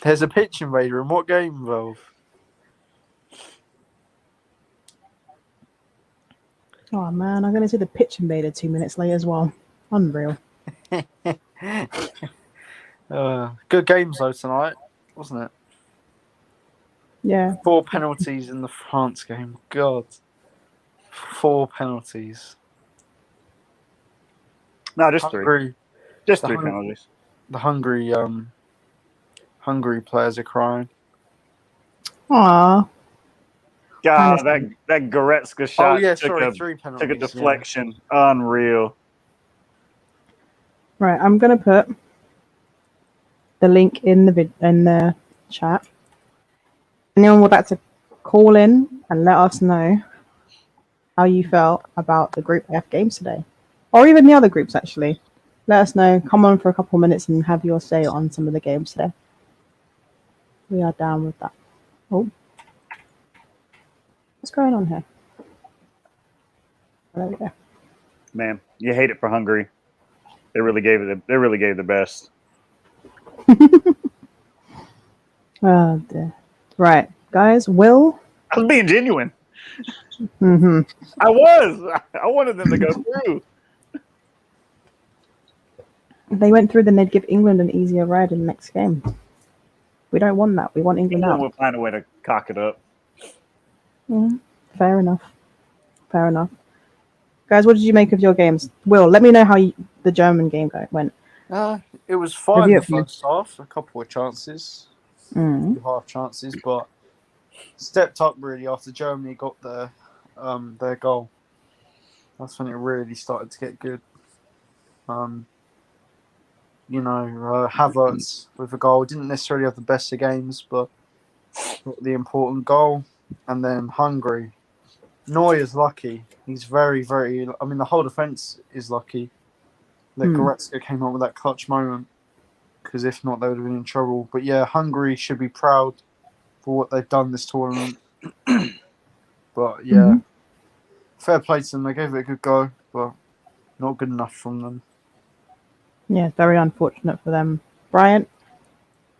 There's a pitch invader in what game, Valve? Oh man, I'm gonna see the pitch invader 2 minutes later as well. Unreal. Good games though tonight, wasn't it? Yeah. 4 penalties in the France game. God. 4 penalties. No, just three. Hungary, Just the three Hungary- penalties. the Hungary players are crying. Aw. God, Honestly. that Goretzka shot Oh yeah, took sorry, a 3 penalties. took a yeah. deflection. Unreal. Right, I'm gonna put the link in the chat. Anyone would like to call in and let us know how you felt about the Group F games today, or even the other groups actually. Let us know. Come on for a couple minutes and have your say on some of the games today. We are down with that. Oh, what's going on here? There we go. Man, you hate it for Hungary. They really gave the best. Oh dear. Right, guys. Will. I was being genuine. Mm-hmm. I was. I wanted them to go through. If they went through, then they'd give England an easier ride in the next game. We don't want that. We want England England out. will find a way to cock it up. Fair enough. Fair enough. Guys, what did you make of your games? Will, let me know how the German game went. It was fine in Review the it for me. first half. A couple of chances, Mm. half chances, but stepped up really after Germany got their goal. That's when it really started to get good. Havertz with a goal didn't necessarily have the best of games, but got the important goal. And then Hungary, Neuer's lucky. He's very, very. I mean, the whole defense is lucky that Goretzka came up with that clutch moment. Because if not, they would have been in trouble. But yeah, Hungary should be proud for what they've done this tournament. But yeah, fair play to them. They gave it a good go, but not good enough from them. Yeah, very unfortunate for them. Bryant,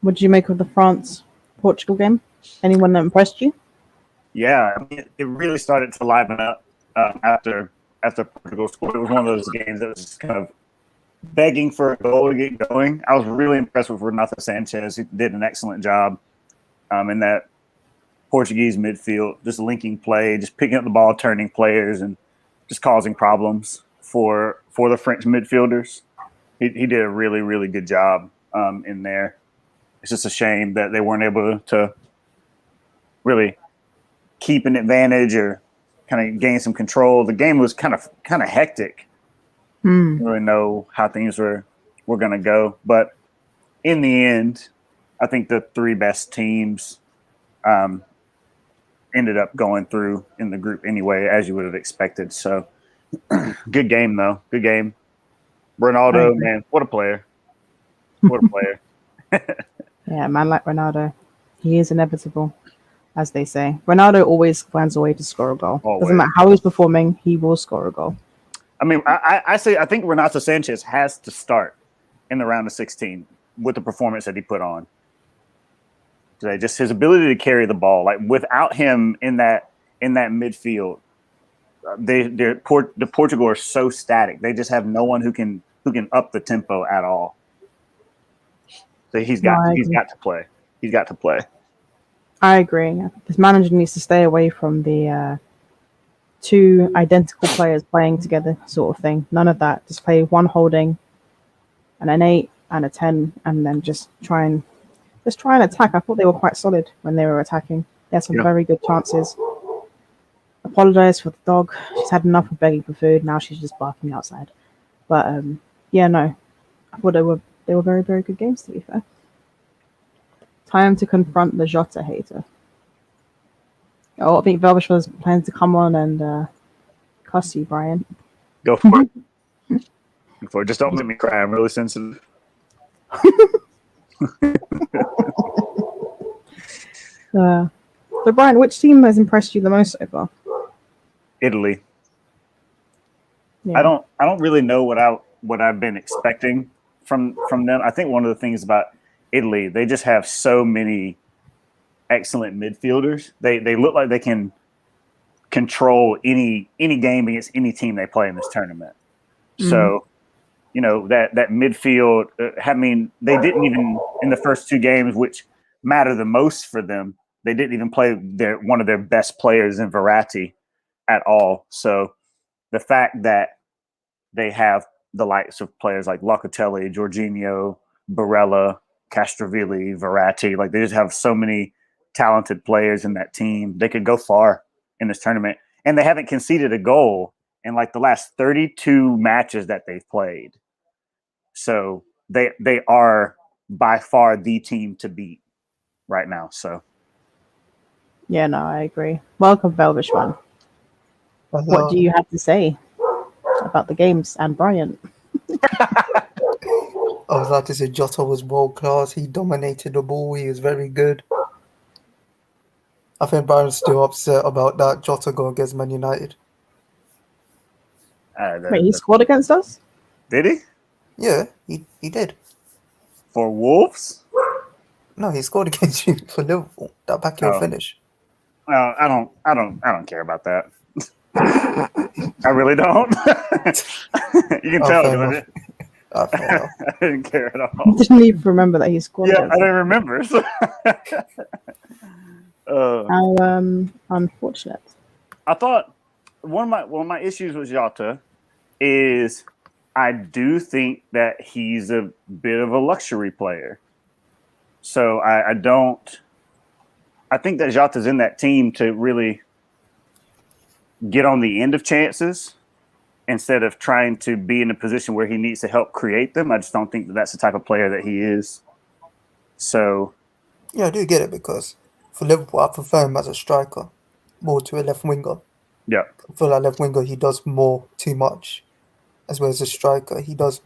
what did you make of the France-Portugal game? Anyone that impressed you? Yeah, I mean, it really started to liven up after Portugal scored. It was one of those games that was just kind of begging for a goal to get going. I was really impressed with Renato Sanchez. He did an excellent job in that Portuguese midfield, just linking play, just picking up the ball, turning players, and just causing problems for the French midfielders. He did a really, really good job in there. It's just a shame that they weren't able to really keep an advantage or kind of gain some control. The game was kind of hectic. Didn't really know how things were going to go, but in the end, I think the 3 best teams ended up going through in the group anyway, as you would have expected. So, good game though. Good game. Ronaldo, man, what a player! What a player! Yeah, a man like Ronaldo, he is inevitable, as they say. Ronaldo always finds a way to score a goal. Always. Doesn't matter how he's performing, he will score a goal. I mean, I think Renato Sanchez has to start in the round of 16 with the performance that he put on today. Just his ability to carry the ball, like without him in that midfield, the Portugal are so static. They just have no one who can up the tempo at all. So he's got to play. He's got to play. I agree. This manager needs to stay away from the 2 identical players playing together sort of thing. None of that. Just play one holding and an 8 and a 10, and then just try and attack. I thought they were quite solid when they were attacking. They had some very good chances. Apologize for the dog. She's had enough of begging for food. Now she's just barking outside. But I thought they were very, very good games, to be fair. Time to confront the Jota hater. Oh, I think Velvish was planning to come on and cuss you, Brian. Go for it. Go for it. Just don't make me cry. I'm really sensitive. So, Brian, which team has impressed you the most so far? Italy. Yeah. I don't really know what what I've been expecting from them. I think one of the things about Italy, they just have so many excellent midfielders. They look like they can control any game against any team they play in this tournament. So, you know, that midfield, I mean, they didn't even in the first two games, which matter the most for them, they didn't even play one of their best players in Verratti at all. So the fact that they have the likes of players like Locatelli, Jorginho, Barella, Castrovilli, Verratti, like they just have so many talented players in that team. They could go far in this tournament. And they haven't conceded a goal in like the last 32 matches that they've played. So they are by far the team to beat right now. So yeah, no, I agree. Welcome, Velvish one. What do you have to say about the games and Bryant? I was like to say Jota was world class. He dominated the ball. He was very good. I think Brian's still upset about that Jota goal against Man United. Wait, he scored against us? Did he? Yeah, he did. For Wolves? No, he scored against you for Liverpool. That backheel finish. No, I don't care about that. I really don't. You can tell, didn't I didn't care at all. I didn't even remember that he scored. Yeah, I didn't remember. So. How unfortunate. I thought one of my issues with Jota is I do think that he's a bit of a luxury player. So I think that Jota's in that team to really get on the end of chances instead of trying to be in a position where he needs to help create them. I just don't think that that's the type of player that he is. So, yeah, I do get it because for Liverpool, I prefer him as a striker more to a left winger. Yeah, I feel like left winger, he does more too much, as well as a striker. He does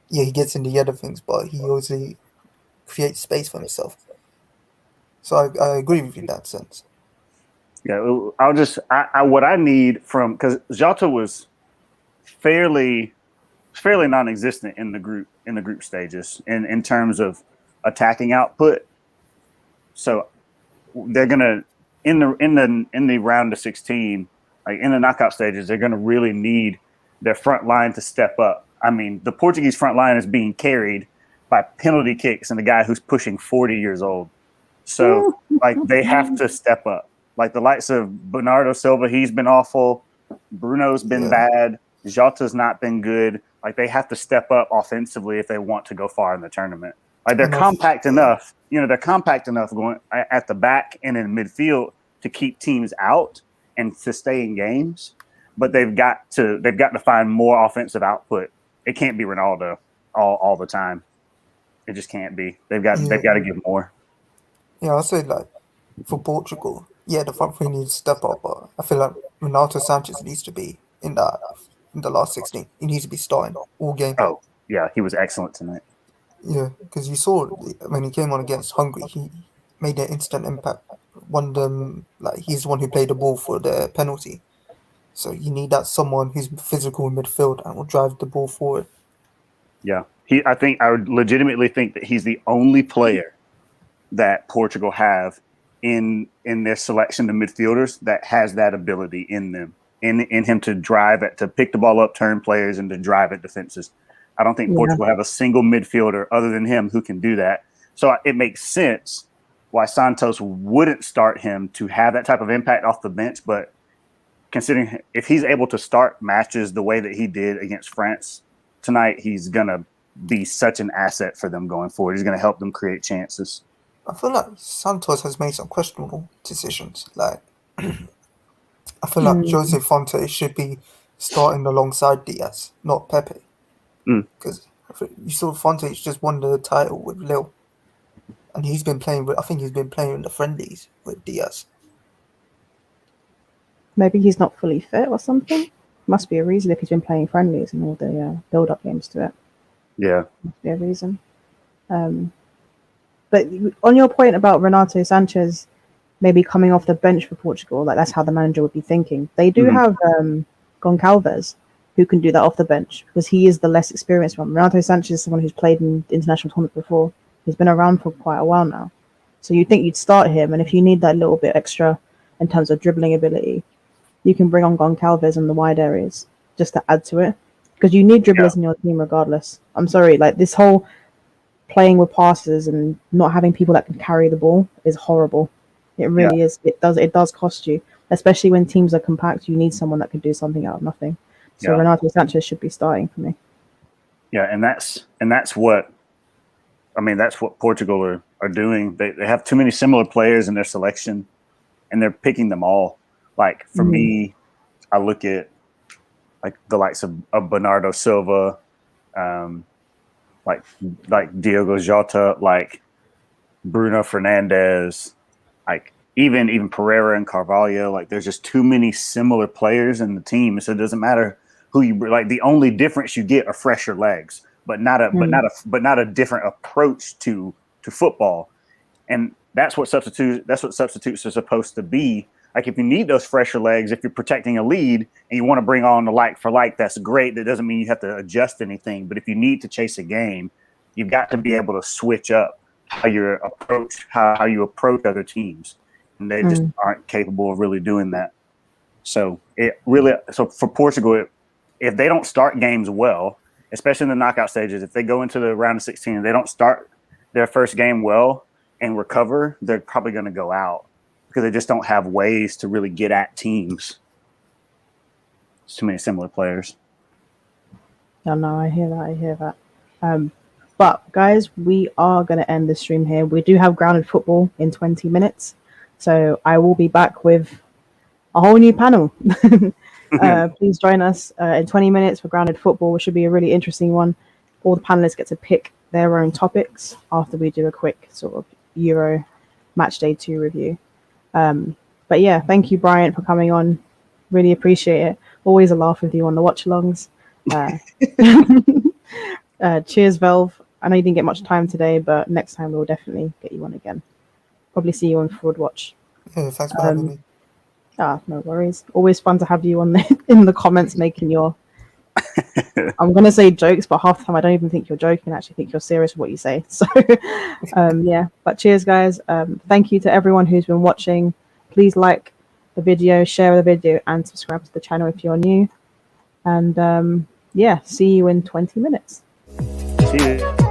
he gets in the other things, but he also creates space for himself. So I agree with you in that sense. Yeah, what I need from, because Jota was fairly non-existent in the group stages in terms of attacking output. So they're gonna in the round of 16, like in the knockout stages, they're gonna really need their front line to step up. I mean, the Portuguese front line is being carried by penalty kicks and a guy who's pushing 40 years old. So like they have to step up. Like the likes of Bernardo Silva, he's been awful. Bruno's been bad. Jota's not been good. Like they have to step up offensively if they want to go far in the tournament. Like they're compact enough, going at the back and in midfield to keep teams out and to stay in games. But they've got to find more offensive output. It can't be Ronaldo all the time. It just can't be. They've got to give more. Yeah, I'll say like for Portugal, the front three needs to step up, but I feel like Renato Sanchez needs to be in the last 16. He needs to be starting all game. Oh, yeah, he was excellent tonight. Yeah, because you saw when he came on against Hungary, he made an instant impact. Won them, like he's the one who played the ball for the penalty. So you need that someone who's physical in midfield and will drive the ball forward. Yeah, I would legitimately think that he's the only player that Portugal have in their selection of midfielders that has that ability in them, in him to drive it, to pick the ball up, turn players, and to drive at defenses. I don't think Portugal have a single midfielder other than him who can do that. So it makes sense why Santos wouldn't start him to have that type of impact off the bench. But considering if he's able to start matches the way that he did against France tonight, he's going to be such an asset for them going forward. He's going to help them create chances. I feel like Santos has made some questionable decisions. Like, I feel like Jose Fonte should be starting alongside Diaz, not Pepe. Because you saw Fonte's just won the title with Lille, and he's been playing I think he's been playing in the friendlies with Diaz. Maybe he's not fully fit or something. Must be a reason if he's been playing friendlies and all the build-up games to it. Yeah, must be a reason. But on your point about Renato Sanchez maybe coming off the bench for Portugal, like that's how the manager would be thinking. They do have Goncalves, who can do that off the bench, because he is the less experienced one. Renato Sanchez is someone who's played in international tournaments before. He's been around for quite a while now. So you'd think you'd start him, and if you need that little bit extra in terms of dribbling ability, you can bring on Goncalves in the wide areas just to add to it, because you need dribblers in your team regardless. I'm sorry, like this whole playing with passes and not having people that can carry the ball is horrible. It really is. It does cost you, especially when teams are compact. You need someone that can do something out of nothing. So Renato Sanchez should be starting for me. Yeah, and that's what Portugal are doing. They have too many similar players in their selection, and they're picking them all. Like for me, I look at like the likes of Bernardo Silva, like Diogo Jota, like Bruno Fernandes, like even Pereira and Carvalho. Like there's just too many similar players in the team, so it doesn't matter who you like. The only difference you get are fresher legs, but not a different approach to football. And that's what substitutes are supposed to be. Like if you need those fresher legs, if you're protecting a lead and you want to bring on the like for like, that's great. That doesn't mean you have to adjust anything. But if you need to chase a game, you've got to be able to switch up how you approach other teams, and they just aren't capable of really doing that. So for Portugal, if they don't start games well, especially in the knockout stages, if they go into the round of 16 and they don't start their first game well and recover, they're probably going to go out because they just don't have ways to really get at teams. There's too many similar players. No, I hear that. But guys, we are going to end the stream here. We do have grounded football in 20 minutes. So I will be back with a whole new panel. Please join us in 20 minutes for grounded football, which should be a really interesting one. All the panelists get to pick their own topics after we do a quick sort of Euro match day 2 review. But yeah, thank you, Bryant, for coming on. Really appreciate it. Always a laugh with you on the watch-alongs. Cheers, Velv. I know you didn't get much time today, but next time we'll definitely get you on again. Probably see you on Fraud Watch. Yeah, thanks for having me. No worries. Always fun to have you on in the comments making your I'm gonna say jokes, but half the time I don't even think you're joking. I actually think you're serious with what you say. So yeah. But cheers, guys. Thank you to everyone who's been watching. Please like the video, share the video, and subscribe to the channel if you're new. And yeah, see you in 20 minutes. See you.